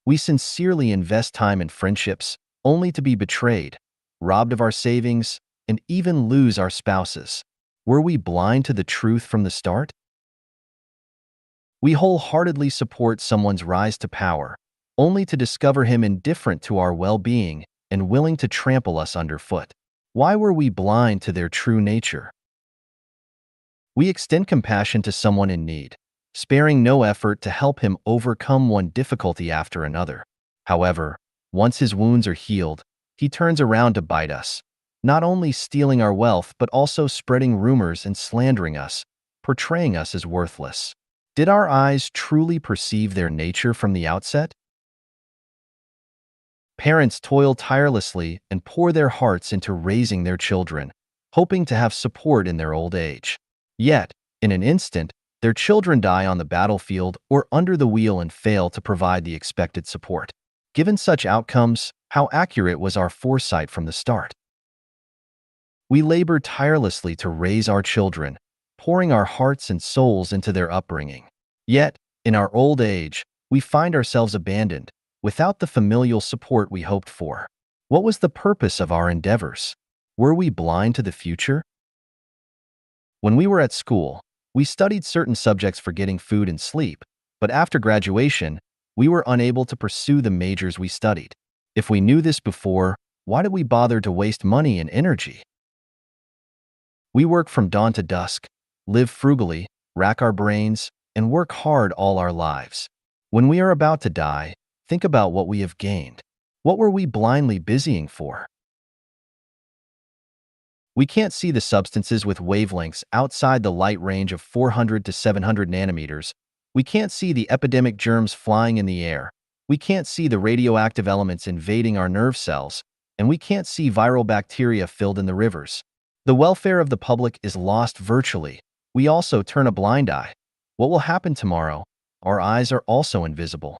We sincerely invest time in friendships, only to be betrayed, robbed of our savings, and even lose our spouses. Were we blind to the truth from the start? We wholeheartedly support someone's rise to power, only to discover him indifferent to our well-being and willing to trample us underfoot. Why were we blind to their true nature? We extend compassion to someone in need, sparing no effort to help him overcome one difficulty after another. However, Once his wounds are healed, he turns around to bite us, not only stealing our wealth but also spreading rumors and slandering us, portraying us as worthless. Did our eyes truly perceive their nature from the outset? Parents toil tirelessly and pour their hearts into raising their children, hoping to have support in their old age. Yet, in an instant, their children die on the battlefield or under the wheel and fail to provide the expected support. Given such outcomes, how accurate was our foresight from the start? We labor tirelessly to raise our children, pouring our hearts and souls into their upbringing. Yet, in our old age, we find ourselves abandoned, without the familial support we hoped for. What was the purpose of our endeavors? Were we blind to the future? When we were at school, we studied certain subjects for getting food and sleep, but after graduation, we were unable to pursue the majors we studied. If we knew this before, why did we bother to waste money and energy? We work from dawn to dusk, live frugally, rack our brains, and work hard all our lives. When we are about to die, think about what we have gained. What were we blindly busying for? We can't see the substances with wavelengths outside the light range of 400 to 700 nanometers. We can't see the epidemic germs flying in the air. We can't see the radioactive elements invading our nerve cells, and we can't see viral bacteria filled in the rivers. The welfare of the public is lost virtually. We also turn a blind eye. What will happen tomorrow? Our eyes are also invisible.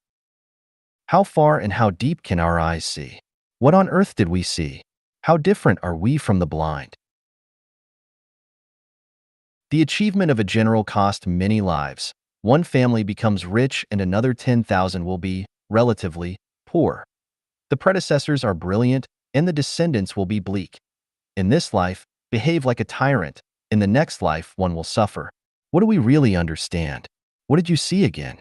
How far and how deep can our eyes see? What on earth did we see? How different are we from the blind? The achievement of a general cost many lives. One family becomes rich and another 10,000 will be, relatively, poor. The predecessors are brilliant and the descendants will be bleak. In this life, behave like a tyrant. In the next life, one will suffer. What do we really understand? What did you see again?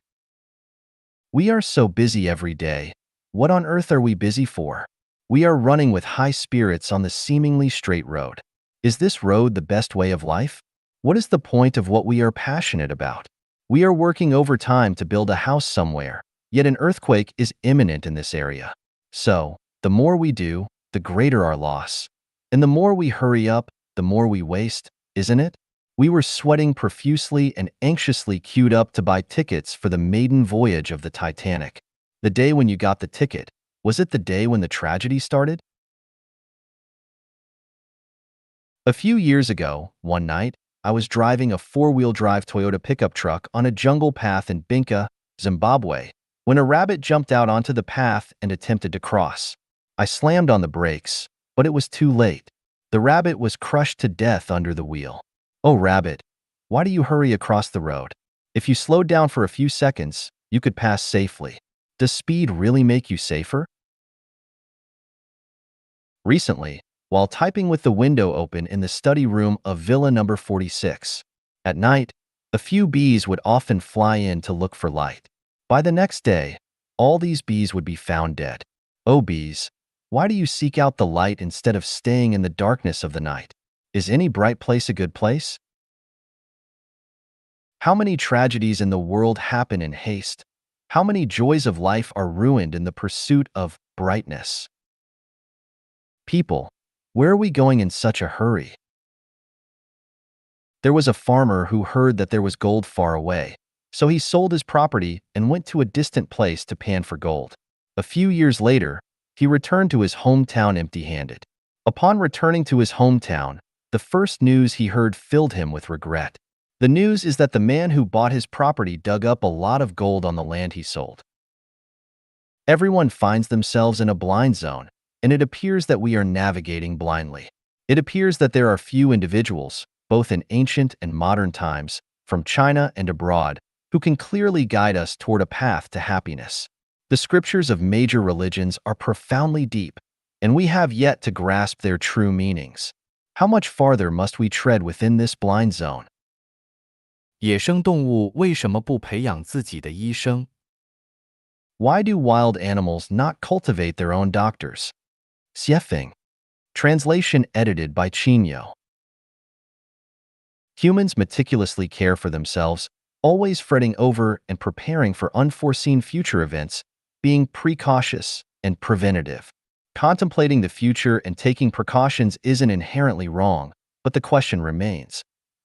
We are so busy every day. What on earth are we busy for? We are running with high spirits on the seemingly straight road. Is this road the best way of life? What is the point of what we are passionate about? We are working overtime to build a house somewhere, yet an earthquake is imminent in this area. So, the more we do, the greater our loss. And the more we hurry up, the more we waste, isn't it? We were sweating profusely and anxiously queued up to buy tickets for the maiden voyage of the Titanic. The day when you got the ticket, was it the day when the tragedy started? A few years ago, one night, I was driving a four-wheel drive Toyota pickup truck on a jungle path in Binka, Zimbabwe, when a rabbit jumped out onto the path and attempted to cross. I slammed on the brakes, but it was too late. The rabbit was crushed to death under the wheel. Oh, rabbit, why do you hurry across the road? If you slowed down for a few seconds, you could pass safely. Does speed really make you safer? Recently, while typing with the window open in the study room of Villa number 46, at night, a few bees would often fly in to look for light. By the next day, all these bees would be found dead. Oh, bees, why do you seek out the light instead of staying in the darkness of the night? Is any bright place a good place? How many tragedies in the world happen in haste? How many joys of life are ruined in the pursuit of brightness? People, where are we going in such a hurry? There was a farmer who heard that there was gold far away, so he sold his property and went to a distant place to pan for gold. A few years later, he returned to his hometown empty-handed. Upon returning to his hometown, the first news he heard filled him with regret. The news is that the man who bought his property dug up a lot of gold on the land he sold. Everyone finds themselves in a blind zone, and it appears that we are navigating blindly. It appears that there are few individuals, both in ancient and modern times, from China and abroad, who can clearly guide us toward a path to happiness. The scriptures of major religions are profoundly deep, and we have yet to grasp their true meanings. How much farther must we tread within this blind zone? 野生动物为什么不培养自己的医生？ Why do wild animals not cultivate their own doctors? Xiefeng. Translation edited by Qinyo. Humans meticulously care for themselves, always fretting over and preparing for unforeseen future events, being precautious, and preventative. Contemplating the future and taking precautions isn't inherently wrong, but the question remains.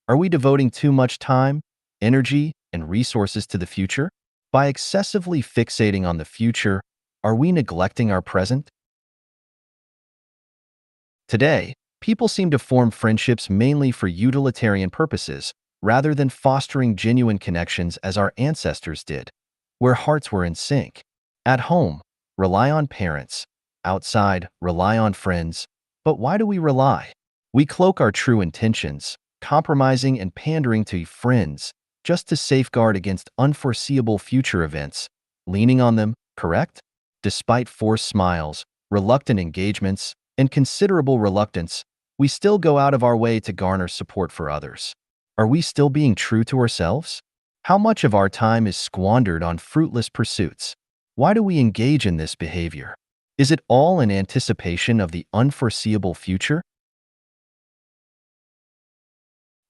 Are we devoting too much time, energy, and resources to the future? By excessively fixating on the future, are we neglecting our present? Today, people seem to form friendships mainly for utilitarian purposes, rather than fostering genuine connections as our ancestors did, where hearts were in sync. At home, rely on parents. Outside, rely on friends. But why do we rely? We cloak our true intentions, compromising and pandering to friends, just to safeguard against unforeseeable future events, leaning on them, correct? Despite forced smiles, reluctant engagements, and considerable reluctance, we still go out of our way to garner support for others. Are we still being true to ourselves? How much of our time is squandered on fruitless pursuits? Why do we engage in this behavior? Is it all in anticipation of the unforeseeable future?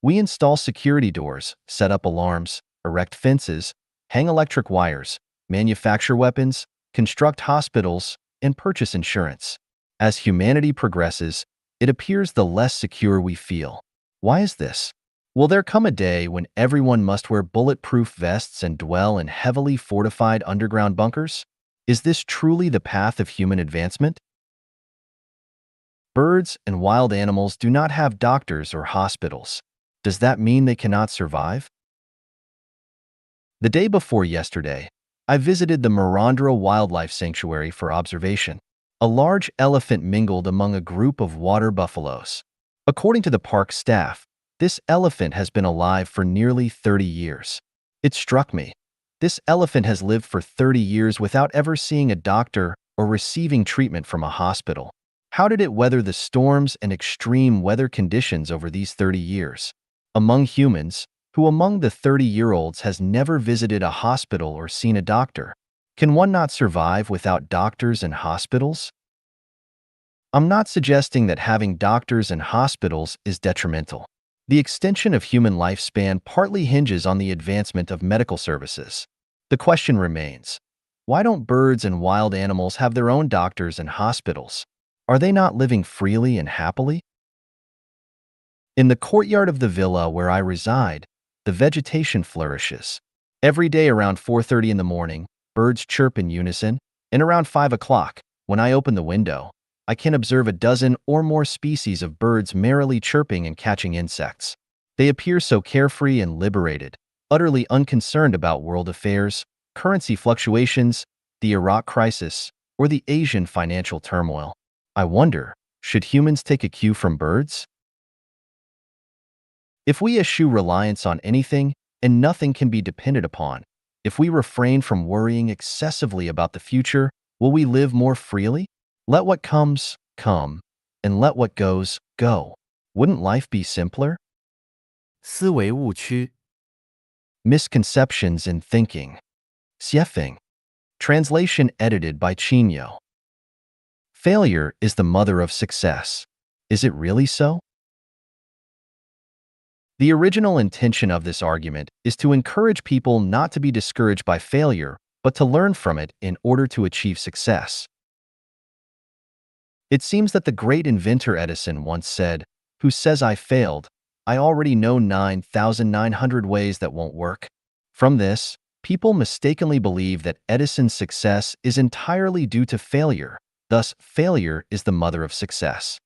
We install security doors, set up alarms, erect fences, hang electric wires, manufacture weapons, construct hospitals, and purchase insurance. As humanity progresses, it appears the less secure we feel. Why is this? Will there come a day when everyone must wear bulletproof vests and dwell in heavily fortified underground bunkers? Is this truly the path of human advancement? Birds and wild animals do not have doctors or hospitals. Does that mean they cannot survive? The day before yesterday, I visited the Marandra Wildlife Sanctuary for observation. A large elephant mingled among a group of water buffaloes. According to the park staff, this elephant has been alive for nearly 30 years. It struck me. This elephant has lived for 30 years without ever seeing a doctor or receiving treatment from a hospital. How did it weather the storms and extreme weather conditions over these 30 years? Among humans, who among the 30-year-olds has never visited a hospital or seen a doctor? Can one not survive without doctors and hospitals? I'm not suggesting that having doctors and hospitals is detrimental. The extension of human lifespan partly hinges on the advancement of medical services. The question remains, why don't birds and wild animals have their own doctors and hospitals? Are they not living freely and happily? In the courtyard of the villa where I reside, the vegetation flourishes. Every day around 4:30 in the morning, birds chirp in unison, and around 5 o'clock, when I open the window, I can observe a dozen or more species of birds merrily chirping and catching insects. They appear so carefree and liberated, utterly unconcerned about world affairs, currency fluctuations, the Iraq crisis, or the Asian financial turmoil. I wonder, should humans take a cue from birds? If we eschew reliance on anything and nothing can be depended upon, if we refrain from worrying excessively about the future, will we live more freely? Let what comes, come, and let what goes, go. Wouldn't life be simpler? 思维误区 Misconceptions in thinking. Xiefeng. Translation edited by Chinyo. Failure is the mother of success. Is it really so? The original intention of this argument is to encourage people not to be discouraged by failure, but to learn from it in order to achieve success. It seems that the great inventor Edison once said, "Who says I failed? I already know 9,900 ways that won't work." From this, people mistakenly believe that Edison's success is entirely due to failure. Thus, failure is the mother of success.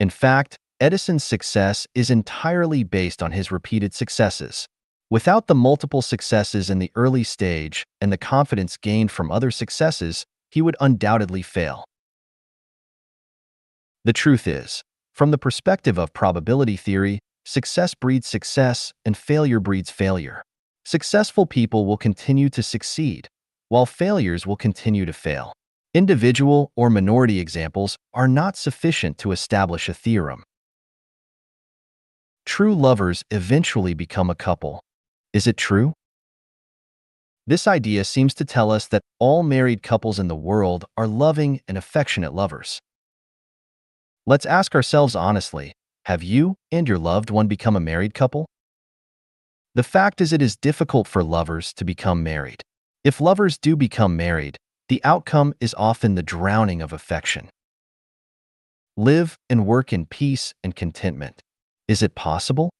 In fact, Edison's success is entirely based on his repeated successes. Without the multiple successes in the early stage and the confidence gained from other successes, he would undoubtedly fail. The truth is, from the perspective of probability theory, success breeds success and failure breeds failure. Successful people will continue to succeed, while failures will continue to fail. Individual or minority examples are not sufficient to establish a theorem. True lovers eventually become a couple. Is it true? This idea seems to tell us that all married couples in the world are loving and affectionate lovers. Let's ask ourselves honestly, have you and your loved one become a married couple? The fact is, it is difficult for lovers to become married. If lovers do become married, the outcome is often the drowning of affection. Live and work in peace and contentment. Is it possible?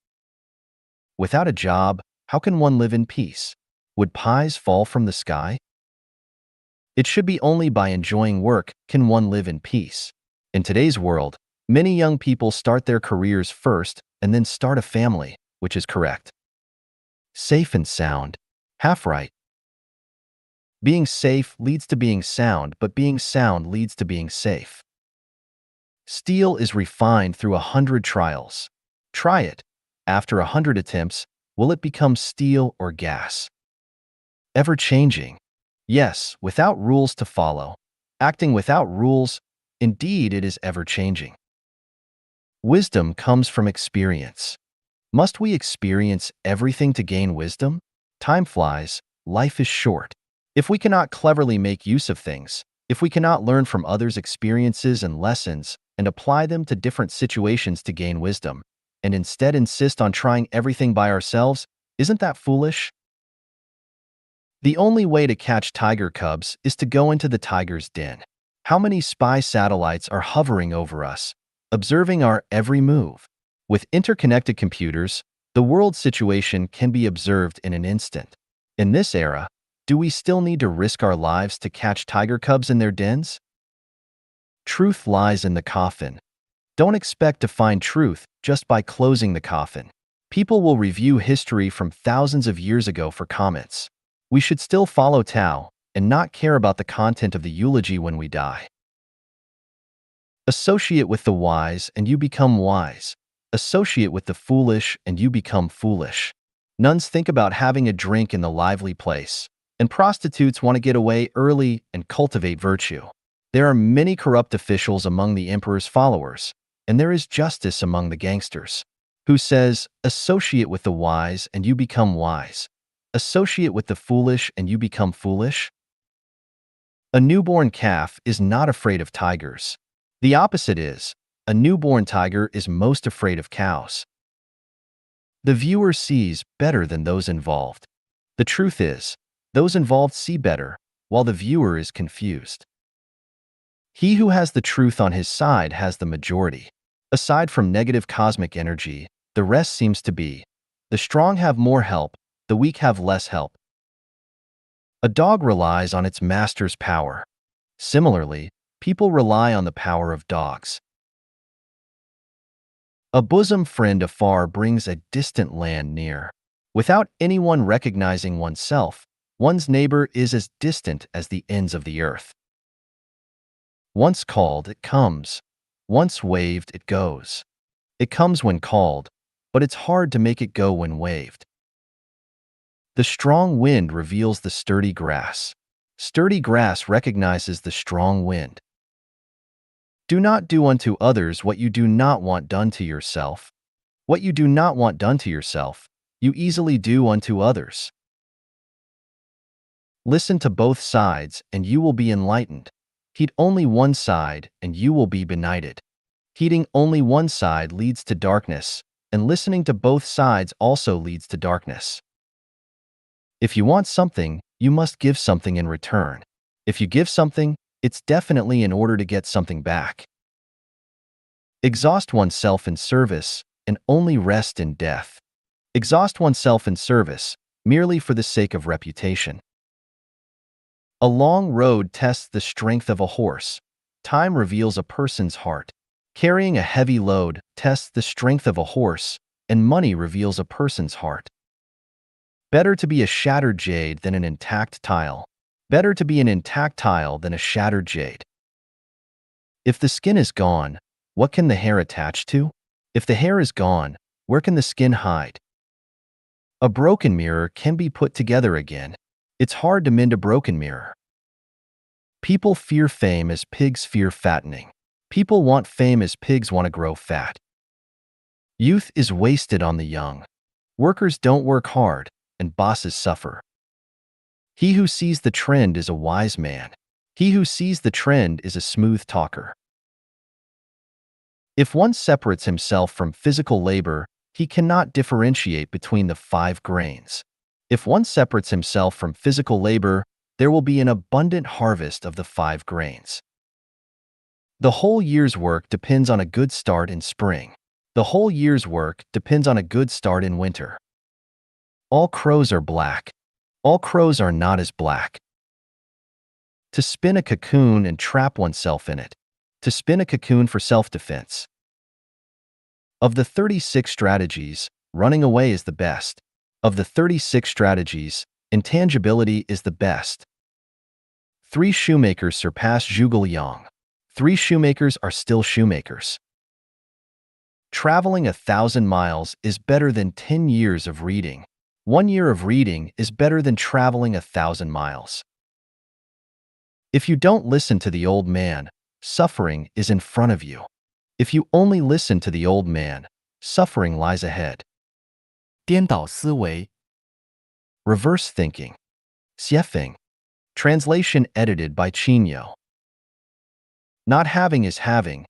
Without a job, how can one live in peace? Would pies fall from the sky? It should be only by enjoying work can one live in peace. In today's world, many young people start their careers first and then start a family, which is correct. Safe and sound. Half right. Being safe leads to being sound, but being sound leads to being safe. Steel is refined through 100 trials. Try it. After 100 attempts, will it become steel or gas? Ever-changing. Yes, without rules to follow. Acting without rules, indeed it is ever-changing. Wisdom comes from experience. Must we experience everything to gain wisdom? Time flies, life is short. If we cannot cleverly make use of things, if we cannot learn from others' experiences and lessons and apply them to different situations to gain wisdom, and instead insist on trying everything by ourselves, isn't that foolish? The only way to catch tiger cubs is to go into the tiger's den. How many spy satellites are hovering over us, observing our every move? With interconnected computers, the world situation can be observed in an instant. In this era, do we still need to risk our lives to catch tiger cubs in their dens? Truth lies in the coffin. Don't expect to find truth just by closing the coffin. People will review history from thousands of years ago for comments. We should still follow Tao and not care about the content of the eulogy when we die. Associate with the wise and you become wise. Associate with the foolish and you become foolish. Nuns think about having a drink in the lively place, and prostitutes want to get away early and cultivate virtue. There are many corrupt officials among the emperor's followers, and there is justice among the gangsters. Who says, associate with the wise and you become wise. Associate with the foolish and you become foolish? A newborn calf is not afraid of tigers. The opposite is, a newborn tiger is most afraid of cows. The viewer sees better than those involved. The truth is, those involved see better, while the viewer is confused. He who has the truth on his side has the majority. Aside from negative cosmic energy, the rest seems to be, the strong have more help, the weak have less help. A dog relies on its master's power. Similarly, people rely on the power of dogs. A bosom friend afar brings a distant land near. Without anyone recognizing oneself, one's neighbor is as distant as the ends of the earth. Once called, it comes. Once waved, it goes. It comes when called, but it's hard to make it go when waved. The strong wind reveals the sturdy grass. Sturdy grass recognizes the strong wind. Do not do unto others what you do not want done to yourself. What you do not want done to yourself, you easily do unto others. Listen to both sides and you will be enlightened. Heed only one side and you will be benighted. Heeding only one side leads to darkness, and listening to both sides also leads to darkness. If you want something, you must give something in return. If you give something, it's definitely in order to get something back. Exhaust oneself in service and only rest in death. Exhaust oneself in service merely for the sake of reputation. A long road tests the strength of a horse. Time reveals a person's heart. Carrying a heavy load tests the strength of a horse, and money reveals a person's heart. Better to be a shattered jade than an intact tile. Better to be an intact tile than a shattered jade. If the skin is gone, what can the hair attach to? If the hair is gone, where can the skin hide? A broken mirror can be put together again. It's hard to mend a broken mirror. People fear fame as pigs fear fattening. People want fame as pigs want to grow fat. Youth is wasted on the young. Workers don't work hard, and bosses suffer. He who sees the trend is a wise man. He who sees the trend is a smooth talker. If one separates himself from physical labor, he cannot differentiate between the 5 grains. If one separates himself from physical labor, there will be an abundant harvest of the 5 grains. The whole year's work depends on a good start in spring. The whole year's work depends on a good start in winter. All crows are black. All crows are not as black. To spin a cocoon and trap oneself in it. To spin a cocoon for self-defense. Of the 36 strategies, running away is the best. Of the 36 strategies, intangibility is the best. 3 shoemakers surpass Zhuge Liang. 3 shoemakers are still shoemakers. Traveling 1,000 miles is better than 10 years of reading. 1 year of reading is better than traveling 1,000 miles. If you don't listen to the old man, suffering is in front of you. If you only listen to the old man, suffering lies ahead. 颠倒思维 Reverse thinking. Xiefeng. Translation edited by Qinyo. Not having is having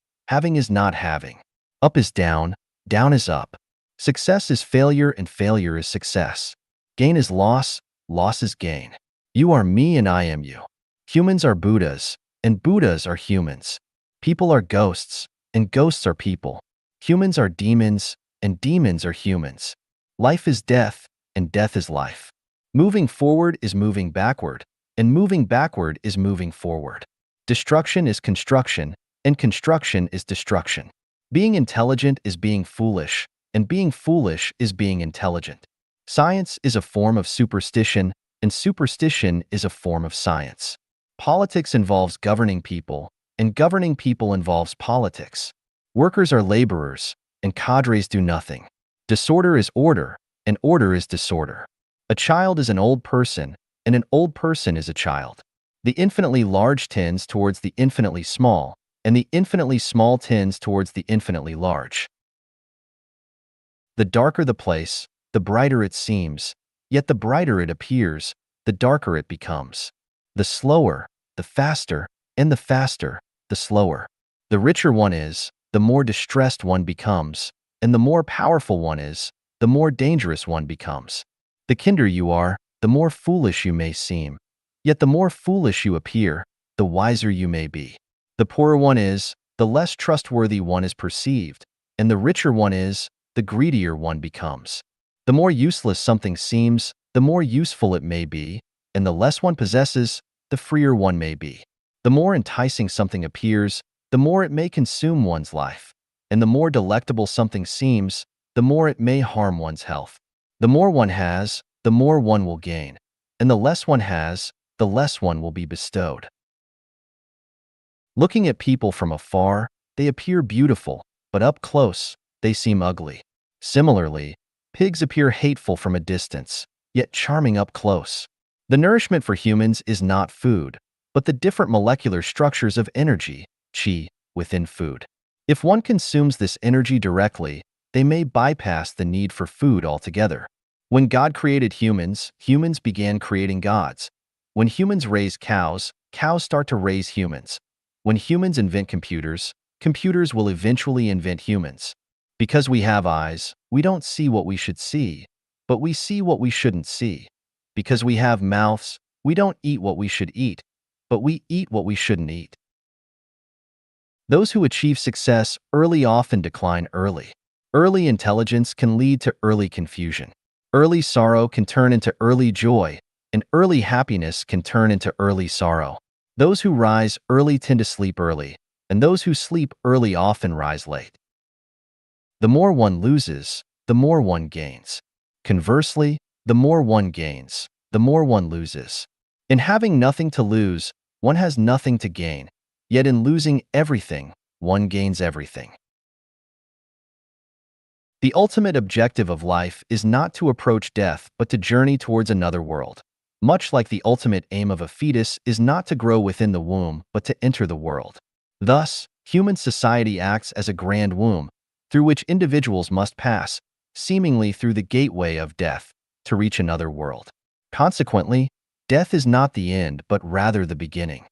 is not having. Up is down is up. Success is failure and failure is success. Gain is loss is gain. You are me and I am you. Humans are Buddhas, and Buddhas are humans. People are ghosts, and ghosts are people. Humans are demons, and demons are humans. Life is death, and death is life. Moving forward is moving backward, and moving backward is moving forward. Destruction is construction, and construction is destruction. Being intelligent is being foolish, and being foolish is being intelligent. Science is a form of superstition, and superstition is a form of science. Politics involves governing people, and governing people involves politics. Workers are laborers, and cadres do nothing. Disorder is order, and order is disorder. A child is an old person, and an old person is a child. The infinitely large tends towards the infinitely small, and the infinitely small tends towards the infinitely large. The darker the place, the brighter it seems, yet the brighter it appears, the darker it becomes. The slower, the faster, and the faster, the slower. The richer one is, the more distressed one becomes, and the more powerful one is, the more dangerous one becomes. The kinder you are, the more foolish you may seem, yet the more foolish you appear, the wiser you may be. The poorer one is, the less trustworthy one is perceived, and the richer one is, the greedier one becomes. The more useless something seems, the more useful it may be, and the less one possesses, the freer one may be. The more enticing something appears, the more it may consume one's life, and the more delectable something seems, the more it may harm one's health. The more one has, the more one will gain, and the less one has, the less one will be bestowed. Looking at people from afar, they appear beautiful, but up close, they seem ugly. Similarly, pigs appear hateful from a distance, yet charming up close. The nourishment for humans is not food, but the different molecular structures of energy, qi, within food. If one consumes this energy directly, they may bypass the need for food altogether. When God created humans, humans began creating gods. When humans raise cows, cows start to raise humans. When humans invent computers, computers will eventually invent humans. Because we have eyes, we don't see what we should see, but we see what we shouldn't see. Because we have mouths, we don't eat what we should eat, but we eat what we shouldn't eat. Those who achieve success early often decline early. Early intelligence can lead to early confusion. Early sorrow can turn into early joy, and early happiness can turn into early sorrow. Those who rise early tend to sleep early, and those who sleep early often rise late. The more one loses, the more one gains. Conversely, the more one gains, the more one loses. In having nothing to lose, one has nothing to gain, yet in losing everything, one gains everything. The ultimate objective of life is not to approach death, but to journey towards another world. Much like the ultimate aim of a fetus is not to grow within the womb, but to enter the world. Thus, human society acts as a grand womb, through which individuals must pass, seemingly through the gateway of death, to reach another world. Consequently, death is not the end, but rather the beginning.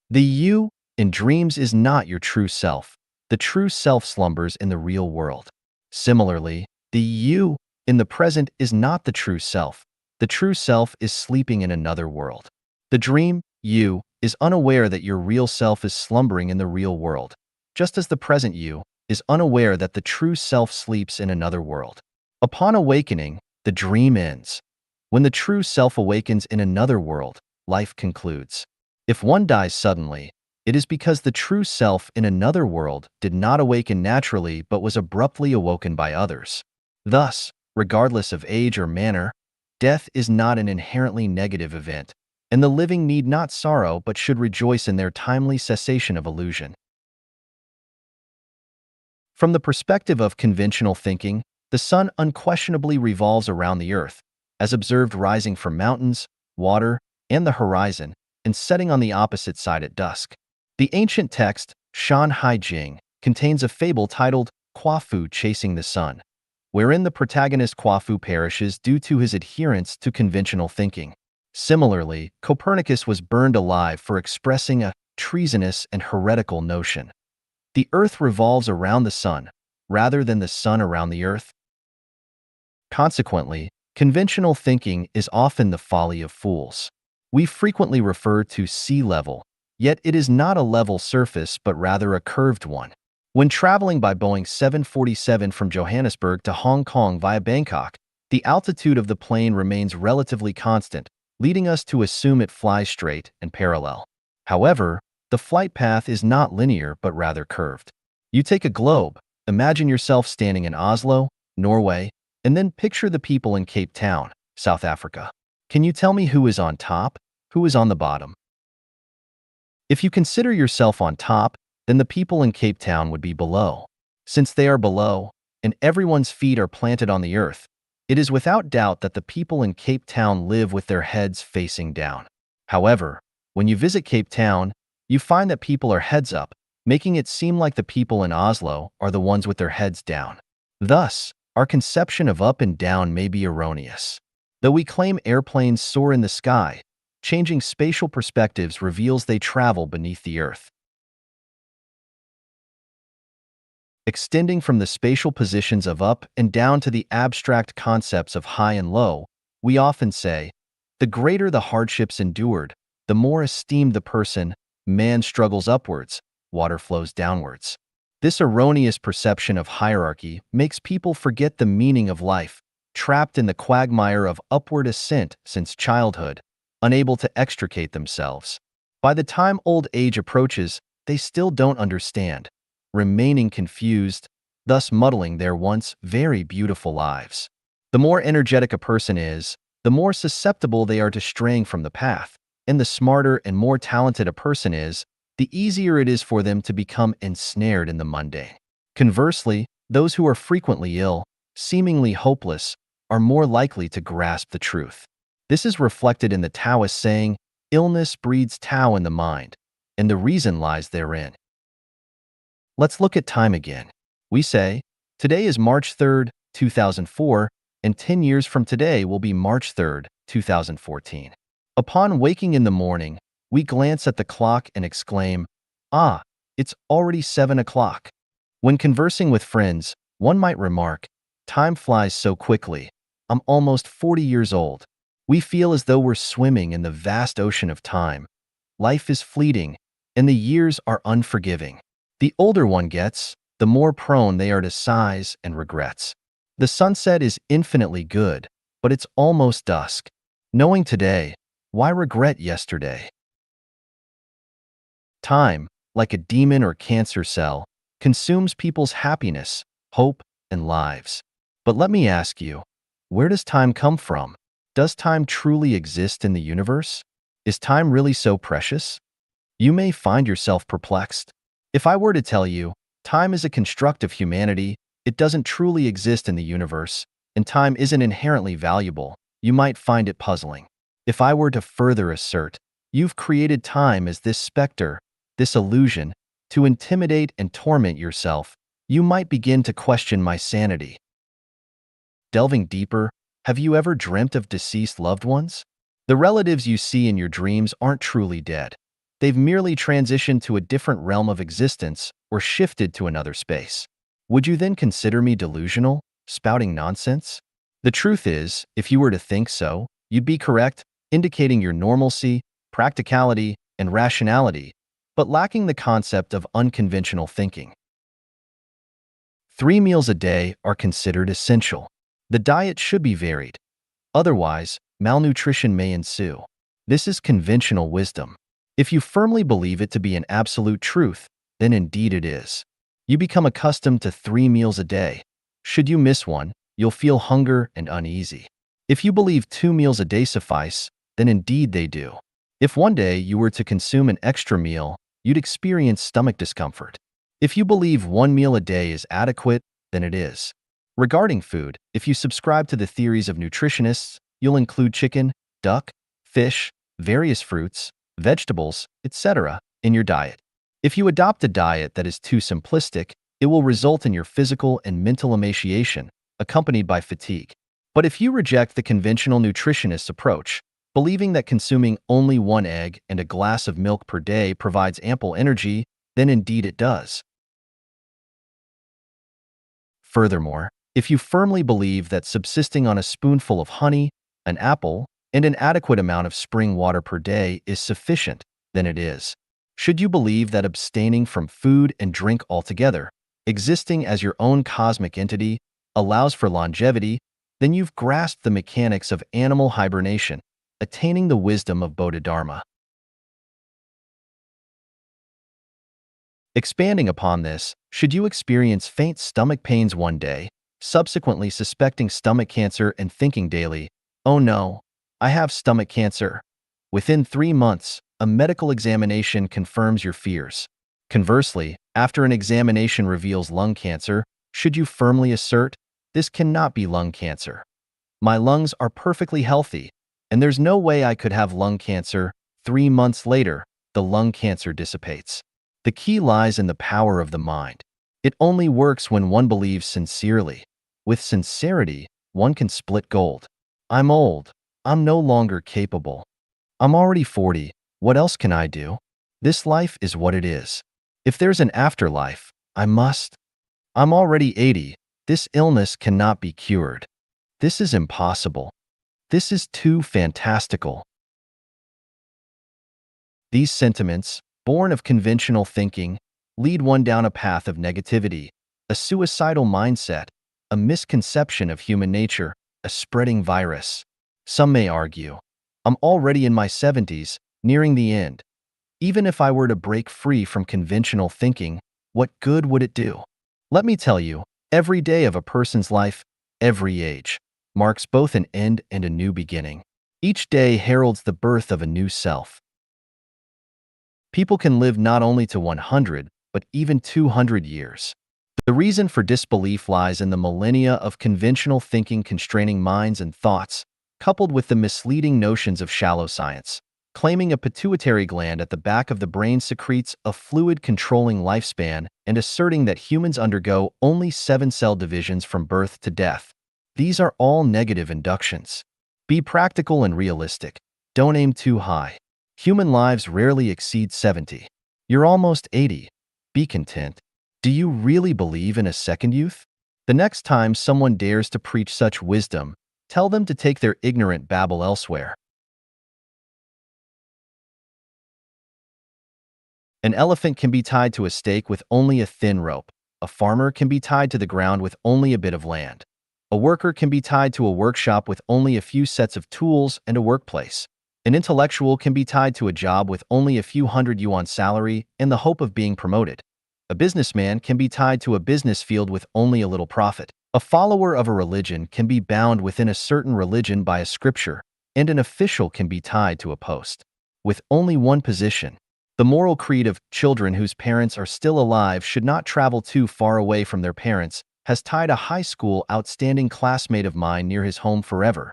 The you in dreams is not your true self. The true self slumbers in the real world. Similarly, the you in the present is not the true self. The true self is sleeping in another world. The dream, you, is unaware that your real self is slumbering in the real world, just as the present you is unaware that the true self sleeps in another world. Upon awakening, the dream ends. When the true self awakens in another world, life concludes. If one dies suddenly, it is because the true self in another world did not awaken naturally but was abruptly awoken by others. Thus, regardless of age or manner, death is not an inherently negative event, and the living need not sorrow but should rejoice in their timely cessation of illusion. From the perspective of conventional thinking, the sun unquestionably revolves around the earth, as observed rising from mountains, water, and the horizon, and setting on the opposite side at dusk. The ancient text, Shan Hai Jing, contains a fable titled Quafu Chasing the Sun, wherein the protagonist Quafu perishes due to his adherence to conventional thinking. Similarly, Copernicus was burned alive for expressing a treasonous and heretical notion. The earth revolves around the sun, rather than the sun around the earth. Consequently, conventional thinking is often the folly of fools. We frequently refer to sea level, yet it is not a level surface but rather a curved one. When traveling by Boeing 747 from Johannesburg to Hong Kong via Bangkok, the altitude of the plane remains relatively constant, leading us to assume it flies straight and parallel. However, the flight path is not linear but rather curved. You take a globe, imagine yourself standing in Oslo, Norway, and then picture the people in Cape Town, South Africa. Can you tell me who is on top, who is on the bottom? If you consider yourself on top, then the people in Cape Town would be below. Since they are below, and everyone's feet are planted on the earth, it is without doubt that the people in Cape Town live with their heads facing down. However, when you visit Cape Town, you find that people are heads up, making it seem like the people in Oslo are the ones with their heads down. Thus, our conception of up and down may be erroneous. Though we claim airplanes soar in the sky, changing spatial perspectives reveals they travel beneath the earth. Extending from the spatial positions of up and down to the abstract concepts of high and low, we often say, the greater the hardships endured, the more esteemed the person, man struggles upwards, water flows downwards. This erroneous perception of hierarchy makes people forget the meaning of life, trapped in the quagmire of upward ascent since childhood, unable to extricate themselves. By the time old age approaches, they still don't understand, remaining confused, thus muddling their once very beautiful lives. The more energetic a person is, the more susceptible they are to straying from the path, and the smarter and more talented a person is, the easier it is for them to become ensnared in the mundane. Conversely, those who are frequently ill, seemingly hopeless, are more likely to grasp the truth. This is reflected in the Taoist saying, illness breeds Tao in the mind, and the reason lies therein. Let's look at time again. We say, today is March 3rd, 2004, and 10 years from today will be March 3rd, 2014. Upon waking in the morning, we glance at the clock and exclaim, ah, it's already 7 o'clock. When conversing with friends, one might remark, time flies so quickly. I'm almost 40 years old. We feel as though we're swimming in the vast ocean of time. Life is fleeting, and the years are unforgiving. The older one gets, the more prone they are to sighs and regrets. The sunset is infinitely good, but it's almost dusk. Knowing today, why regret yesterday? Time, like a demon or cancer cell, consumes people's happiness, hope, and lives. But let me ask you, where does time come from? Does time truly exist in the universe? Is time really so precious? You may find yourself perplexed. If I were to tell you, time is a construct of humanity, it doesn't truly exist in the universe, and time isn't inherently valuable, you might find it puzzling. If I were to further assert, you've created time as this specter, this illusion, to intimidate and torment yourself, you might begin to question my sanity. Delving deeper, have you ever dreamt of deceased loved ones? The relatives you see in your dreams aren't truly dead. They've merely transitioned to a different realm of existence or shifted to another space. Would you then consider me delusional, spouting nonsense? The truth is, if you were to think so, You'd be correct, indicating your normalcy, practicality, and rationality, but lacking the concept of unconventional thinking. 3 meals a day are considered essential. The diet should be varied. Otherwise, malnutrition may ensue. This is conventional wisdom. If you firmly believe it to be an absolute truth, then indeed it is. You become accustomed to 3 meals a day. Should you miss one, you'll feel hunger and uneasy. If you believe 2 meals a day suffice, then indeed they do. If one day you were to consume an extra meal, you'd experience stomach discomfort. If you believe 1 meal a day is adequate, then it is. Regarding food, if you subscribe to the theories of nutritionists, you'll include chicken, duck, fish, various fruits, vegetables, etc. in your diet. If you adopt a diet that is too simplistic, it will result in your physical and mental emaciation, accompanied by fatigue. But if you reject the conventional nutritionist's approach, believing that consuming only 1 egg and a glass of milk per day provides ample energy, then indeed it does. Furthermore, if you firmly believe that subsisting on a spoonful of honey, an apple, and an adequate amount of spring water per day is sufficient, then it is. Should you believe that abstaining from food and drink altogether, existing as your own cosmic entity, allows for longevity, then you've grasped the mechanics of animal hibernation, attaining the wisdom of Bodhidharma. Expanding upon this, should you experience faint stomach pains one day, subsequently suspecting stomach cancer and thinking daily, "Oh no, I have stomach cancer," within 3 months, a medical examination confirms your fears. Conversely, after an examination reveals lung cancer, should you firmly assert, "This cannot be lung cancer. My lungs are perfectly healthy, and there's no way I could have lung cancer," 3 months later, the lung cancer dissipates. The key lies in the power of the mind. It only works when one believes sincerely. With sincerity, one can split gold. "I'm old. I'm no longer capable. I'm already 40. What else can I do? This life is what it is. If there's an afterlife, I must. I'm already 80. This illness cannot be cured. This is impossible. This is too fantastical." These sentiments, born of conventional thinking, lead one down a path of negativity, a suicidal mindset, a misconception of human nature, a spreading virus. Some may argue, "I'm already in my 70s, nearing the end. Even if I were to break free from conventional thinking, what good would it do?" Let me tell you, every day of a person's life, every age, marks both an end and a new beginning. Each day heralds the birth of a new self. People can live not only to 100, but even 200 years. The reason for disbelief lies in the millennia of conventional thinking constraining minds and thoughts, coupled with the misleading notions of shallow science, claiming a pituitary gland at the back of the brain secretes a fluid controlling lifespan and asserting that humans undergo only 7 cell divisions from birth to death. These are all negative inductions. Be practical and realistic. Don't aim too high. Human lives rarely exceed 70. You're almost 80. Be content. Do you really believe in a second youth? The next time someone dares to preach such wisdom, tell them to take their ignorant babble elsewhere. An elephant can be tied to a stake with only a thin rope. A farmer can be tied to the ground with only a bit of land. A worker can be tied to a workshop with only a few sets of tools and a workplace. An intellectual can be tied to a job with only a few hundred yuan salary in the hope of being promoted. A businessman can be tied to a business field with only a little profit. A follower of a religion can be bound within a certain religion by a scripture, and an official can be tied to a post with only one position. The moral creed of children whose parents are still alive should not travel too far away from their parents has tied a high school outstanding classmate of mine near his home forever.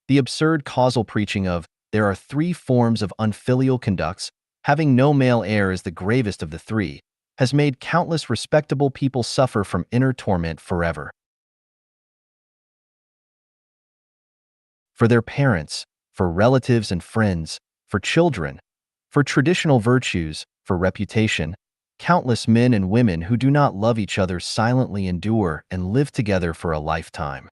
The absurd causal preaching of "there are 3 forms of unfilial conducts, having no male heir is the gravest of the 3, has made countless respectable people suffer from inner torment forever. For their parents, for relatives and friends, for children, for traditional virtues, for reputation, countless men and women who do not love each other silently endure and live together for a lifetime.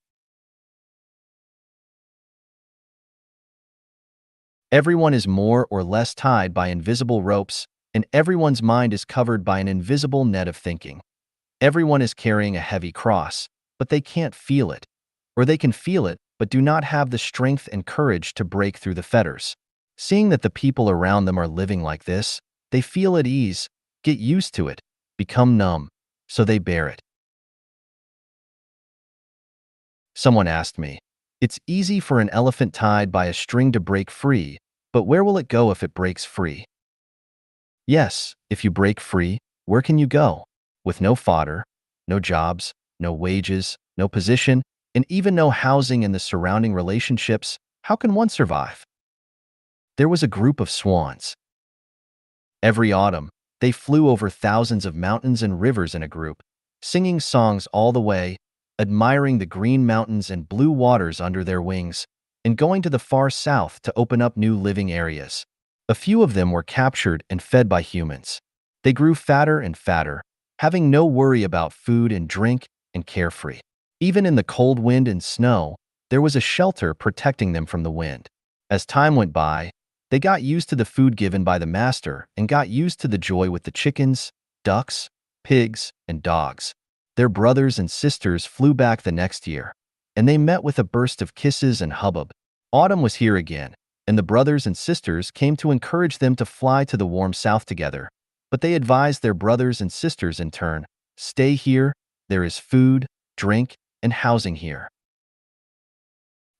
Everyone is more or less tied by invisible ropes, and everyone's mind is covered by an invisible net of thinking. Everyone is carrying a heavy cross, but they can't feel it. Or they can feel it, but do not have the strength and courage to break through the fetters. Seeing that the people around them are living like this, they feel at ease, get used to it, become numb, so they bear it. Someone asked me, "It's easy for an elephant tied by a string to break free, but where will it go if it breaks free?" Yes, if you break free, where can you go? With no fodder, no jobs, no wages, no position, and even no housing and the surrounding relationships, how can one survive? There was a group of swans. Every autumn, they flew over thousands of mountains and rivers in a group, singing songs all the way, admiring the green mountains and blue waters under their wings, and going to the far south to open up new living areas. A few of them were captured and fed by humans. They grew fatter and fatter, having no worry about food and drink, and carefree. Even in the cold wind and snow, there was a shelter protecting them from the wind. As time went by, they got used to the food given by the master and got used to the joy with the chickens, ducks, pigs, and dogs. Their brothers and sisters flew back the next year, and they met with a burst of kisses and hubbub. Autumn was here again, and the brothers and sisters came to encourage them to fly to the warm south together. But they advised their brothers and sisters in turn, "Stay here, there is food, drink, and housing here.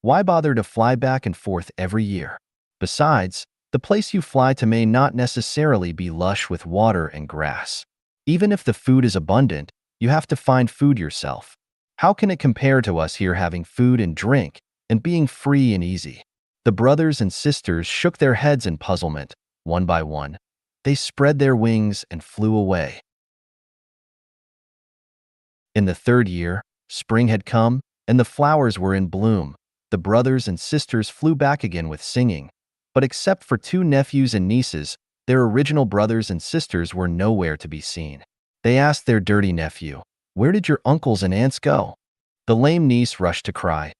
Why bother to fly back and forth every year? Besides, the place you fly to may not necessarily be lush with water and grass. Even if the food is abundant, you have to find food yourself. How can it compare to us here having food and drink and being free and easy?" The brothers and sisters shook their heads in puzzlement. One by one, they spread their wings and flew away. In the third year, spring had come, and the flowers were in bloom. The brothers and sisters flew back again with singing. But except for 2 nephews and nieces, their original brothers and sisters were nowhere to be seen. They asked their dirty nephew, "Where did your uncles and aunts go?" The lame niece rushed to cry.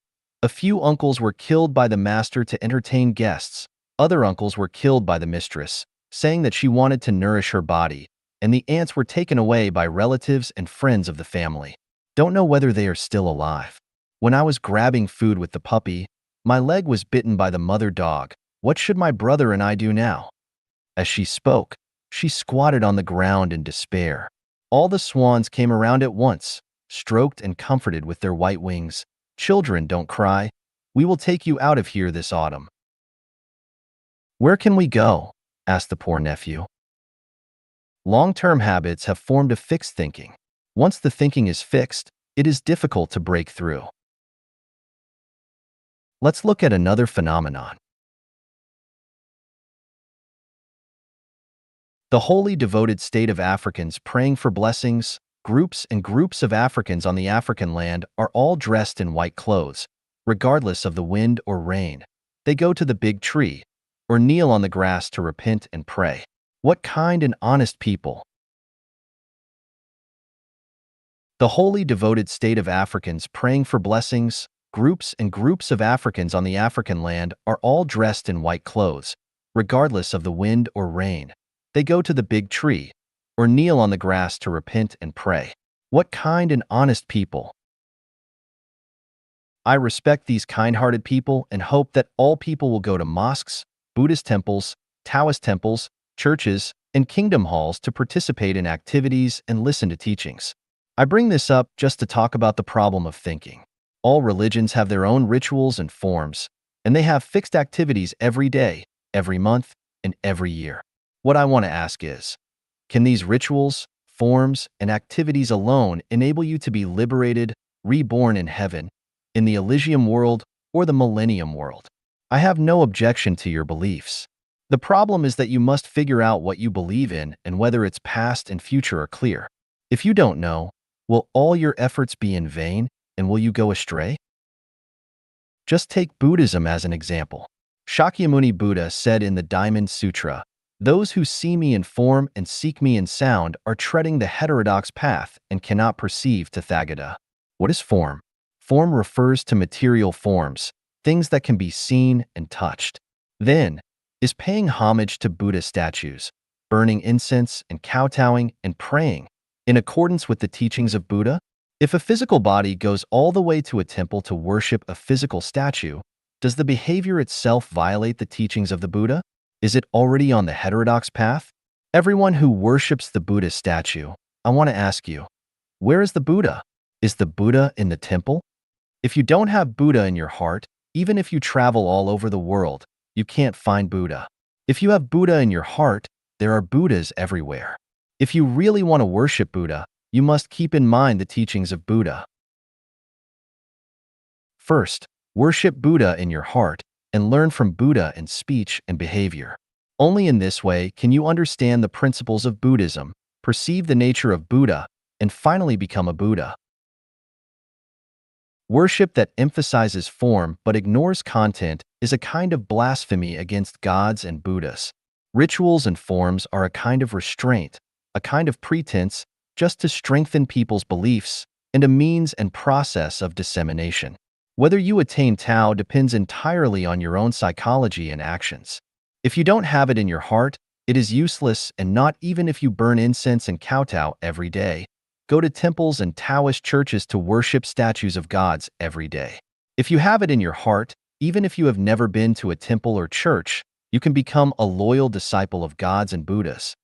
A few uncles were killed by the master to entertain guests. Other uncles were killed by the mistress, saying that she wanted to nourish her body, and the aunts were taken away by relatives and friends of the family. Don't know whether they are still alive. When I was grabbing food with the puppy, my leg was bitten by the mother dog. What should my brother and I do now? As she spoke, she squatted on the ground in despair. All the swans came around at once, stroked and comforted with their white wings. "Children, don't cry. We will take you out of here this autumn." "Where can we go?" asked the poor nephew. Long-term habits have formed a fixed thinking. Once the thinking is fixed, it is difficult to break through. Let's look at another phenomenon. The wholly devoted state of Africans praying for blessings. Groups and groups of Africans on the African land are all dressed in white clothes, regardless of the wind or rain. They go to the big tree, or kneel on the grass to repent and pray. What kind and honest people! The wholly devoted state of Africans praying for blessings. Groups and groups of Africans on the African land are all dressed in white clothes, regardless of the wind or rain. They go to the big tree, or kneel on the grass to repent and pray. What kind and honest people! I respect these kind-hearted people and hope that all people will go to mosques, Buddhist temples, Taoist temples, churches, and kingdom halls to participate in activities and listen to teachings. I bring this up just to talk about the problem of thinking. All religions have their own rituals and forms, and they have fixed activities every day, every month, and every year. What I want to ask is, can these rituals, forms, and activities alone enable you to be liberated, reborn in heaven, in the Elysium world, or the Millennium world? I have no objection to your beliefs. The problem is that you must figure out what you believe in and whether its past and future are clear. If you don't know, will all your efforts be in vain, and will you go astray? Just take Buddhism as an example. Shakyamuni Buddha said in the Diamond Sutra, "Those who see me in form and seek me in sound are treading the heterodox path and cannot perceive Tathagata." What is form? Form refers to material forms, things that can be seen and touched. Then, is paying homage to Buddha statues, burning incense and kowtowing and praying in accordance with the teachings of Buddha? If a physical body goes all the way to a temple to worship a physical statue, does the behavior itself violate the teachings of the Buddha? Is it already on the heterodox path? Everyone who worships the Buddha statue, I want to ask you, where is the Buddha? Is the Buddha in the temple? If you don't have Buddha in your heart, even if you travel all over the world, you can't find Buddha. If you have Buddha in your heart, there are Buddhas everywhere. If you really want to worship Buddha, you must keep in mind the teachings of Buddha. First, worship Buddha in your heart and learn from Buddha in speech and behavior. Only in this way can you understand the principles of Buddhism, perceive the nature of Buddha, and finally become a Buddha. Worship that emphasizes form but ignores content is a kind of blasphemy against gods and Buddhas. Rituals and forms are a kind of restraint, a kind of pretense, just to strengthen people's beliefs, and a means and process of dissemination. Whether you attain Tao depends entirely on your own psychology and actions. If you don't have it in your heart, it is useless, and not even if you burn incense and kowtow every day. Go to temples and Taoist churches to worship statues of gods every day. If you have it in your heart, even if you have never been to a temple or church, you can become a loyal disciple of gods and Buddhas.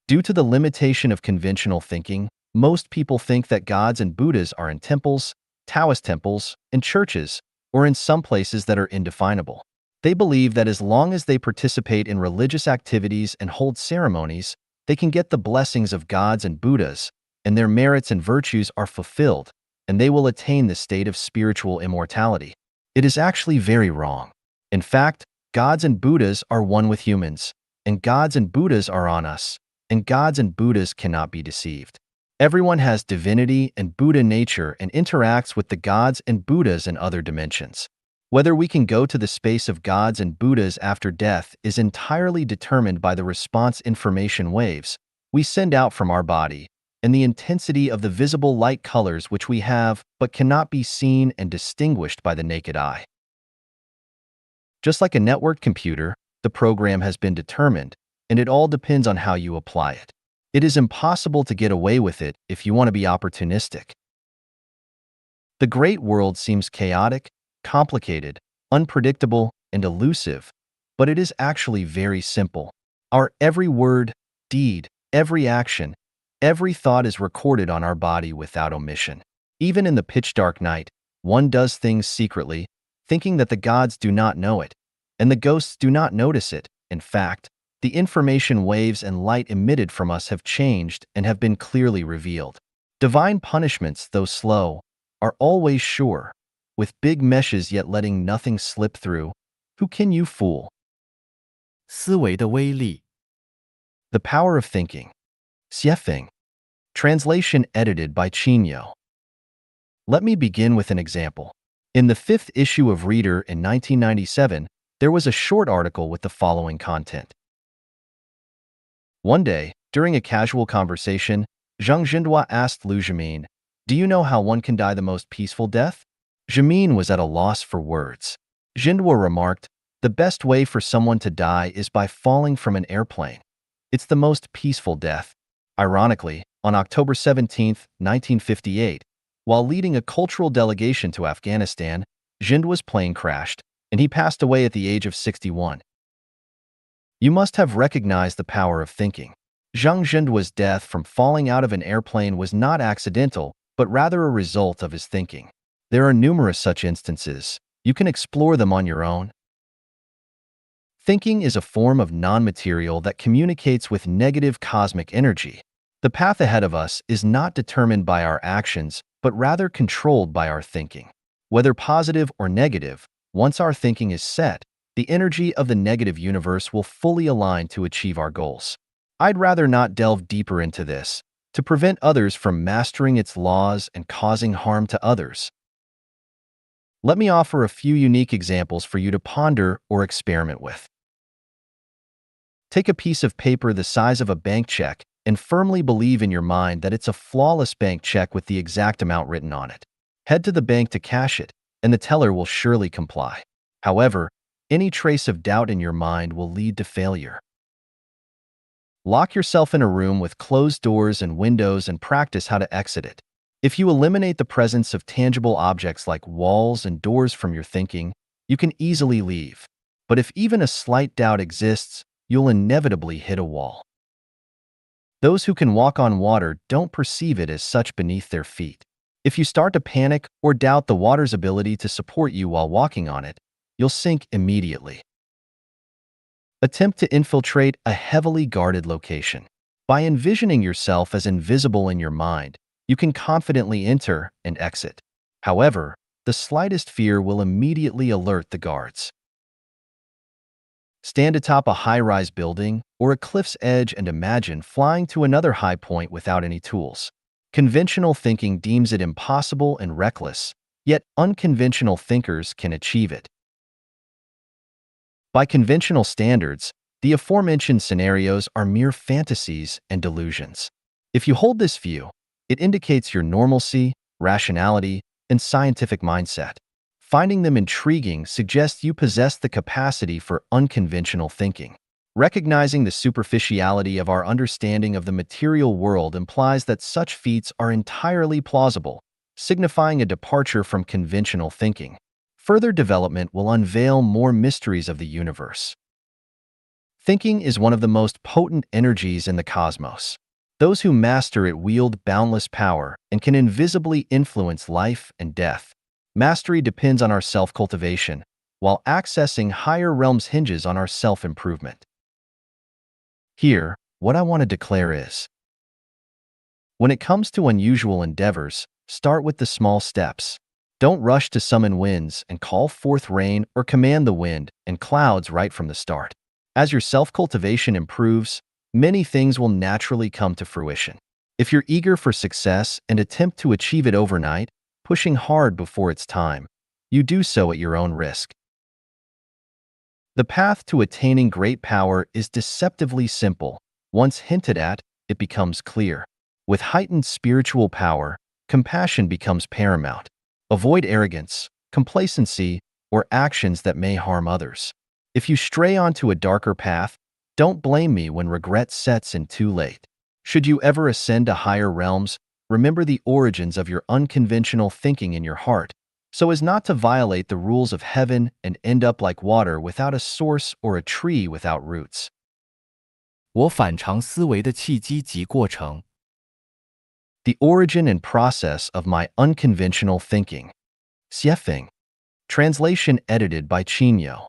Due to the limitation of conventional thinking, most people think that gods and Buddhas are in temples, Taoist temples, and churches, or in some places that are indefinable. They believe that as long as they participate in religious activities and hold ceremonies, they can get the blessings of gods and Buddhas, and their merits and virtues are fulfilled, and they will attain the state of spiritual immortality. It is actually very wrong. In fact, gods and Buddhas are one with humans, and gods and Buddhas are on us, and gods and Buddhas cannot be deceived. Everyone has divinity and Buddha nature and interacts with the gods and Buddhas in other dimensions. Whether we can go to the space of gods and Buddhas after death is entirely determined by the response information waves we send out from our body and the intensity of the visible light colors which we have but cannot be seen and distinguished by the naked eye. Just like a networked computer, the program has been determined, and it all depends on how you apply it. It is impossible to get away with it if you want to be opportunistic. The great world seems chaotic, complicated, unpredictable, and elusive, but it is actually very simple. Our every word, deed, every action, every thought is recorded on our body without omission. Even in the pitch-dark night, one does things secretly, thinking that the gods do not know it, and the ghosts do not notice it. In fact, the information waves and light emitted from us have changed and have been clearly revealed. Divine punishments, though slow, are always sure. With big meshes yet letting nothing slip through, who can you fool? 思维的威力。 The Power of Thinking. Xiefeng. Translation edited by Qinyo. Let me begin with an example. In the 5th issue of Reader in 1997, there was a short article with the following content. One day, during a casual conversation, Zhang Zhindua asked Liu Jimin, "Do you know how one can die the most peaceful death?" Jimin was at a loss for words. Zhindua remarked, "The best way for someone to die is by falling from an airplane. It's the most peaceful death." Ironically, on October 17, 1958, while leading a cultural delegation to Afghanistan, Zhindua's plane crashed, and he passed away at the age of 61. You must have recognized the power of thinking. Zhang Zhindua's death from falling out of an airplane was not accidental, but rather a result of his thinking. There are numerous such instances. You can explore them on your own. Thinking is a form of non-material that communicates with negative cosmic energy. The path ahead of us is not determined by our actions, but rather controlled by our thinking. Whether positive or negative, once our thinking is set, the energy of the negative universe will fully align to achieve our goals. I'd rather not delve deeper into this, to prevent others from mastering its laws and causing harm to others. Let me offer a few unique examples for you to ponder or experiment with. Take a piece of paper the size of a bank check and firmly believe in your mind that it's a flawless bank check with the exact amount written on it. Head to the bank to cash it, and the teller will surely comply. However, Any trace of doubt in your mind will lead to failure. Lock yourself in a room with closed doors and windows and practice how to exit it. If you eliminate the presence of tangible objects like walls and doors from your thinking, you can easily leave. But if even a slight doubt exists, you'll inevitably hit a wall. Those who can walk on water don't perceive it as such beneath their feet. If you start to panic or doubt the water's ability to support you while walking on it, you'll sink immediately. Attempt to infiltrate a heavily guarded location. By envisioning yourself as invisible in your mind, you can confidently enter and exit. However, the slightest fear will immediately alert the guards. Stand atop a high-rise building or a cliff's edge and imagine flying to another high point without any tools. Conventional thinking deems it impossible and reckless, yet unconventional thinkers can achieve it. By conventional standards, the aforementioned scenarios are mere fantasies and delusions. If you hold this view, it indicates your normalcy, rationality, and scientific mindset. Finding them intriguing suggests you possess the capacity for unconventional thinking. Recognizing the superficiality of our understanding of the material world implies that such feats are entirely plausible, signifying a departure from conventional thinking. Further development will unveil more mysteries of the universe. Thinking is one of the most potent energies in the cosmos. Those who master it wield boundless power and can invisibly influence life and death. Mastery depends on our self-cultivation, while accessing higher realms hinges on our self-improvement. Here, what I want to declare is, when it comes to unusual endeavors, start with the small steps. Don't rush to summon winds and call forth rain or command the wind and clouds right from the start. As your self-cultivation improves, many things will naturally come to fruition. If you're eager for success and attempt to achieve it overnight, pushing hard before it's time, you do so at your own risk. The path to attaining great power is deceptively simple. Once hinted at, it becomes clear. With heightened spiritual power, compassion becomes paramount. Avoid arrogance, complacency, or actions that may harm others. If you stray onto a darker path, don't blame me when regret sets in too late. Should you ever ascend to higher realms, remember the origins of your unconventional thinking in your heart, so as not to violate the rules of heaven and end up like water without a source or a tree without roots. 我反常思维的契机及过程。 The origin and process of my unconventional thinking. Xiefeng. Translation edited by Qinyo.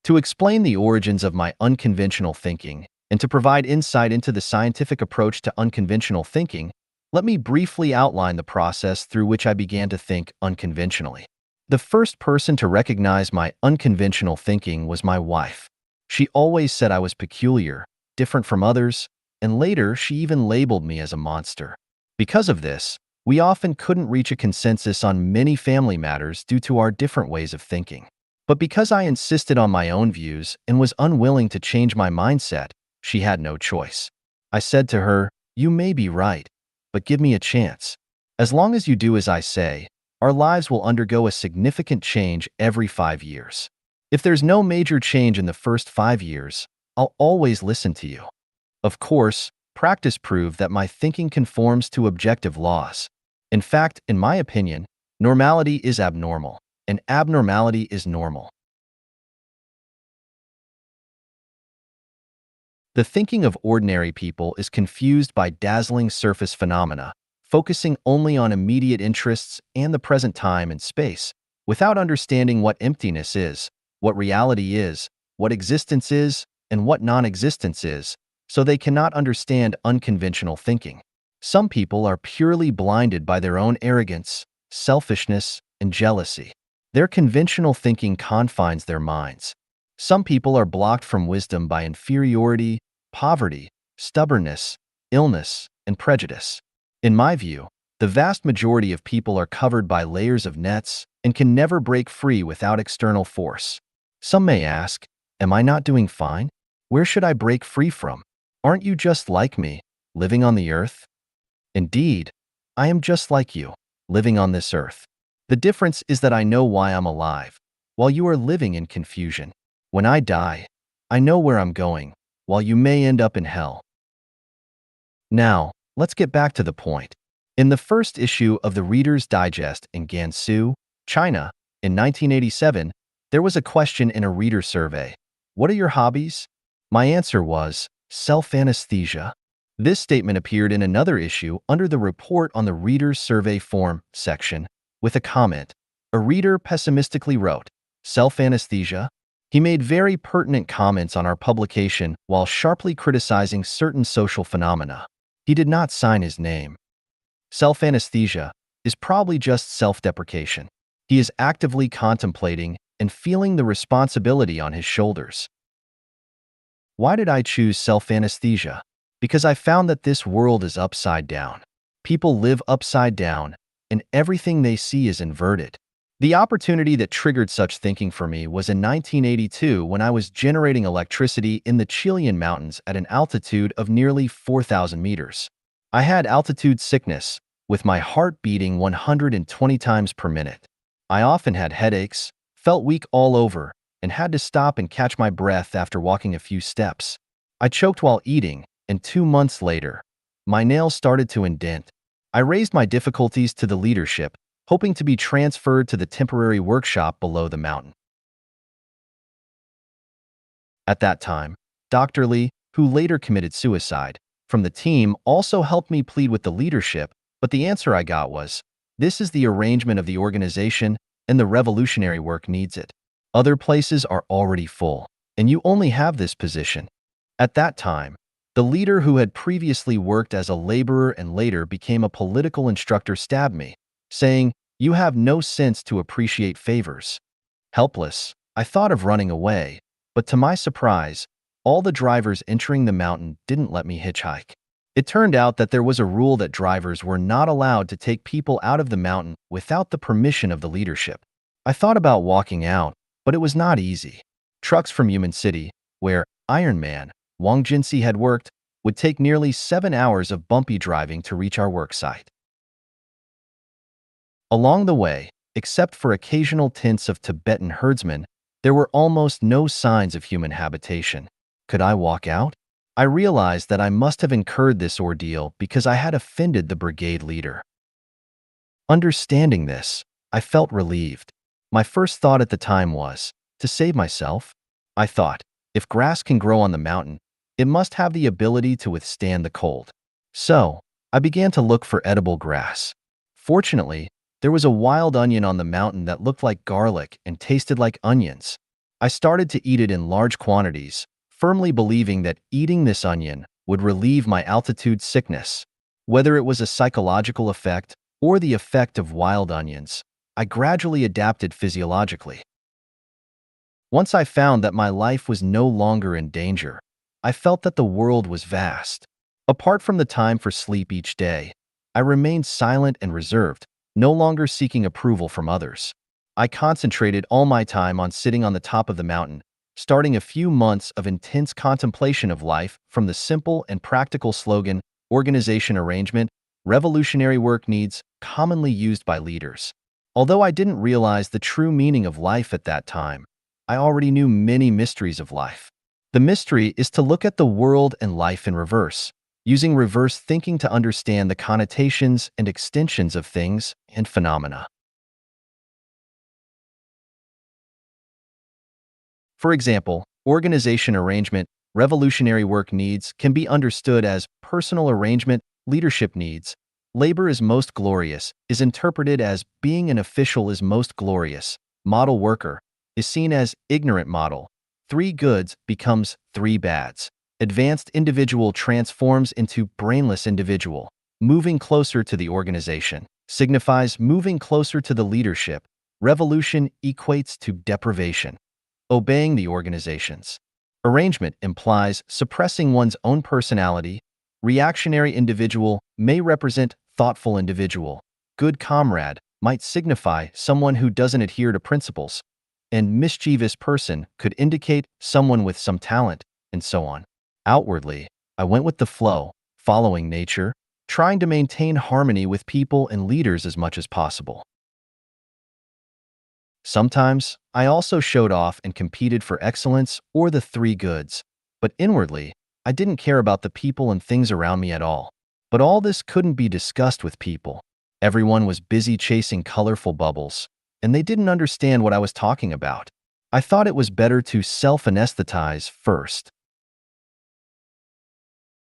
To explain the origins of my unconventional thinking and to provide insight into the scientific approach to unconventional thinking, let me briefly outline the process through which I began to think unconventionally. The first person to recognize my unconventional thinking was my wife. She always said I was peculiar, different from others, and later she even labeled me as a monster. Because of this, we often couldn't reach a consensus on many family matters due to our different ways of thinking. But because I insisted on my own views and was unwilling to change my mindset, she had no choice. I said to her, "You may be right, but give me a chance. As long as you do as I say, our lives will undergo a significant change every 5 years. If there's no major change in the first 5 years, I'll always listen to you." Of course, practice proved that my thinking conforms to objective laws. In fact, in my opinion, normality is abnormal, and abnormality is normal. The thinking of ordinary people is confused by dazzling surface phenomena, focusing only on immediate interests and the present time and space, without understanding what emptiness is, what reality is, what existence is, and what non-existence is, so they cannot understand unconventional thinking. Some people are purely blinded by their own arrogance, selfishness, and jealousy. Their conventional thinking confines their minds. Some people are blocked from wisdom by inferiority, poverty, stubbornness, illness, and prejudice. In my view, the vast majority of people are covered by layers of nets and can never break free without external force. Some may ask, am I not doing fine? Where should I break free from? Aren't you just like me, living on the earth? Indeed, I am just like you, living on this earth. The difference is that I know why I'm alive. while you are living in confusion. When I die, I know where I'm going, while you may end up in hell. Now, let's get back to the point. In the first issue of the Reader's Digest in Gansu, China, in 1987, there was a question in a reader survey. What are your hobbies? My answer was self-anesthesia. This statement appeared in another issue under the Report on the Reader's Survey Form section with a comment. A reader pessimistically wrote, self-anesthesia? He made very pertinent comments on our publication while sharply criticizing certain social phenomena. He did not sign his name. Self-anesthesia is probably just self-deprecation. He is actively contemplating and feeling the responsibility on his shoulders. Why did I choose self-anesthesia? Because I found that this world is upside down. People live upside down, and everything they see is inverted. The opportunity that triggered such thinking for me was in 1982 when I was generating electricity in the Chilean mountains at an altitude of nearly 4,000 meters. I had altitude sickness, with my heart beating 120 times per minute. I often had headaches, felt weak all over, and had to stop and catch my breath after walking a few steps. I choked while eating, and 2 months later, my nails started to indent. I raised my difficulties to the leadership, hoping to be transferred to the temporary workshop below the mountain. At that time, Dr. Lee, who later committed suicide, from the team also helped me plead with the leadership, but the answer I got was, this is the arrangement of the organization and the revolutionary work needs it. Other places are already full, and you only have this position. At that time, the leader who had previously worked as a laborer and later became a political instructor stabbed me, saying, you have no sense to appreciate favors. Helpless, I thought of running away, but to my surprise, all the drivers entering the mountain didn't let me hitchhike. It turned out that there was a rule that drivers were not allowed to take people out of the mountain without the permission of the leadership. I thought about walking out, but it was not easy. Trucks from Human City, where Iron Man, Wang Jinsi had worked, would take nearly 7 hours of bumpy driving to reach our work site. Along the way, except for occasional tints of Tibetan herdsmen, there were almost no signs of human habitation. Could I walk out? I realized that I must have incurred this ordeal because I had offended the brigade leader. Understanding this, I felt relieved. My first thought at the time was, to save myself? I thought, if grass can grow on the mountain, it must have the ability to withstand the cold. So, I began to look for edible grass. Fortunately, there was a wild onion on the mountain that looked like garlic and tasted like onions. I started to eat it in large quantities, firmly believing that eating this onion would relieve my altitude sickness. Whether it was a psychological effect or the effect of wild onions, I gradually adapted physiologically. Once I found that my life was no longer in danger, I felt that the world was vast. Apart from the time for sleep each day, I remained silent and reserved, no longer seeking approval from others. I concentrated all my time on sitting on the top of the mountain, starting a few months of intense contemplation of life from the simple and practical slogan, organization arrangement, revolutionary work needs, commonly used by leaders. Although I didn't realize the true meaning of life at that time, I already knew many mysteries of life. The mystery is to look at the world and life in reverse, using reverse thinking to understand the connotations and extensions of things and phenomena. For example, organization arrangement, revolutionary work needs can be understood as personal arrangement, leadership needs. Labor is most glorious is interpreted as being an official is most glorious. Model worker is seen as ignorant model. 3 goods becomes 3 bads. Advanced individual transforms into brainless individual. Moving closer to the organization signifies moving closer to the leadership. Revolution equates to deprivation. Obeying the organization's arrangement implies suppressing one's own personality. Reactionary individual may represent thoughtful individual. Good comrade might signify someone who doesn't adhere to principles. And mischievous person could indicate someone with some talent, and so on. Outwardly, I went with the flow, following nature, trying to maintain harmony with people and leaders as much as possible. Sometimes, I also showed off and competed for excellence or the three goods, but inwardly, I didn't care about the people and things around me at all. But all this couldn't be discussed with people. Everyone was busy chasing colorful bubbles, and they didn't understand what I was talking about. I thought it was better to self-anesthetize first.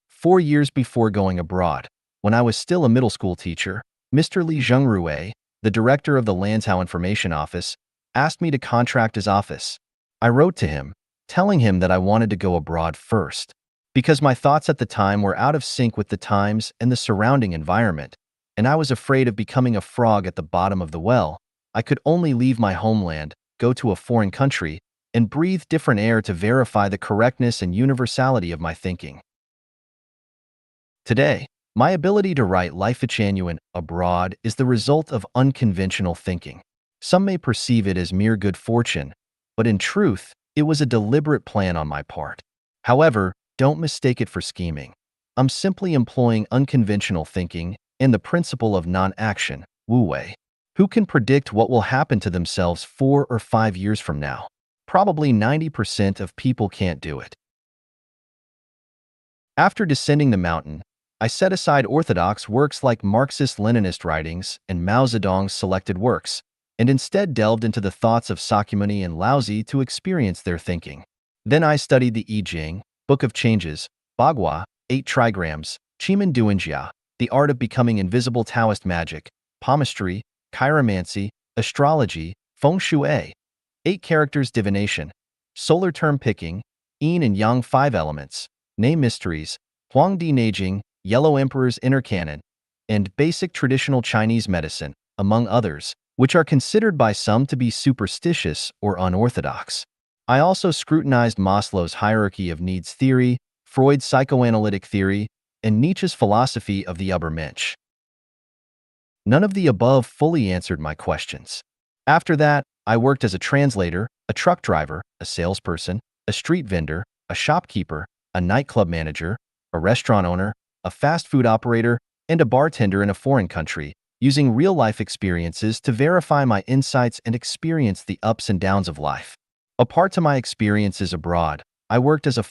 4 years before going abroad, when I was still a middle school teacher, Mr. Li Zhengrui, the director of the Lantau Information Office, asked me to contract his office. I wrote to him, telling him that I wanted to go abroad first, because my thoughts at the time were out of sync with the times and the surrounding environment, and I was afraid of becoming a frog at the bottom of the well. I could only leave my homeland, go to a foreign country, and breathe different air to verify the correctness and universality of my thinking. Today, my ability to write Life Genuine abroad is the result of unconventional thinking. Some may perceive it as mere good fortune, but in truth, it was a deliberate plan on my part. However, don't mistake it for scheming. I'm simply employing unconventional thinking and the principle of non-action, Wu Wei. Who can predict what will happen to themselves 4 or 5 years from now? Probably 90% of people can't do it. After descending the mountain, I set aside orthodox works like Marxist-Leninist writings and Mao Zedong's selected works, and instead delved into the thoughts of Sakyamuni and Laozi to experience their thinking. Then I studied the I Ching, Book of Changes, Bagua, 8 Trigrams, Chimen Duanjia, The Art of Becoming Invisible, Taoist Magic, Palmistry, Chiromancy, Astrology, Feng Shui, 8 Characters Divination, Solar Term Picking, Yin and Yang 5 Elements, Name Mysteries, Huangdi Neijing, Yellow Emperor's Inner Canon, and Basic Traditional Chinese Medicine, among others, which are considered by some to be superstitious or unorthodox. I also scrutinized Maslow's hierarchy of needs theory, Freud's psychoanalytic theory, and Nietzsche's philosophy of the Übermensch. None of the above fully answered my questions. After that, I worked as a translator, a truck driver, a salesperson, a street vendor, a shopkeeper, a nightclub manager, a restaurant owner, a fast food operator, and a bartender in a foreign country, using real-life experiences to verify my insights and experience the ups and downs of life. Apart from my experiences abroad, I worked as a